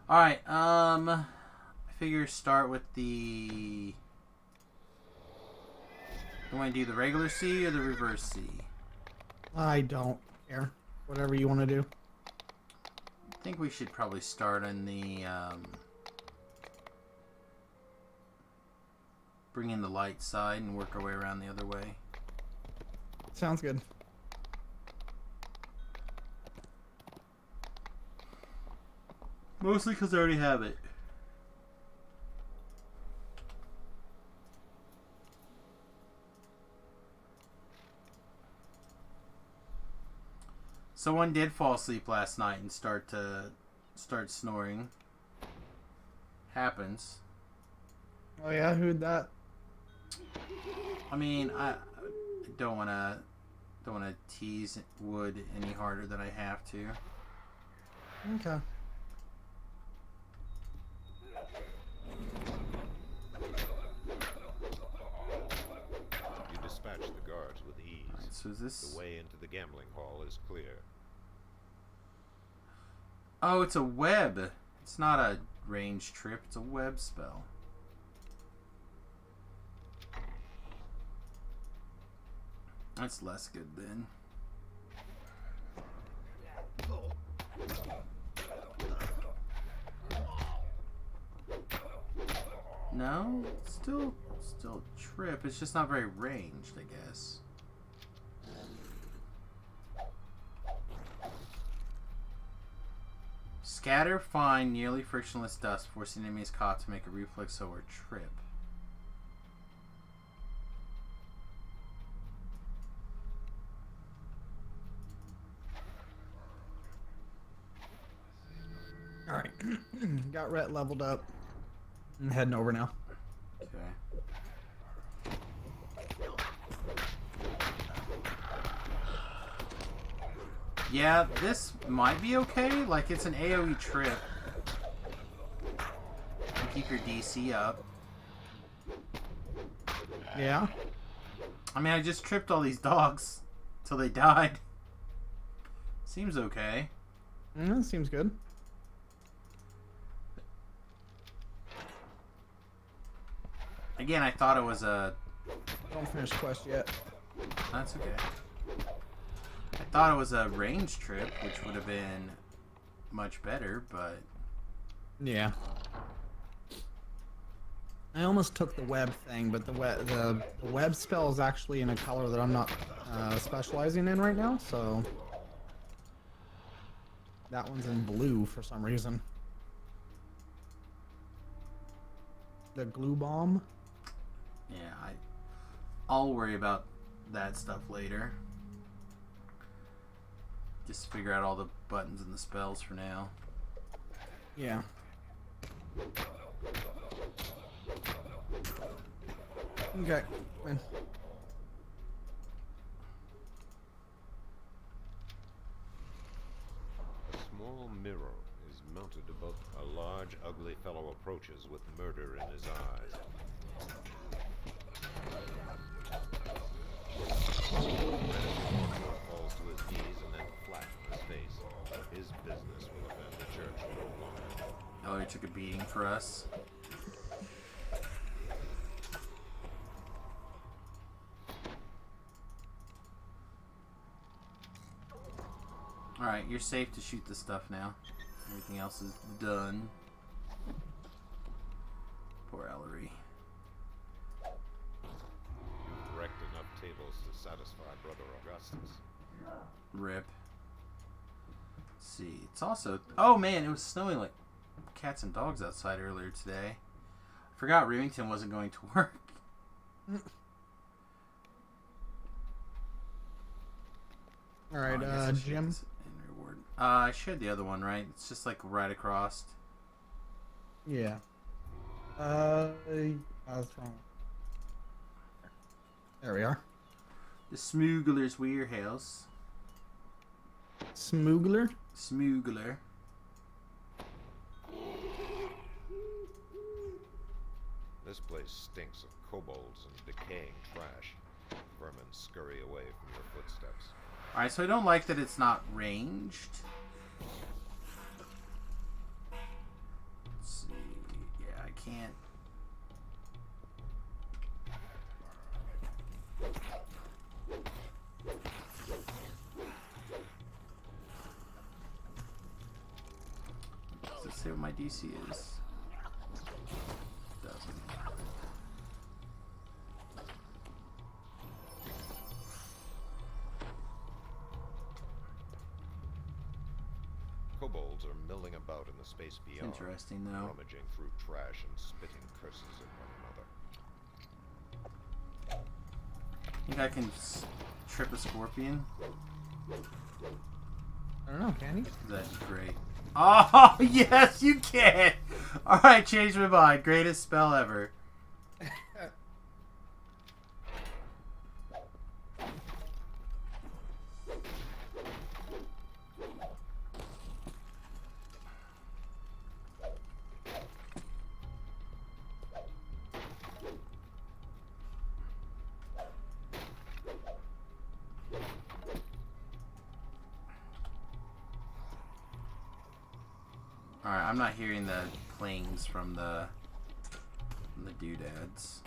S1: Alright, I figure start with the... You want to do the regular C or the reverse C?
S2: I don't care. Whatever you want to do.
S1: I think we should probably start on the, bring in the light side and work our way around the other way.
S2: Sounds good.
S1: Mostly because I already have it. Someone did fall asleep last night and start snoring. Happens.
S2: Oh yeah, who'd that?
S1: I mean, I don't wanna tease Wood any harder than I have to.
S2: Okay.
S13: You dispatch the guards with ease.
S1: Right, so is this...
S13: The way into the gambling hall is clear.
S1: Oh, it's a web. It's not a range trip. It's a web spell. That's less good then. No, still trip. It's just not very ranged, I guess. Scatter fine, nearly frictionless dust, forcing enemies caught to make a reflex or trip.
S2: Alright. Got Rhett leveled up. I'm heading over now.
S1: Okay. Yeah, this might be okay. Like, it's an AoE trip. You keep your DC up.
S2: Yeah?
S1: I mean, I just tripped all these dogs till they died. Seems okay.
S2: That seems good.
S1: Again, I thought it was a...
S2: Don't finish quest yet.
S1: That's okay. I thought it was a range trip, which would have been much better, but...
S2: Yeah. I almost took the web thing, but the web spell is actually in a color that I'm not specializing in right now, so that one's in blue for some reason. The glue bomb.
S1: Yeah, I'll worry about that stuff later. Just figure out all the buttons and the spells for now.
S2: Yeah. Okay. Fine.
S13: A small mirror is mounted above. A large, ugly fellow approaches with murder in his eyes. Falls to his knees and then flat on his face. His business will offend the church no longer.
S1: Oh, he took a beating for us. Alright, you're safe to shoot the stuff now. Everything else is done. Poor Ellery.
S13: You've wrecked enough tables to satisfy Brother Augustus.
S1: Rip. Let's see. It's also... Oh man, it was snowing like cats and dogs outside earlier today. I forgot Remington wasn't going to work.
S2: Alright, Jim.
S1: Reward. I shared the other one, right? It's just like right across.
S2: Yeah. That's wrong. There we are.
S1: The Smuggler's Warehouse.
S2: Smuggler?
S1: Smuggler.
S13: This place stinks of kobolds and decaying trash. Vermin scurry away from your footsteps.
S1: Alright, so I don't like that it's not ranged. Let's see. Yeah, I can't. Does it say what my DC is? Doesn't.
S13: Kobolds are milling about in the space beyond.
S1: Interesting, though.
S13: Rummaging through trash and spitting curses at one another.
S1: Think I can trip a scorpion?
S2: I don't know, can he?
S1: That'd be great. Oh, yes, you can! Alright, change my mind. Greatest spell ever. Alright, I'm not hearing the clings from the doodads.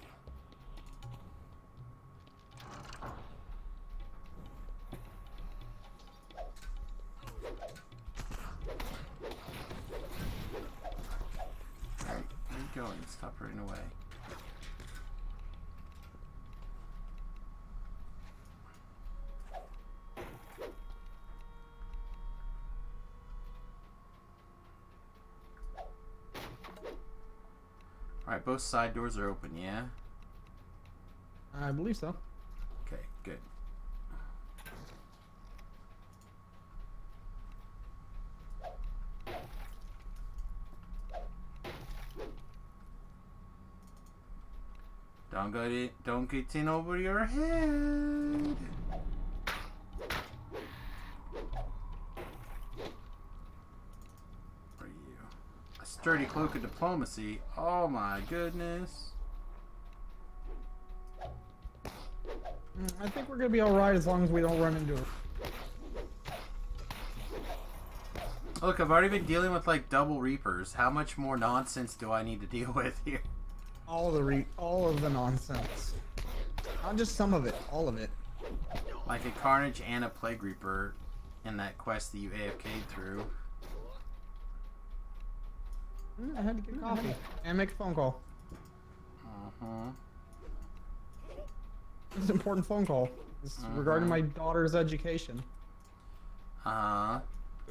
S1: Alright, where are you going? Stop running away. Alright, both side doors are open, yeah?
S2: I believe so.
S1: Okay, good. Don't get in over your head. Are you? A sturdy cloak of diplomacy. Oh my goodness.
S2: I think we're gonna be alright as long as we don't run into it.
S1: Look, I've already been dealing with like double reapers. How much more nonsense do I need to deal with here?
S2: All of the nonsense. Not just some of it, all of it.
S1: Like a Carnage and a Plague Reaper in that quest that you AFK'd through.
S2: I had to get coffee and make a phone call. It's an important phone call. It's regarding my daughter's education.
S13: The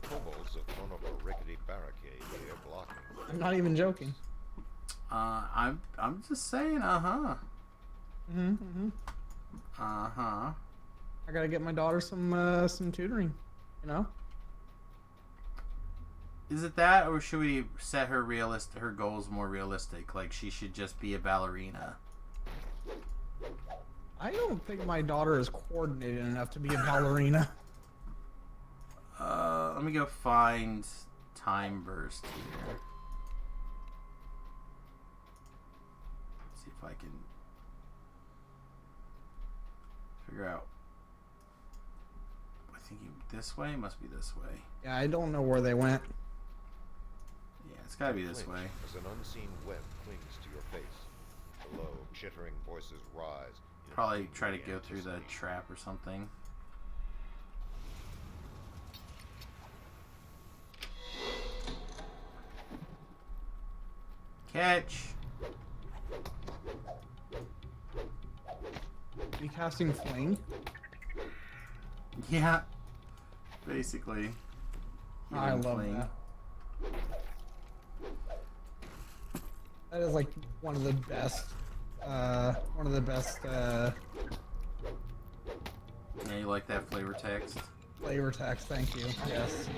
S13: kobolds have thrown up a rickety barricade here blocking.
S2: I'm not even joking.
S1: I'm just saying,
S2: I gotta get my daughter some tutoring, you know?
S1: Is it that, or should we set her goals more realistic? Like she should just be a ballerina.
S2: I don't think my daughter is coordinated enough to be a ballerina.
S1: Let me go find Time Burst here. See if I can figure out. I think this way must be this way.
S2: Yeah, I don't know where they went.
S1: Yeah, it's gotta be this way.
S13: As an unseen web clings to your face. Below, chittering voices rise.
S1: Probably try to go through the trap or something. Catch!
S2: Are you casting Fling?
S1: Yeah. Basically.
S2: I love that. That is like one of the best. Yeah,
S1: you like that flavor text?
S2: Flavor text, thank you. Yes.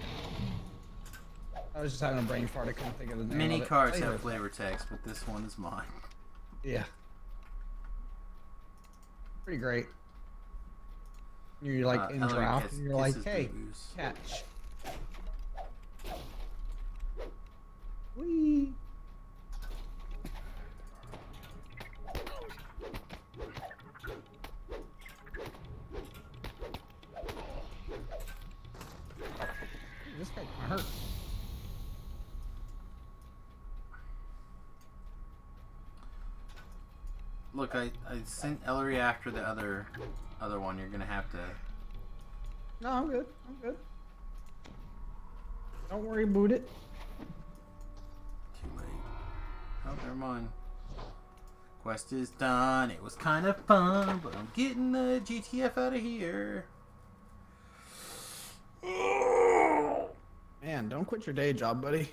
S2: I was just having a brain fart. I couldn't think of the name.
S1: Many
S2: of it.
S1: cards have flavor text, but this one is mine.
S2: Yeah. Pretty great. You're like in draft, and you're like, hey, catch. Whee! This guy kinda hurt.
S1: Look, I sent Ellery after the other one. You're gonna have to.
S2: No, I'm good. I'm good. Don't worry about it.
S1: Too late. Oh, never mind. Quest is done. It was kind of fun, but I'm getting the GTF out of here.
S2: Man, don't quit your day job, buddy.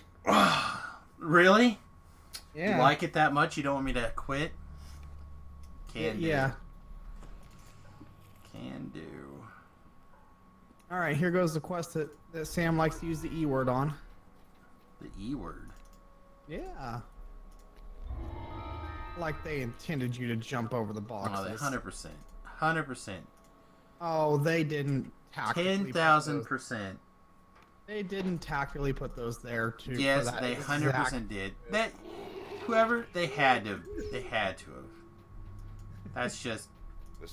S1: Really?
S2: Yeah.
S1: You like it that much? You don't want me to quit? Can do.
S2: Yeah.
S1: Can do.
S2: All right, here goes the quest that Sam likes to use the E word on.
S1: The E word?
S2: Yeah. Like they intended you to jump over the boxes.
S1: Oh, 100%. 100%.
S2: Oh, they didn't tactically.
S1: 10,000%.
S2: They didn't tactically put those there to.
S1: Yes, they 100% did. That whoever they had to have. That's just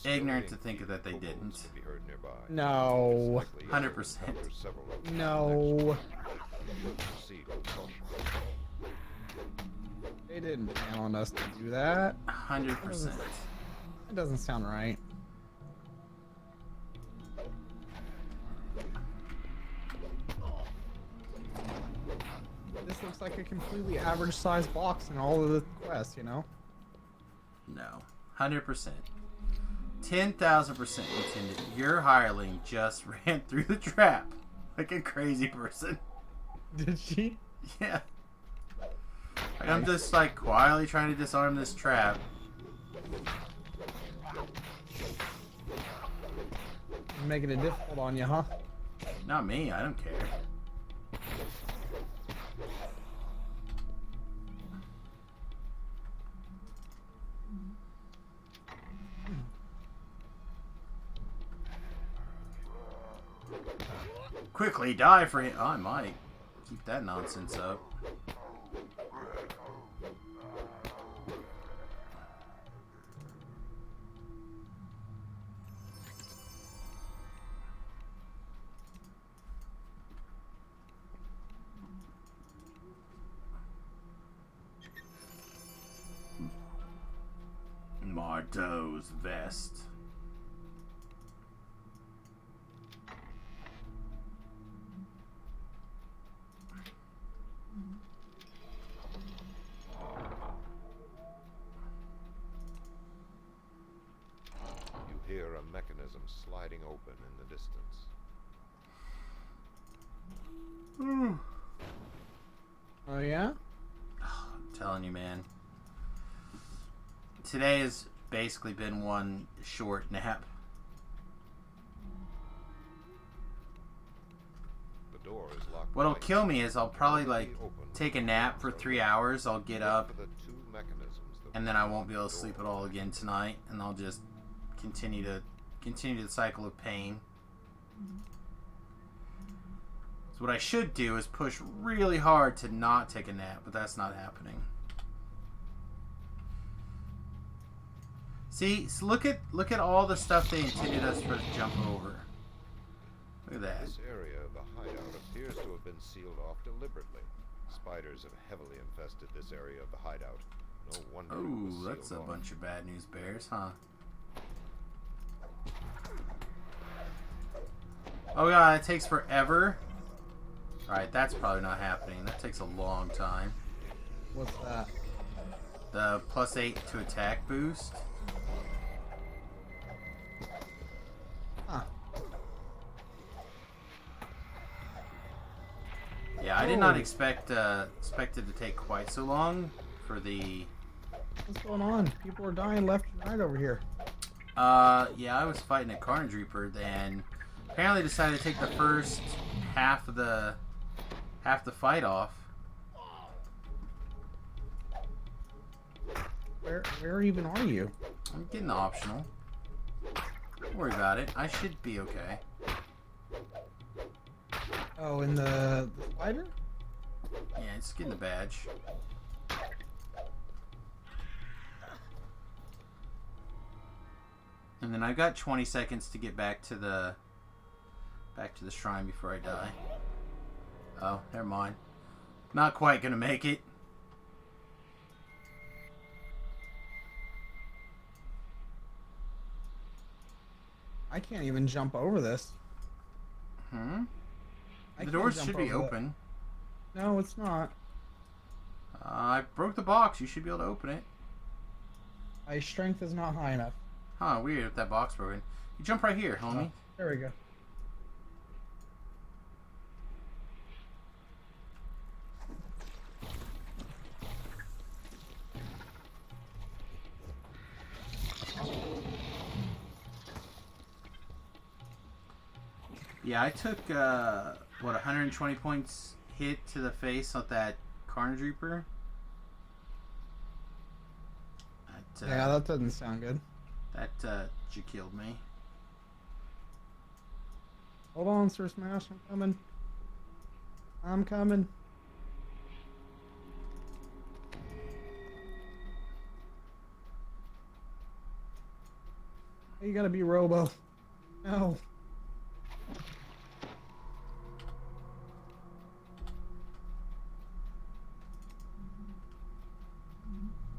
S1: ignorant to think that they didn't.
S2: No.
S1: 100%.
S2: No. They didn't plan on us to do that.
S1: 100%.
S2: That doesn't sound right. This looks like a completely average sized box in all of the quests, you know?
S1: No. 100%. 10,000% intended. Your hireling just ran through the trap like a crazy person.
S2: Did she?
S1: Yeah. Like, I'm just like quietly trying to disarm this trap.
S2: Making it difficult on you, huh?
S1: Not me. I don't care. Quickly die for him. Oh, I might keep that nonsense up. Mardo's vest.
S13: mechanism sliding open in the distance.
S2: Oh yeah?
S1: I'm telling you, man. Today has basically been one short nap.
S13: The door is locked.
S1: What'll
S13: tight.
S1: kill me is I'll probably like take a nap for 3 hours. I'll get up,
S13: For the two mechanisms that
S1: and then I won't be able to sleep at all again tonight, and I'll just continue the cycle of pain. So what I should do is push really hard to not take a nap, but that's not happening. See, so look at all the stuff they intended us to jump over. Look at that.
S13: This area of the hideout appears to have been sealed off deliberately. Spiders have heavily infested this area of the hideout. No wonder it was
S1: Ooh,
S13: sealed
S1: that's a
S13: off.
S1: bunch of bad news bears, huh? Oh god, it takes forever. Alright, that's probably not happening. That takes a long time.
S2: What's that?
S1: The +8 to attack boost.
S2: Huh.
S1: Yeah, I did not expect it to take quite so long for the...
S2: What's going on? People are dying left and right over here.
S1: Yeah, I was fighting a Carnage Reaper, and apparently decided to take the first half the fight off.
S2: Where even are you?
S1: I'm getting the optional. Don't worry about it. I should be okay.
S2: Oh, in the spider?
S1: Yeah, it's getting the badge. And then I've got 20 seconds to get back to the shrine before I die. Oh, never mind. Not quite gonna make it.
S2: I can't even jump over this.
S1: Hmm?
S2: I
S1: The
S2: can't
S1: doors
S2: jump
S1: should be
S2: over
S1: open.
S2: that. No, it's not.
S1: I broke the box. You should be able to open it.
S2: My strength is not high enough.
S1: Huh, weird if that box broken. You jump right here, homie.
S2: There we go.
S1: Yeah, I took, 120 points hit to the face with that Carnage Reaper.
S2: Yeah, that doesn't sound good.
S1: That, killed me.
S2: Hold on, Sir Smash. I'm coming. I'm coming. You gotta be Robo. No.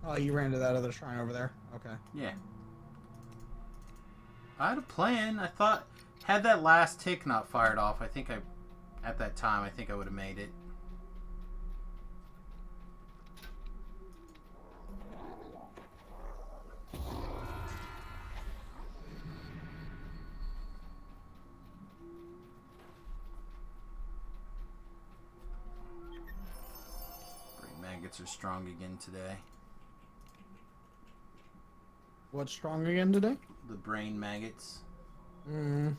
S2: Oh, you ran to that other shrine over there? Okay.
S1: Yeah. I had a plan. I thought, had that last tick not fired off, at that time, I think I would have made it. Brain maggots are strong again today.
S2: What's strong again today?
S1: The brain maggots.
S2: Hmm.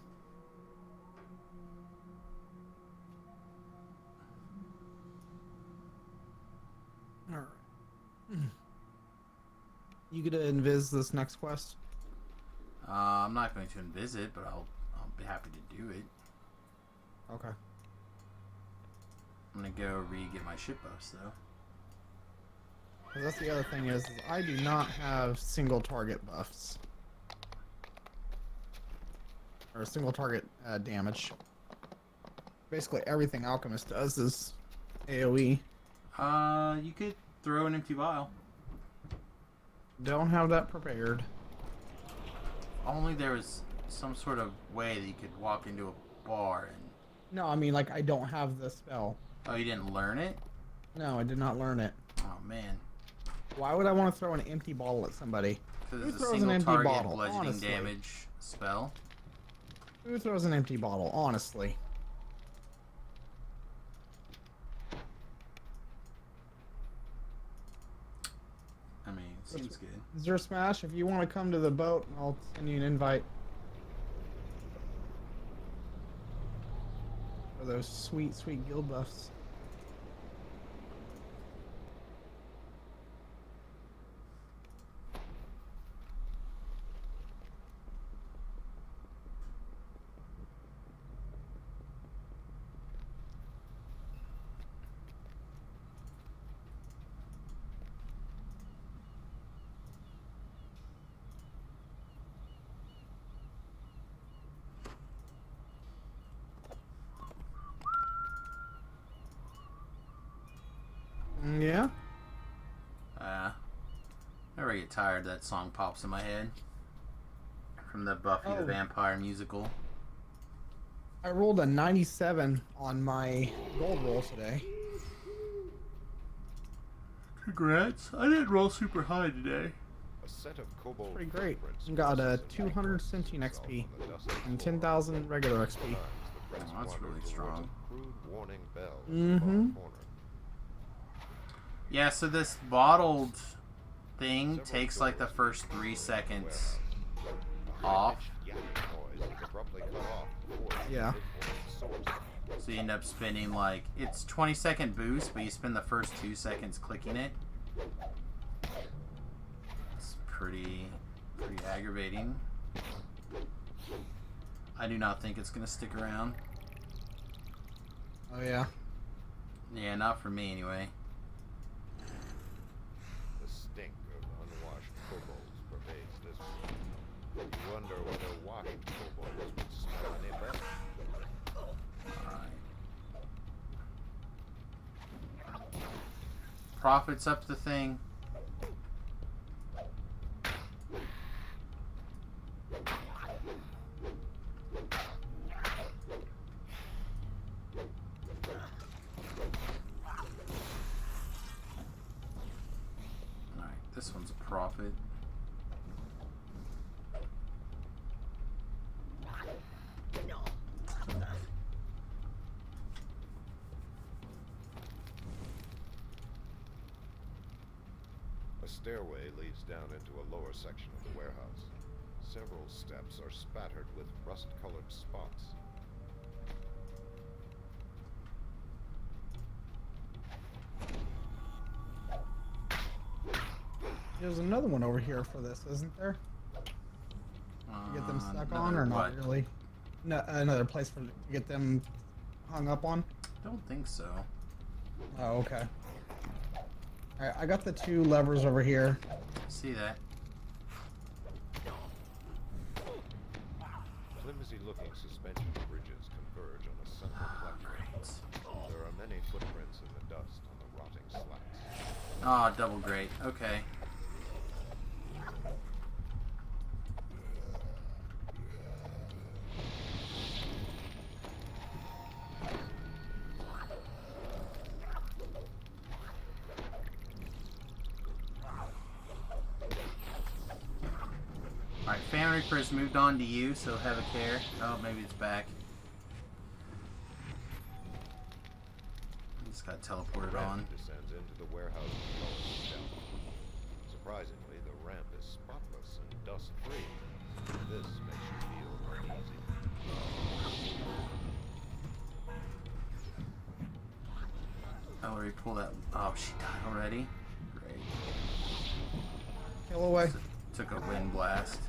S2: Alright. You gonna invis this next quest?
S1: I'm not going to invis it, but I'll be happy to do it.
S2: Okay.
S1: I'm gonna go re-get my shit buffs though.
S2: 'Cause that's the other thing is I do not have single target buffs. Or single target damage. Basically everything Alchemist does is AoE.
S1: You could throw an empty vial.
S2: Don't have that prepared.
S1: Only there was some sort of way that you could walk into a bar and...
S2: No, I mean like I don't have the spell.
S1: Oh, you didn't learn it?
S2: No, I did not learn it.
S1: Oh, man.
S2: Why would I want to throw an empty bottle at somebody?
S1: Because
S2: Who
S1: it's a
S2: throws an
S1: single
S2: empty
S1: target
S2: bottle?
S1: bludgeoning
S2: Honestly.
S1: damage spell.
S2: Who throws an empty bottle, honestly?
S1: I mean, it seems good.
S2: Zero Smash, if you want to come to the boat, I'll send you an invite. For those sweet, sweet guild buffs. Yeah?
S1: Whenever I get tired, that song pops in my head. From the Buffy the Vampire musical.
S2: I rolled a 97 on my gold roll today.
S1: Congrats. I didn't roll super high today.
S13: A set of kobold
S2: Pretty great.
S13: footprints
S2: Got a
S13: crosses
S2: 200 sentient XP and 10,000 regular XP.
S13: the prince
S1: Oh, that's
S13: wandered
S1: really
S13: towards
S1: strong.
S13: a crude warning bell in the far corner.
S1: Yeah, so this bottled thing takes like the first 3 seconds off.
S2: Yeah.
S1: So you end up spending like, it's 20-second boost, but you spend the first 2 seconds clicking it. It's pretty aggravating. I do not think it's going to stick around.
S2: Oh yeah.
S1: Yeah, not for me anyway.
S13: The stink of unwashed kobolds pervades this room. You wonder whether washed kobolds would smell any better.
S1: Profits up the thing. Alright, this one's a profit.
S13: A stairway leads down into a lower section of the warehouse. Several steps are spattered with rust-colored spots.
S2: There's another one over here for this, isn't there? To get them stuck on, or not really? No, another place for to get them hung up on?
S1: Don't think so.
S2: Oh, okay. Alright, I got the 2 levers over here.
S1: See that?
S13: Flimsy-looking suspension bridges converge on a central platform. There are many footprints in the dust on the rotting slats.
S1: Ah, double grate. Okay. Alright, Fan Reaper has moved on to you, so have a care. Oh, maybe it's back. Just got teleported on.
S13: Descends into the warehouse lowest shelf. Surprisingly, the ramp is spotless and dust-free. This makes you feel uneasy.
S1: Ellery, pull that. Oh, she died already? Great.
S2: Kill away.
S1: Took a wind blast.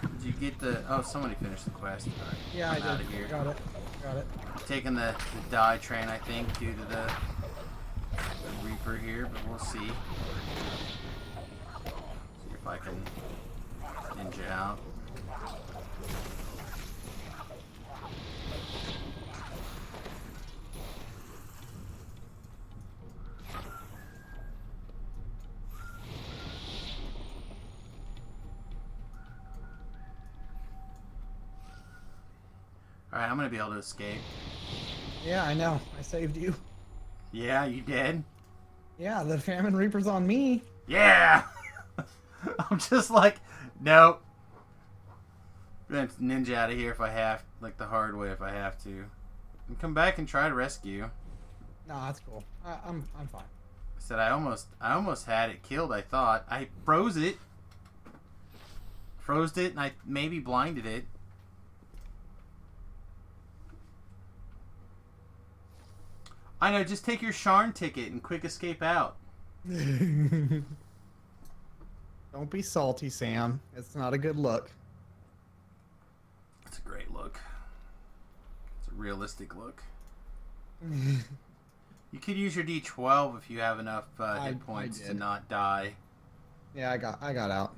S1: Did you get the... Oh, somebody finished the quest. Alright.
S2: Yeah,
S1: I'm
S2: I
S1: out
S2: did.
S1: of here.
S2: Got it. Got it.
S1: Taking the die train, I think, due to the Reaper here, but we'll see. See if I can ninja out. Alright, I'm gonna be able to escape.
S2: Yeah, I know. I saved you.
S1: Yeah, you did?
S2: Yeah, the Famine Reaper's on me.
S1: Yeah! I'm just like, nope. Then ninja out of here if I have, like the hard way if I have to. And come back and try to rescue.
S2: No, that's cool. I'm fine.
S1: I said I almost had it killed, I thought. I froze it. Froze it and I maybe blinded it. I know, just take your Sharn ticket and quick escape out.
S2: Don't be salty, Sam. It's not a good look.
S1: It's a great look. It's a realistic look. You could use your D12 if you have enough hit points to not die.
S2: Yeah, I got out.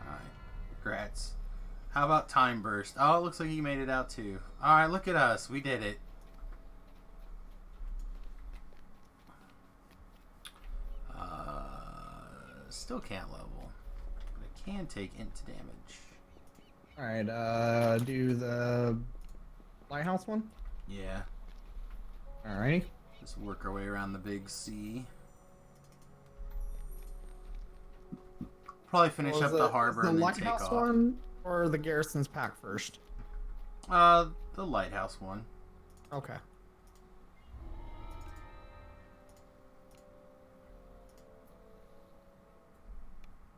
S1: Alright. Congrats. How about Time Burst? Oh, it looks like you made it out too. Alright, look at us. We did it. Still can't level. But I can take int damage.
S2: Alright, do the lighthouse one?
S1: Yeah.
S2: Alrighty.
S1: Just work our way around the big sea. Probably finish up the harbor and then take off.
S2: The lighthouse one or the garrison's pack first?
S1: The lighthouse one.
S2: Okay.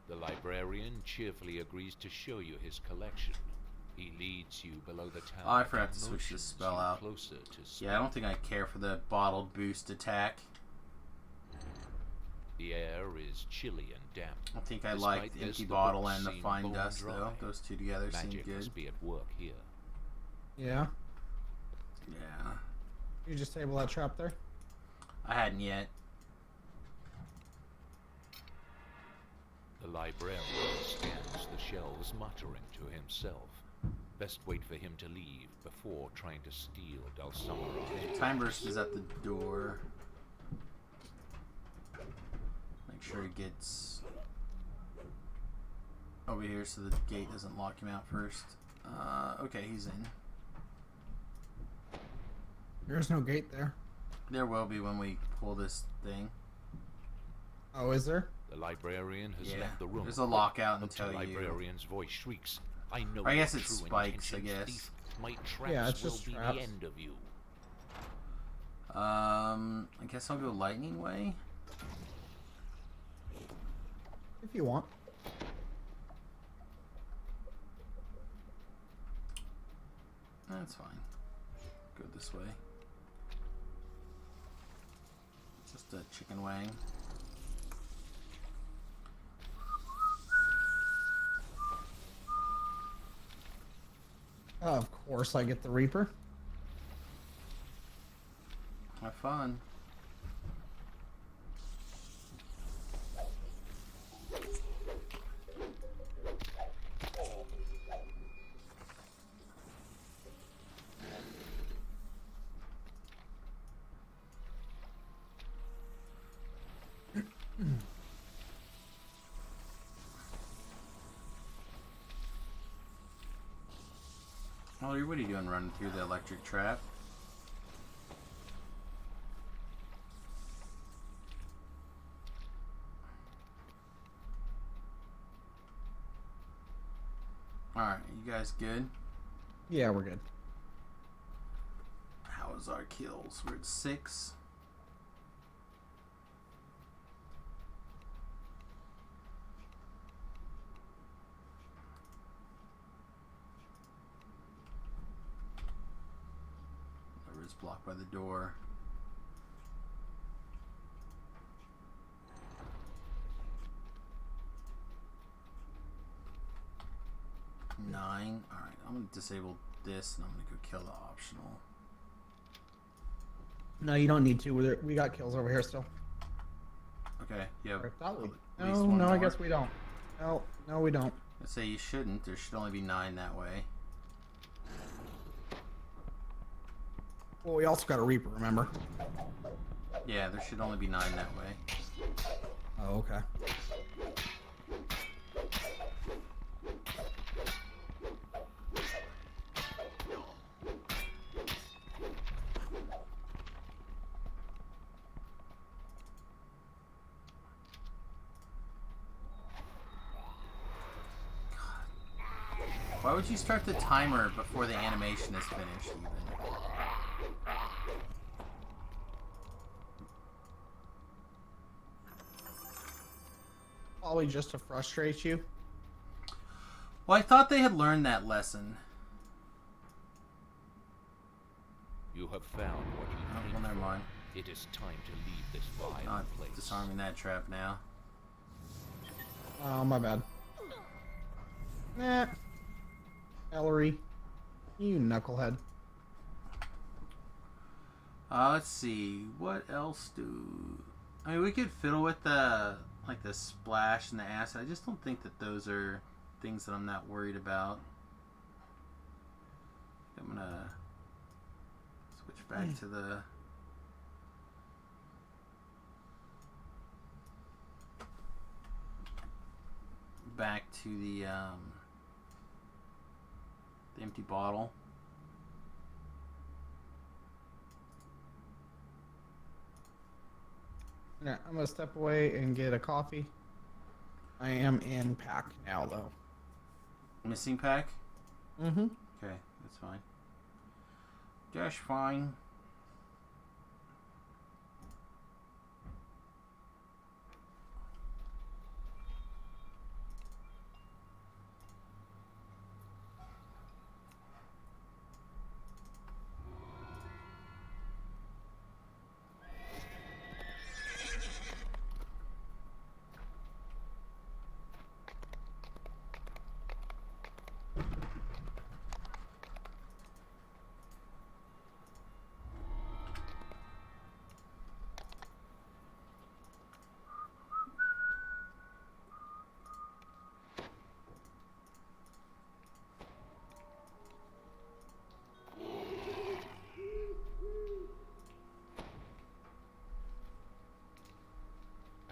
S9: The librarian cheerfully agrees to show you his collection. He leads you below the town.
S1: Oh, I forgot to switch this spell out.
S9: Closer to
S1: Yeah, I don't think I care for the bottled boost attack.
S9: The air is chilly and damp.
S1: I think I like the empty bottle and the fine dust, though. Those two together seem good.
S9: Must be at work here.
S2: Yeah.
S1: Yeah.
S2: You just table that trap there?
S1: I hadn't yet.
S9: The librarian scans the shelves, muttering to himself. Best wait for him to leave before trying to steal Dulcimera's.
S1: Time Burst is at the door. Make sure he gets over here so the gate doesn't lock him out first. Okay, he's in.
S2: There's no gate there.
S1: There will be when we pull this thing.
S2: Oh, is there?
S9: The librarian has left the room.
S1: There's a lockout until
S9: the librarian's voice shrieks. I know.
S1: I guess it's spikes. I guess.
S9: My traps
S2: yeah, it's just
S9: will
S2: traps.
S9: be the end of you.
S1: I guess I'll go lightning way.
S2: If you want.
S1: That's fine. Go this way. Just a chicken wang.
S2: Of course, I get the Reaper.
S1: Have fun. Ollie, what are you doing running through the electric trap? Alright, you guys good?
S2: Yeah, we're good.
S1: How is our kills? We're at 6. Is blocked by the door. Nine. All right, I'm gonna disable this, and I'm gonna go kill the optional.
S2: No, you don't need to. We got kills over here still.
S1: Okay. Yeah.
S2: No, I guess we don't. No, we don't.
S1: Let's say you shouldn't. There should only be 9 that way.
S2: Well, we also got a Reaper, remember?
S1: Yeah, there should only be 9 that way.
S2: Oh, okay.
S1: Why would you start the timer before the animation is finished, even?
S2: Probably just to frustrate you.
S1: Well, I thought they had learned that lesson.
S9: You have found what you came
S1: well, never
S9: for.
S1: mind.
S9: It is time to leave this vile
S1: Not
S9: place.
S1: disarming that trap now.
S2: Oh, my bad. Nah. Ellery. You knucklehead.
S1: Let's see. What else do... I mean, we could fiddle with the... like the splash and the acid. I just don't think that those are things that I'm not worried about. I'm gonna switch back to the... back to the empty bottle.
S2: Yeah, I'm gonna step away and get a coffee. I am in pack now, though.
S1: Missing pack?
S2: Mm-hmm.
S1: Okay, that's fine. That's fine.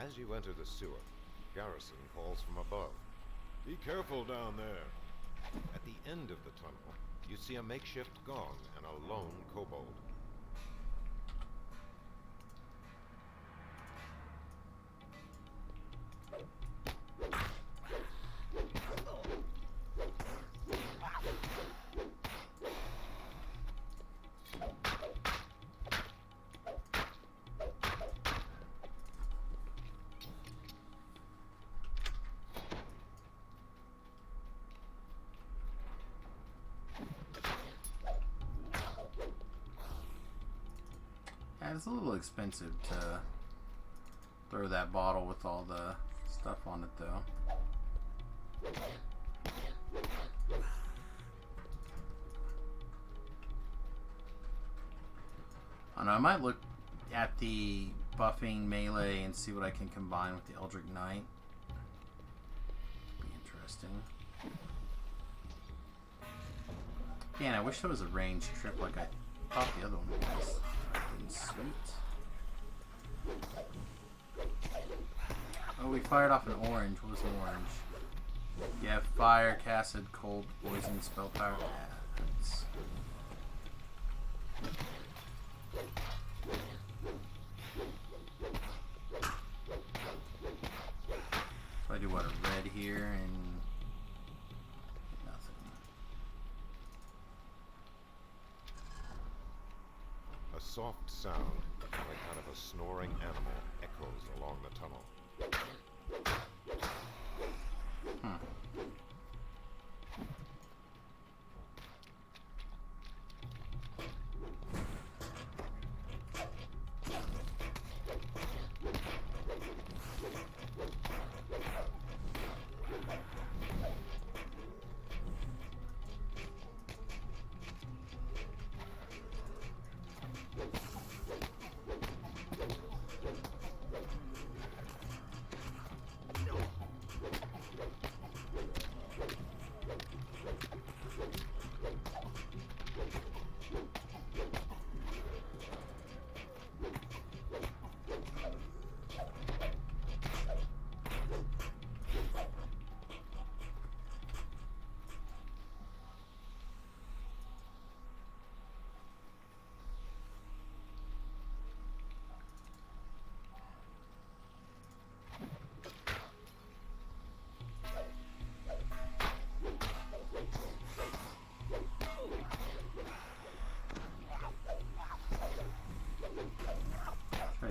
S13: As you enter the sewer, Garrison calls from above. Be careful down there. At the end of the tunnel, you see a makeshift gong and a lone kobold.
S1: It's a little expensive to throw that bottle with all the stuff on it, though. I don't know, I might look at the buffing melee and see what I can combine with the Eldritch Knight. Be interesting. Man, I wish there was a ranged trip like I thought the other one was. Sweet. Oh, we fired off an orange. What was an orange? Yeah, fire, acid, cold, poison, spell power. Yeah, that's... So I do what, a red here and nothing.
S13: A soft sound, like that of a snoring animal, echoes along the tunnel.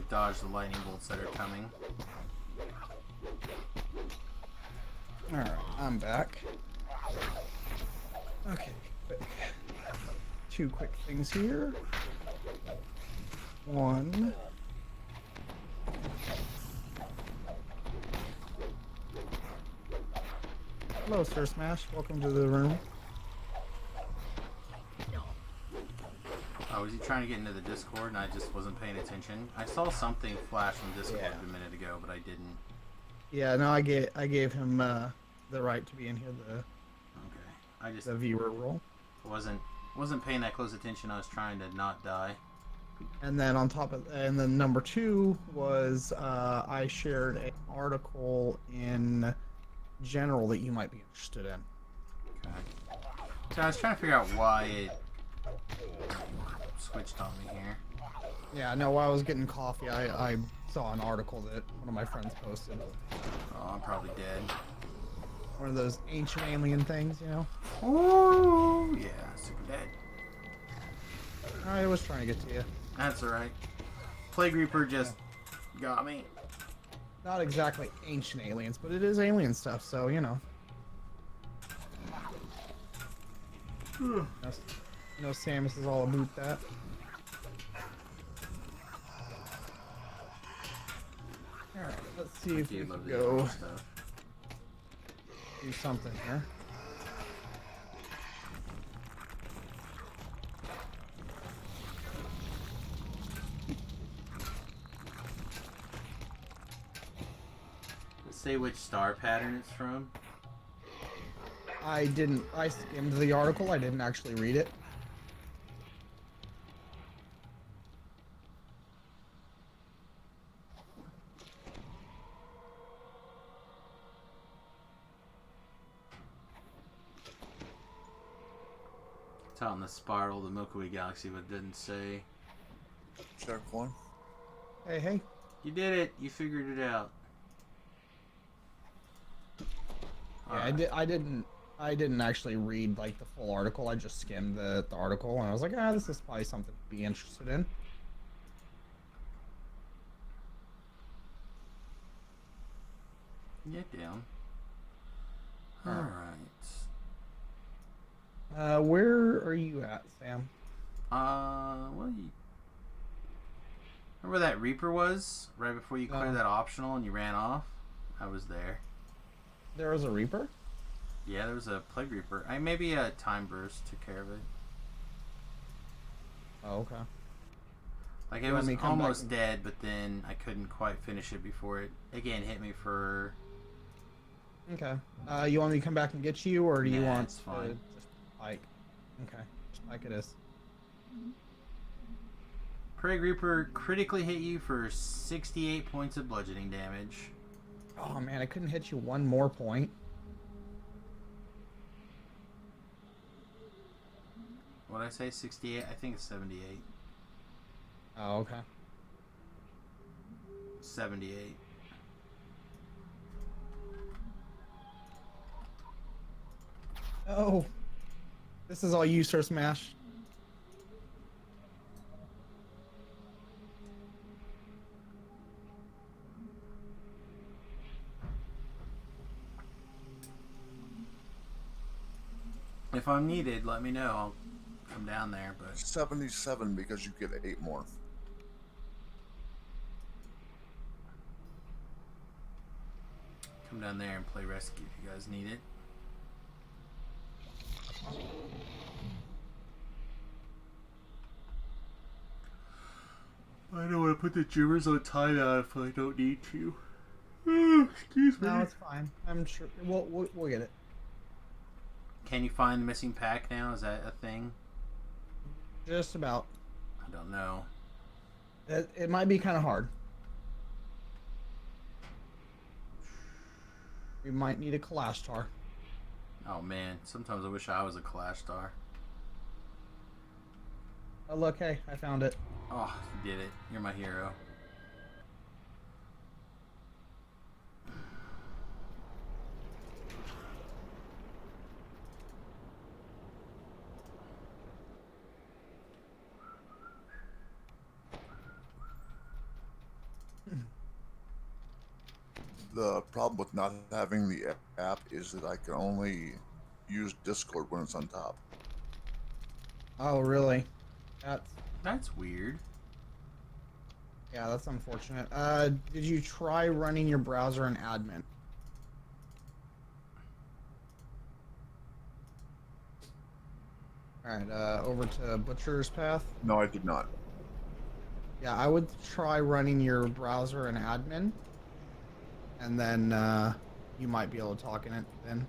S1: dodge the lightning bolts that are coming.
S2: Alright, I'm back. Okay, quick. 2 quick things here. 1. Hello, Sir Smash. Welcome to the room.
S1: Oh, was he trying to get into the Discord and I just wasn't paying attention? I saw something flash from Discord a minute ago, but I didn't.
S2: Yeah, no, I gave him the right to be in here.
S1: I just
S2: the viewer role.
S1: Wasn't paying that close attention. I was trying to not die.
S2: And then on top of, and then number 2 was I shared an article in general that you might be interested in.
S1: Okay. So I was trying to figure out why it switched on me here.
S2: Yeah, no, while I was getting coffee, I saw an article that one of my friends posted.
S1: Oh, I'm probably dead.
S2: One of those ancient alien things, you know?
S1: Oh, yeah, super dead.
S2: I was trying to get to you.
S1: That's alright. Plague Reaper just got me.
S2: Not exactly ancient aliens, but it is alien stuff, so, you know. You know, Samus is all about that. Alright, let's see if we can go do something here.
S1: Say which star pattern it's from.
S2: I skimmed the article, I didn't actually read it.
S1: It's out in the spiral, the Milky Way galaxy, but it didn't say.
S14: Shark one.
S2: Hey.
S1: You did it. You figured it out.
S2: Yeah, I didn't actually read like the full article. I just skimmed the article and I was like, this is probably something to be interested in.
S1: Get down. Alright.
S2: Where are you at, Sam?
S1: Well, remember that Reaper was? Right before you cleared that optional and you ran off? I was there.
S2: There was a Reaper?
S1: Yeah, there was a Plague Reaper. Maybe a Time Burst took care of it.
S2: Oh, okay.
S1: Like, it was almost dead, but then I couldn't quite finish it before it, again, hit me for...
S2: Okay. You want me to come back and get you, or do you want
S1: it's fine.
S2: to just spike? Okay. Spike it is.
S1: Plague Reaper critically hit you for 68 points of bludgeoning damage.
S2: Oh, man, I couldn't hit you one more point.
S1: What did I say? 68? I think it's 78.
S2: Oh, okay.
S1: 78.
S2: Oh. This is all you, Sir Smash.
S1: If I'm needed, let me know. I'll come down there, but...
S14: 77 because you get 8 more.
S1: Come down there and play rescue if you guys need it. I don't want to put the Jimmers on timeout if I don't need to. Excuse me.
S2: No, it's fine. I'm sure we'll get it.
S1: Can you find the missing pack now? Is that a thing?
S2: Just about.
S1: I don't know.
S2: It might be kind of hard. We might need a Kalashtar.
S1: Oh man, sometimes I wish I was a Kalashtar.
S2: Oh look, hey, I found it.
S1: Oh, you did it. You're my hero.
S14: The problem with not having the app is that I can only use Discord when it's on top.
S2: Oh, really?
S1: That's weird.
S2: Yeah, that's unfortunate. Did you try running your browser in admin? Alright, over to Butcher's Path.
S14: No, I did not.
S2: Yeah, I would try running your browser in admin. And then, you might be able to talk in it then.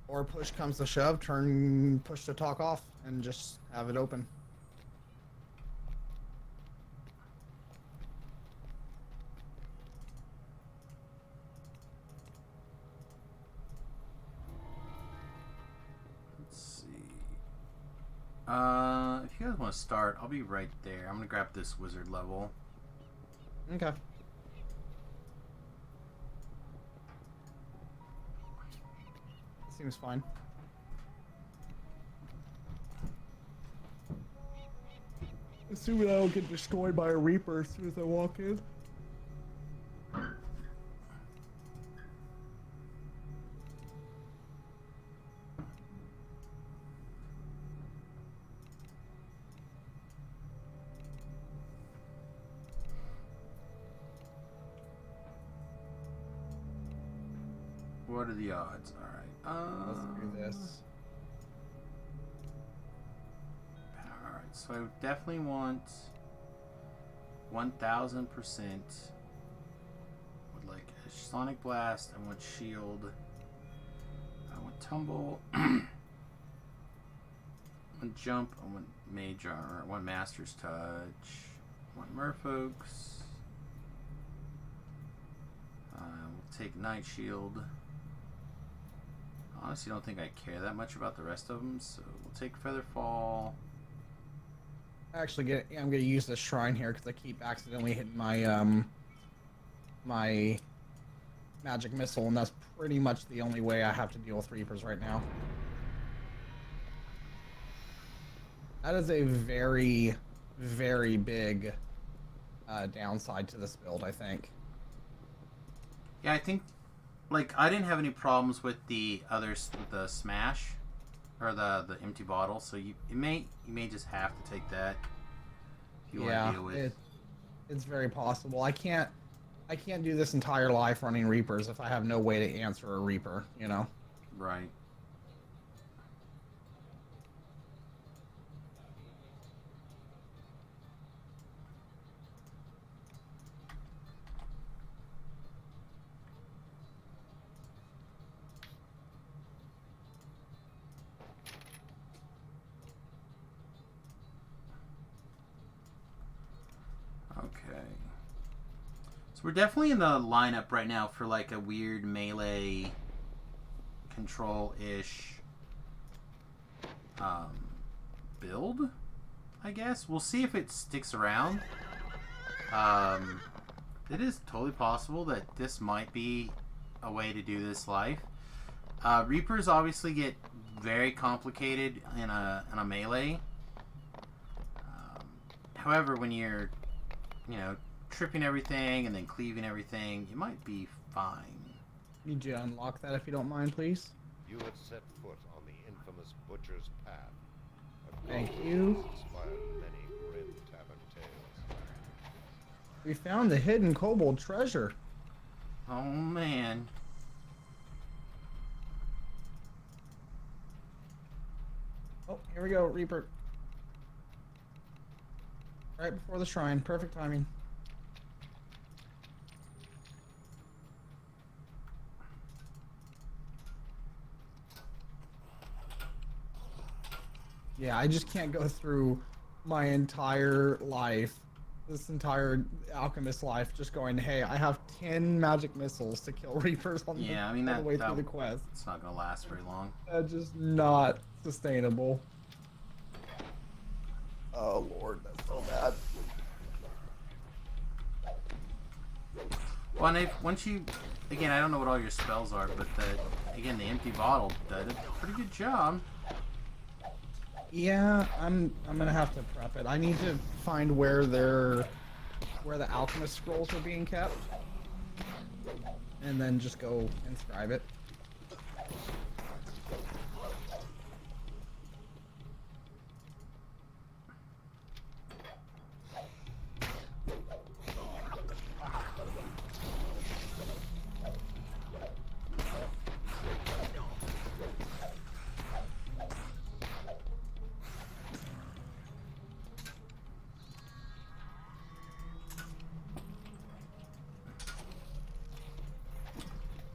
S2: Or push comes to shove, turn push to talk off, and just have it open.
S1: Let's see. If you guys want to start, I'll be right there. I'm gonna grab this wizard level.
S2: Okay. Seems fine. Assuming I don't get destroyed by a Reaper as soon as I walk in.
S1: What are the odds? Alright.
S2: Let's do this.
S1: Alright, so I definitely want 1000%. Would like a Sonic Blast. I want Shield. I want Tumble. I want Jump. I want Mage Armor. I want Master's Touch. I want Merfolks. We'll take Night Shield. Honestly, don't think I care that much about the rest of them, so we'll take Featherfall.
S2: Actually, I'm gonna use this shrine here because I keep accidentally hitting my my magic missile, and that's pretty much the only way I have to deal with Reapers right now. That is a very, very big downside to this build, I think.
S1: Yeah, I think, like, I didn't have any problems with the others, with the smash or the empty bottle. So you may just have to take that if you want to deal with.
S2: It's very possible. I can't do this entire life running Reapers if I have no way to answer a Reaper. You know.
S1: Right. Okay. So we're definitely in the lineup right now for like a weird melee control-ish build, I guess. We'll see if it sticks around. It is totally possible that this might be a way to do this life. Reapers obviously get very complicated in a melee. However, when you're, tripping everything and then cleaving everything, you might be fine.
S2: Need you to unlock that if you don't mind, please.
S13: You have set foot on the infamous Butcher's Path.
S2: Thank you.
S13: Inspired many grim tavern tales.
S2: We found the hidden kobold treasure.
S1: Oh man.
S2: Oh, here we go, Reaper. Right before the shrine. Perfect timing. Yeah, I just can't go through my entire life, this entire alchemist life, just going, hey, I have 10 magic missiles to kill Reapers on the, all the way through the quest.
S1: It's not going to last very long.
S2: That's just not sustainable. Oh, Lord, that's so bad.
S1: Well, and once you... Again, I don't know what all your spells are, but the empty bottle did a pretty good job.
S2: Yeah, I'm gonna have to prep it. I need to find where their where the alchemist scrolls are being kept, and then just go inscribe it.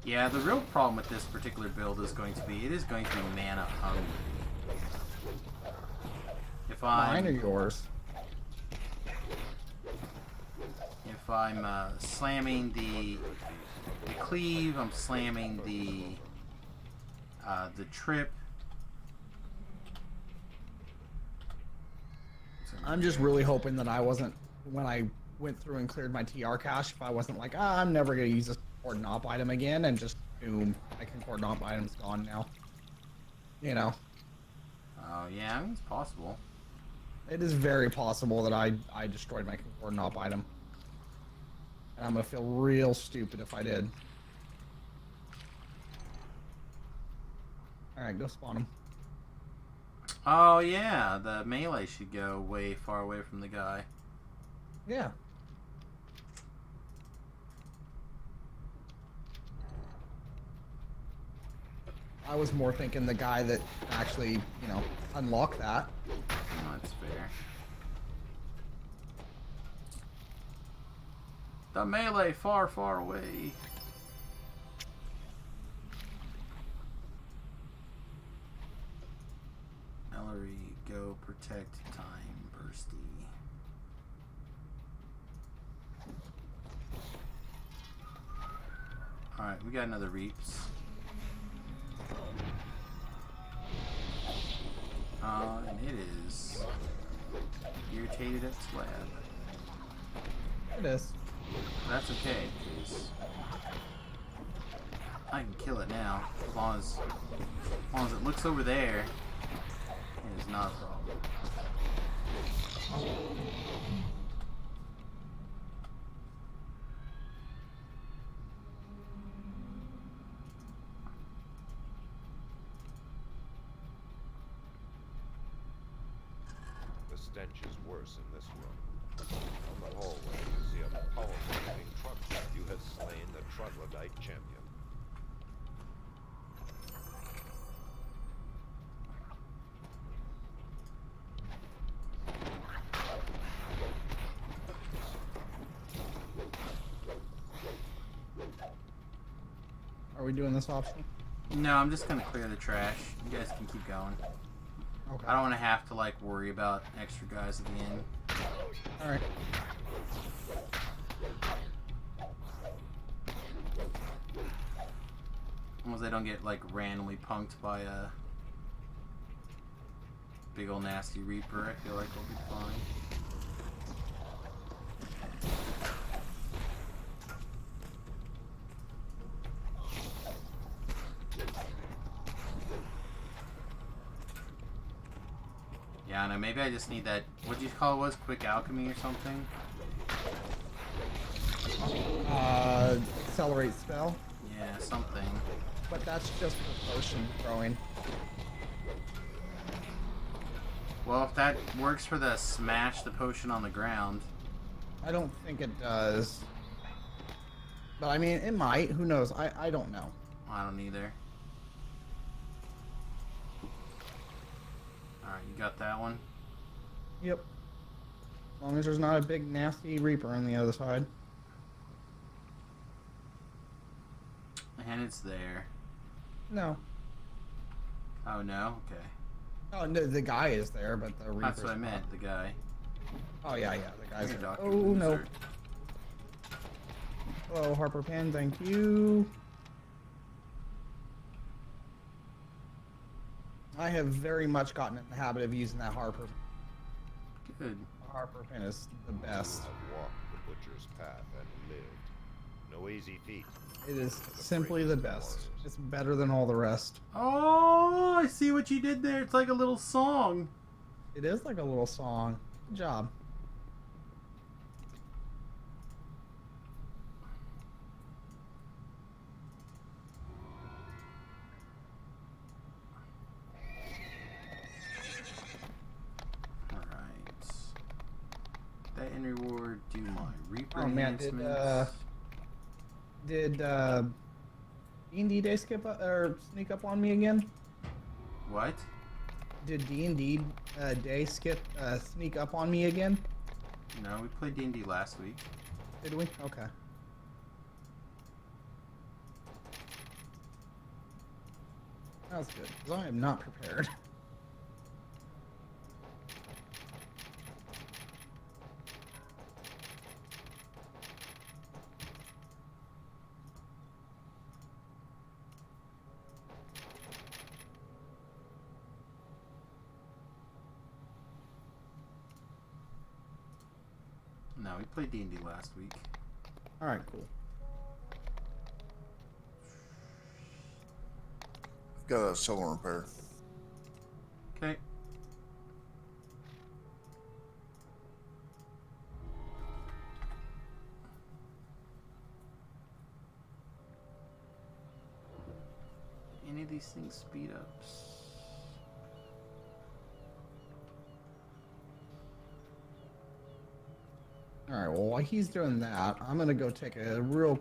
S1: Yeah, the real problem with this particular build is going to be, it is going to be mana hungry. If
S2: Mine or
S1: I'm,
S2: yours?
S1: if I'm slamming the cleave, I'm slamming the trip.
S2: I'm just really hoping that I wasn't, when I went through and cleared my TR cache, if I wasn't like, I'm never going to use this concordant op item again, and just boom, my concordant op item's gone now. You know.
S1: Oh yeah, I mean, it's possible.
S2: It is very possible that I destroyed my concordant op item. And I'm going to feel real stupid if I did. Alright, go spawn him.
S1: Oh yeah, the melee should go way far away from the guy.
S2: Yeah. I was more thinking the guy that actually, you know, unlocked that.
S1: No, that's fair. The melee far, far away. Ellery, go protect time, Bursty. Alright, we got another Reaps. And it is irritated its web.
S2: It is.
S1: That's okay, because I can kill it now. As long as it looks over there, it is not a problem.
S13: The stench is worse in this room. On the hallway, you see a powerful looking troglodyte. You have slain the troglodyte champion.
S2: Are we doing this option?
S1: No, I'm just gonna clear the trash. You guys can keep going.
S2: Okay.
S1: I don't want to have to like worry about extra guys at the end.
S2: Alright.
S1: Unless they don't get like randomly punked by a big ol' nasty Reaper, I feel like we'll be fine. Yeah, I know, maybe I just need that, what do you call it was? Quick alchemy or something?
S2: Accelerate spell.
S1: Yeah, something.
S2: But that's just for potion throwing.
S1: Well, if that works for the smash the potion on the ground.
S2: I don't think it does. But I mean, it might. Who knows? I don't know.
S1: I don't either. Alright, you got that one?
S2: Yep. As long as there's not a big nasty Reaper on the other side.
S1: And it's there.
S2: No.
S1: Oh no? Okay.
S2: Oh, no, the guy is there, but the Reaper's
S1: That's what I meant,
S2: not.
S1: the guy.
S2: Oh, yeah, the guy's
S1: You're
S2: there.
S1: Dr.
S2: Oh, no.
S1: Loser.
S2: Hello, Harper Pen, thank you. I have very much gotten in the habit of using that Harper.
S1: Good.
S2: Harper Pen is the best.
S13: I've walked the butcher's path and lived. No easy feat.
S2: It is simply the best. It's better than all the rest.
S1: Oh, I see what you did there. It's like a little song.
S2: It is like a little song. Good job.
S1: That end reward, do my Reaper
S2: Oh man,
S1: enhancements.
S2: did D&D Day skip or sneak up on me again?
S1: What?
S2: Did D&D Day sneak up on me again?
S1: No, we played D&D last week.
S2: Did we? Okay. That was good, because I am not prepared.
S1: No, we played D&D last week.
S2: Alright, cool.
S14: I've got a cellar repair.
S1: Okay. Any of these things speed ups?
S2: Alright, well, while he's doing that, I'm gonna go take a real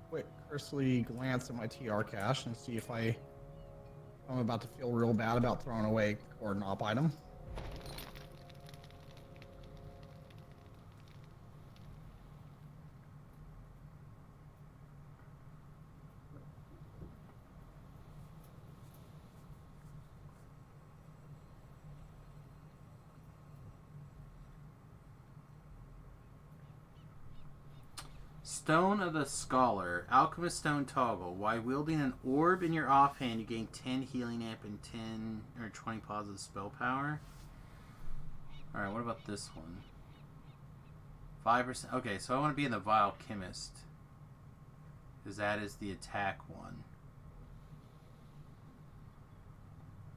S2: quick cursory glance at my TR cache and see if I'm about to feel real bad about throwing away a coordinate op item.
S1: Stone of the Scholar. Alchemist Stone Toggle. While wielding an orb in your offhand, you gain 10 healing amp and 10 or 20 positive spell power. Alright, what about this one? 5%. Okay, so I want to be in the Vile Chemist. Because that is the attack one.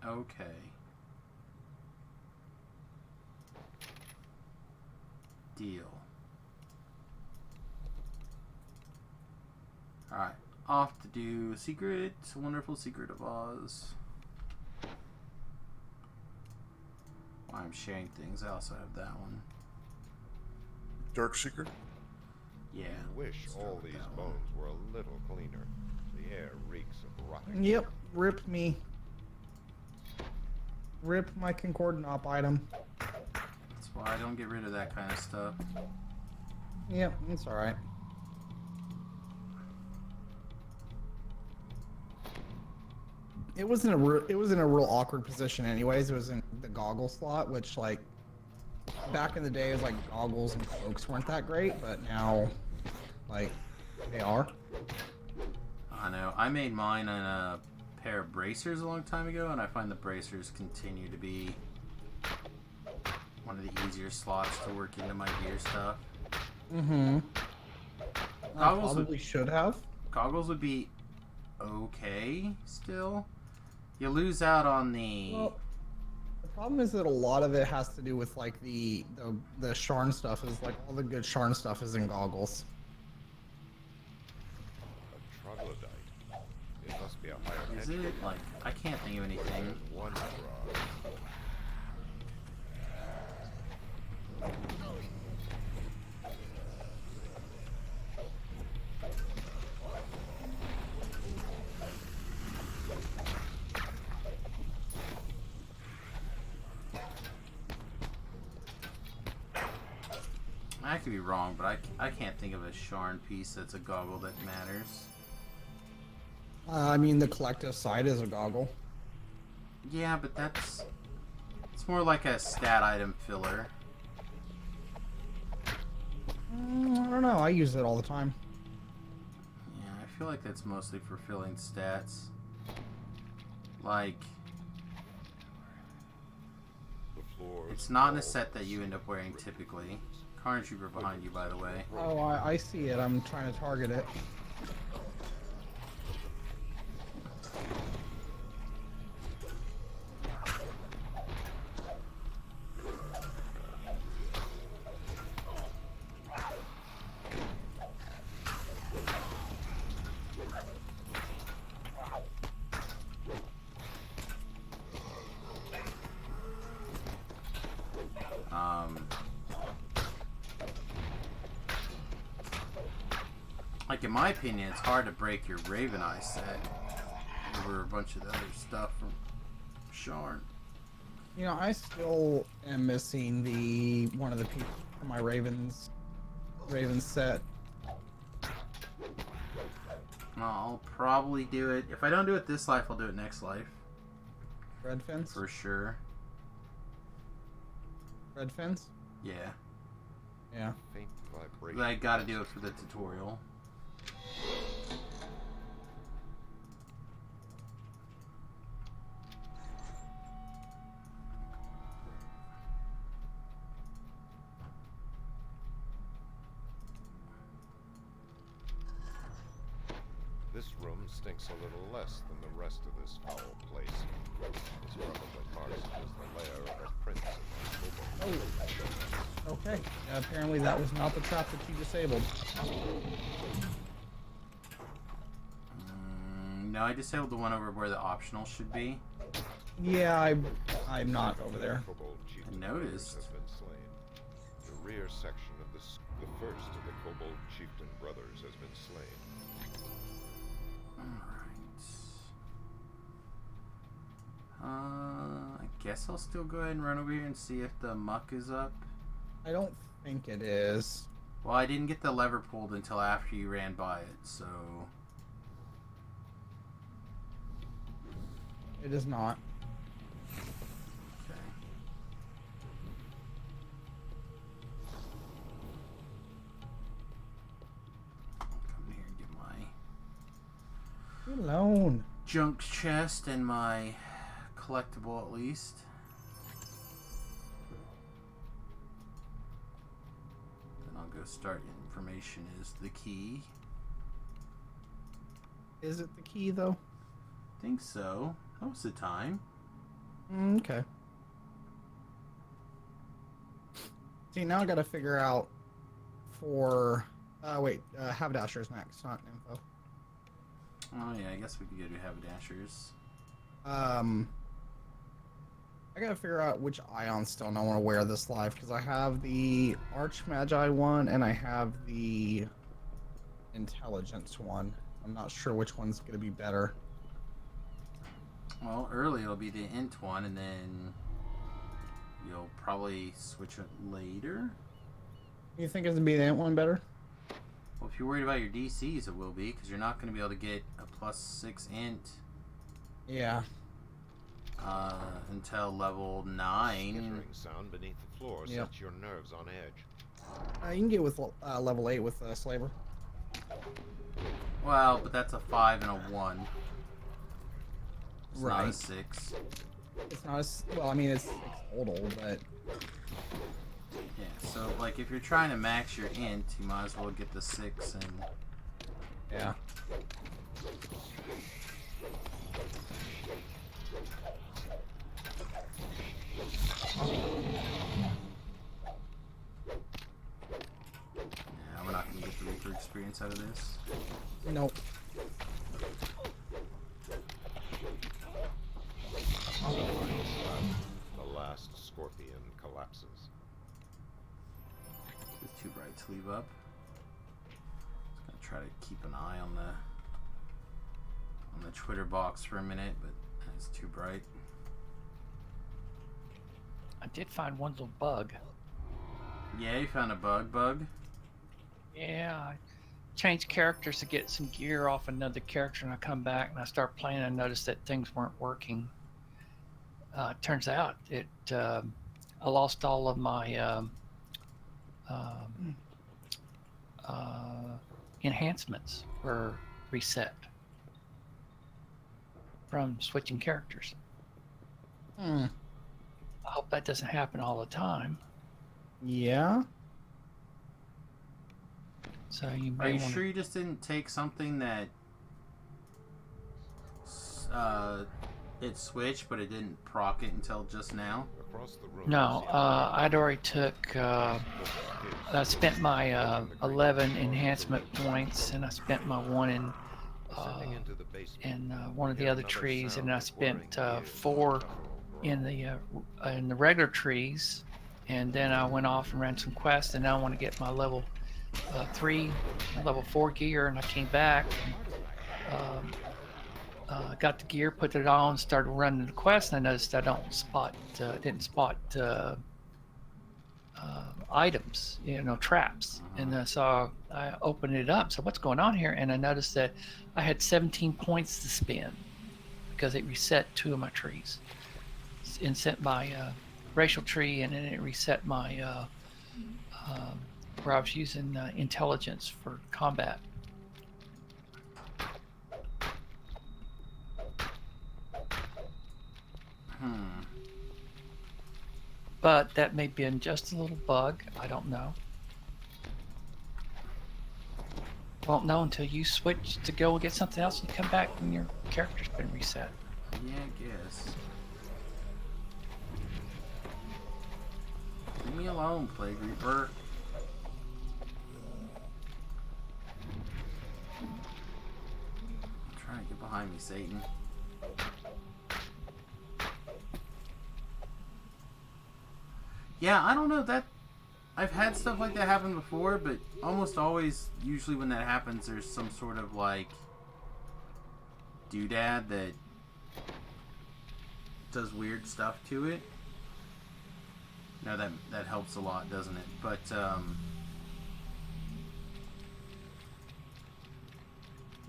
S1: Okay. Deal. Alright, off to do Secret, Wonderful Secret of Oz. While I'm sharing things, I also have that one.
S14: Dark Secret?
S1: Yeah.
S13: I wish all these bones were a little cleaner. The air reeks of rotting.
S2: Yep, rip me. Rip my concordant op item.
S1: That's why I don't get rid of that kind of stuff.
S2: Yep, it's alright. It was in a real awkward position anyways. It was in the goggle slot, which like back in the day, it was like goggles and cloaks weren't that great, but now like they are.
S1: I know. I made mine on a pair of bracers a long time ago, and I find the bracers continue to be one of the easier slots to work into my gear stuff.
S2: Mm-hmm.
S1: Goggles
S2: probably should have.
S1: Goggles would be okay still. You lose out on the...
S2: Well, the problem is that a lot of it has to do with like the Sharn stuff is like all the good Sharn stuff is in goggles.
S13: A troglodyte. It must be a higher
S1: Is it? Like, I can't think of anything.
S13: One frog.
S1: I could be wrong, but I can't think of a Sharn piece that's a goggle that matters.
S2: I mean, the collective side is a goggle.
S1: Yeah, but it's more like a stat item filler.
S2: I don't know. I use it all the time.
S1: Yeah, I feel like that's mostly for filling stats. Like, it's not in a set that you end up wearing typically. Carnage Reaper behind you, by the way.
S2: Oh, I see it. I'm trying to target it.
S1: Like, in my opinion, it's hard to break your Raven Eye set over a bunch of other stuff from Sharn.
S2: You know, I still am missing one of the pieces from my Raven set.
S1: I'll probably do it. If I don't do it this life, I'll do it next life.
S2: Red fins?
S1: For sure.
S2: Red fins?
S1: Yeah.
S2: Yeah.
S13: Faint vibration.
S1: But I gotta do it for the tutorial.
S13: This room stinks a little less than the rest of this foul place. It's probably marked as the lair of a prince of the
S2: Oh. Okay. Apparently that was not the trap that you disabled.
S1: No, I disabled the one over where the optional should be.
S2: Yeah, I'm not over there.
S1: I noticed.
S13: Has been slain. The rear section of the first of the Kobold Chieftain brothers has been slain.
S1: I guess I'll still go ahead and run over here and see if the muck is up.
S2: I don't think it is.
S1: Well, I didn't get the lever pulled until after you ran by it, so...
S2: It is not.
S1: Okay. I'll come here and get my...
S2: Leave me alone.
S1: Junk chest and my collectible at least. Then I'll go start information is the key.
S2: Is it the key though?
S1: Think so. Most of the time.
S2: Okay. See, now I gotta figure out for... wait, Haberdasher's next, not info.
S1: Oh yeah, I guess we could go to Haberdashers.
S2: I gotta figure out which Ion Stone I want to wear this life, because I have the Archmagi one and I have the Intelligence one. I'm not sure which one's gonna be better.
S1: Well, early it'll be the Int one, and then you'll probably switch it later.
S2: You think it's gonna be the Int one better?
S1: Well, if you're worried about your DCs, it will be, because you're not going to be able to get a +6 Int.
S2: Yeah.
S1: Until level 9.
S13: Skittering sound beneath the floor sets your nerves on edge.
S2: You can get with level 8 with Slaver.
S1: Well, but that's a 5 and a 1. It's
S2: Right.
S1: not a 6.
S2: It's not as... Well, I mean, it's 6 total, but...
S1: Yeah, so, like, if you're trying to max your Int, you might as well get the 6 and...
S2: Yeah.
S1: Yeah, we're not going to get the Reaper experience out of this.
S2: Nope.
S13: The last scorpion collapses.
S1: It's too bright to leave up. Just gonna try to keep an eye on the Twitter box for a minute, but it's too bright.
S4: I did find one little bug.
S1: Yeah, you found a bug?
S4: Yeah, I changed characters to get some gear off another character, and I come back and I start playing and I noticed that things weren't working. Turns out I lost all of my enhancements were reset from switching characters.
S2: Hmm.
S4: I hope that doesn't happen all the time.
S2: Yeah.
S4: So you
S1: Are
S4: may
S1: you
S4: wanna...
S1: sure you just didn't take something that it switched, but it didn't proc it until just now?
S13: Across the room,
S4: No, I'd already took, I spent my 11 enhancement points, and I spent my 1 in one of the other trees, and I spent 4 in the regular trees, and then I went off and ran some quests, and now I want to get my level 3 level 4 gear, and I came back. Got the gear, put it on, started running the quest, and I noticed I didn't spot items, traps. And so I opened it up. So what's going on here? And I noticed that I had 17 points to spend because it reset 2 of my trees. It set my racial tree, and then it reset my where I was using intelligence for combat. But that may be just a little bug. I don't know. Won't know until you switch to go and get something else and come back when your character's been reset.
S1: Yeah, I guess. Leave me alone, Plague Reaper. I'm trying to get behind me, Satan. Yeah, I don't know, that I've had stuff like that happen before, but almost always, usually when that happens, there's some sort of like doodad that does weird stuff to it. No, that helps a lot, doesn't it? But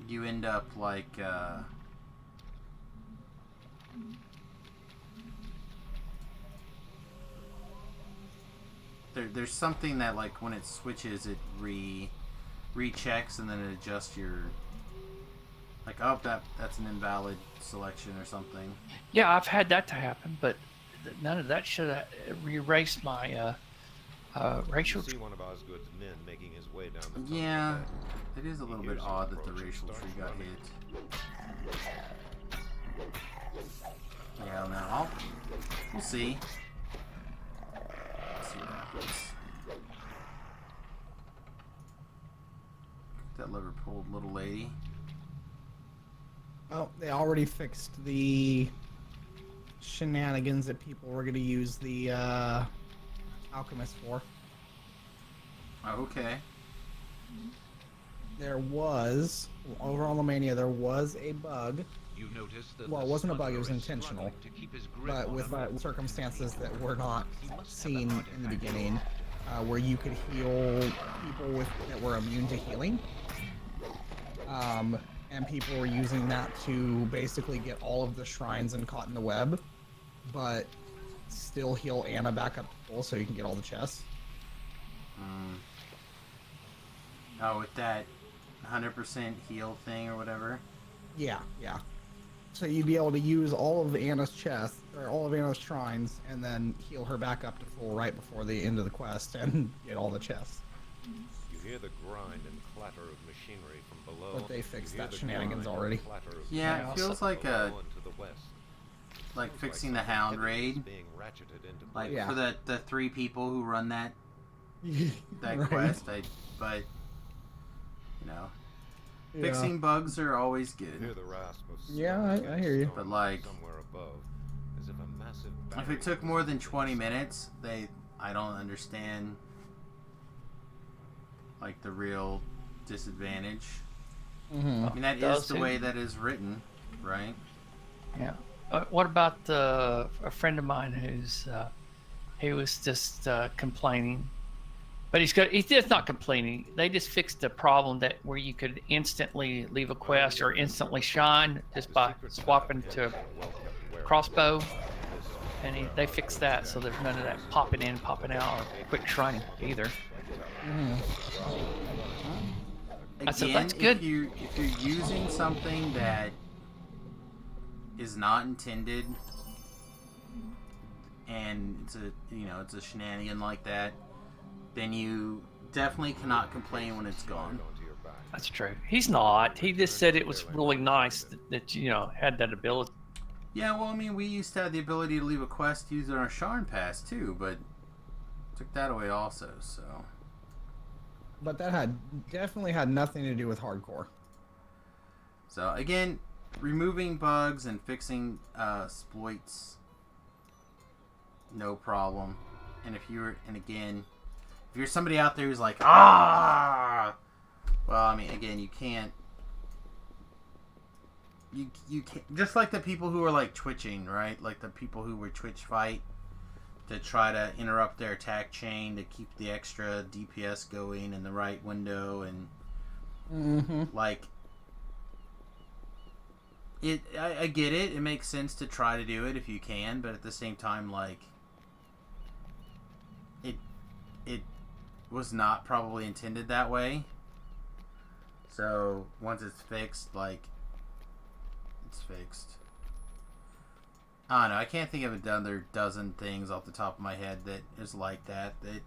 S1: you end up like there's something that, like, when it switches, it rechecks, and then it adjusts your, like, oh, that's an invalid selection or something.
S4: Yeah, I've had that to happen, but none of that should have erased my racial.
S13: You see one of Osgood's men making his way down the tunnel.
S1: Yeah, it is a little bit odd that the racial tree got hit. Yeah, no, we'll see. Let's see what happens. That Liverpool little lady.
S2: Oh, they already fixed the shenanigans that people were going to use the alchemist for.
S1: Okay.
S2: There was, over on Lomania, there was a bug.
S9: You noticed that
S2: Well, it wasn't a bug, it was intentional. But with circumstances that were not seen in the beginning, where you could heal people that were immune to healing. And people were using that to basically get all of the shrines and caught in the web, but still heal Anna back up to full so you can get all the chests.
S1: Oh, with that 100% heal thing or whatever?
S2: Yeah. So you'd be able to use all of Anna's chests, or all of Anna's shrines, and then heal her back up to full right before the end of the quest and get all the chests.
S13: You hear the grind and clatter of machinery from below.
S2: But they fixed that shenanigans already.
S1: Yeah, it feels like fixing the Hound raid. Like for the 3 people who run that
S2: Right.
S1: quest, but you know, fixing bugs are always good.
S2: Yeah, I hear you.
S1: But like,
S13: somewhere above, as if a massive
S1: if it took more than 20 minutes, I don't understand like the real disadvantage.
S2: Mm-hmm.
S1: I mean, that is the way that is written, right?
S4: Yeah. What about a friend of mine who's he was just complaining, but he's just not complaining. They just fixed the problem where you could instantly leave a quest or instantly shine just by swapping to crossbow, and they fixed that, so there's none of that popping in, popping out, or quick shining either.
S1: Again,
S4: said, that's good.
S1: If you're using something that is not intended, and it's a shenanigan like that, then you definitely cannot complain when it's gone.
S4: That's true. He's not. He just said it was really nice that had that ability.
S1: Yeah, well, I mean, we used to have the ability to leave a quest using our Sharn Pass too, but took that away also. So.
S2: But that definitely had nothing to do with hardcore.
S1: So again, removing bugs and fixing exploits, no problem. And if If you're somebody out there who's like, ah, well, I mean, again, you can't. You can't, just like the people who are like twitching, right? Like the people who would twitch fight to try to interrupt their attack chain to keep the extra DPS going in the right window, and like it. I get it. It makes sense to try to do it if you can, but at the same time, like it was not probably intended that way. So once it's fixed, like. Fixed. I don't know. I can't think of another dozen things off the top of my head that is like that. That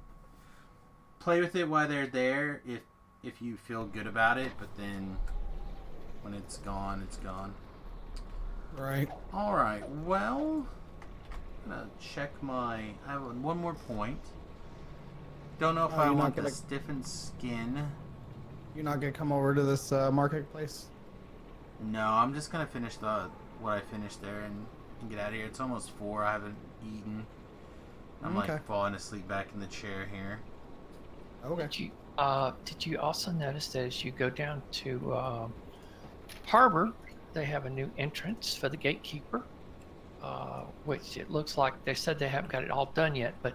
S1: play with it while they're there if you feel good about it, but then when it's gone, it's gone.
S2: Right.
S1: All right. Well, I'm gonna check my. I have one more point. Don't know if I want the stiffened skin.
S2: You're not gonna come over to this marketplace?
S1: No, I'm just gonna finish what I finished there and get out of here. It's almost 4. I haven't eaten. I'm like falling asleep back in the chair here.
S2: Okay.
S4: Did you also notice that as you go down to Harbor, they have a new entrance for the gatekeeper, which it looks like they said they haven't got it all done yet, but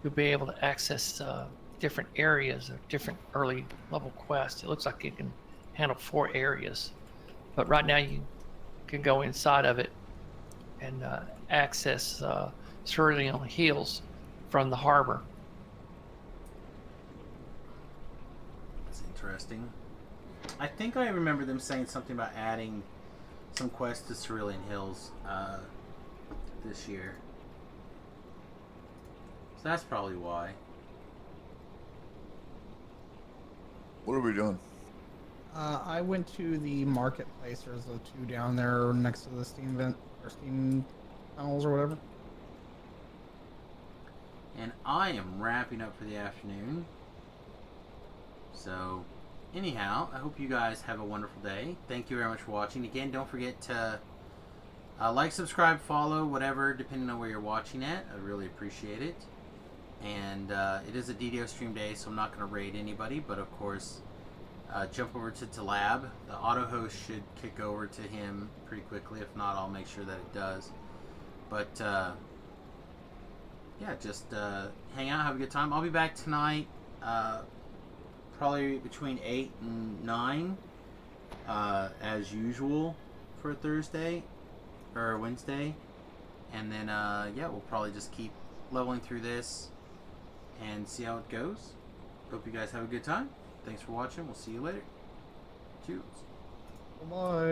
S4: you'll be able to access different areas or different early level quests. It looks like it can handle 4 areas. But right now you can go inside of it and access Cerulean Hills from the harbor.
S1: That's interesting. I think I remember them saying something about adding some quests to Cerulean Hills this year. So that's probably why.
S14: What are we doing?
S2: I went to the marketplace. There's the 2 down there next to the steam vent or steam tunnels or whatever.
S1: And I am wrapping up for the afternoon. So, anyhow, I hope you guys have a wonderful day. Thank you very much for watching. Again, don't forget to like, subscribe, follow, whatever, depending on where you're watching at. I really appreciate it. And it is a DDO stream day, so I'm not going to raid anybody, but of course. Jump over to Talab. The auto host should kick over to him pretty quickly. If not, I'll make sure that it does. But yeah, just hang out, have a good time. I'll be back tonight, probably between 8 and 9, as usual for Thursday or Wednesday. And then yeah, we'll probably just keep leveling through this and see how it goes. Hope you guys have a good time. Thanks for watching. We'll see you later. Cheers.
S2: Bye.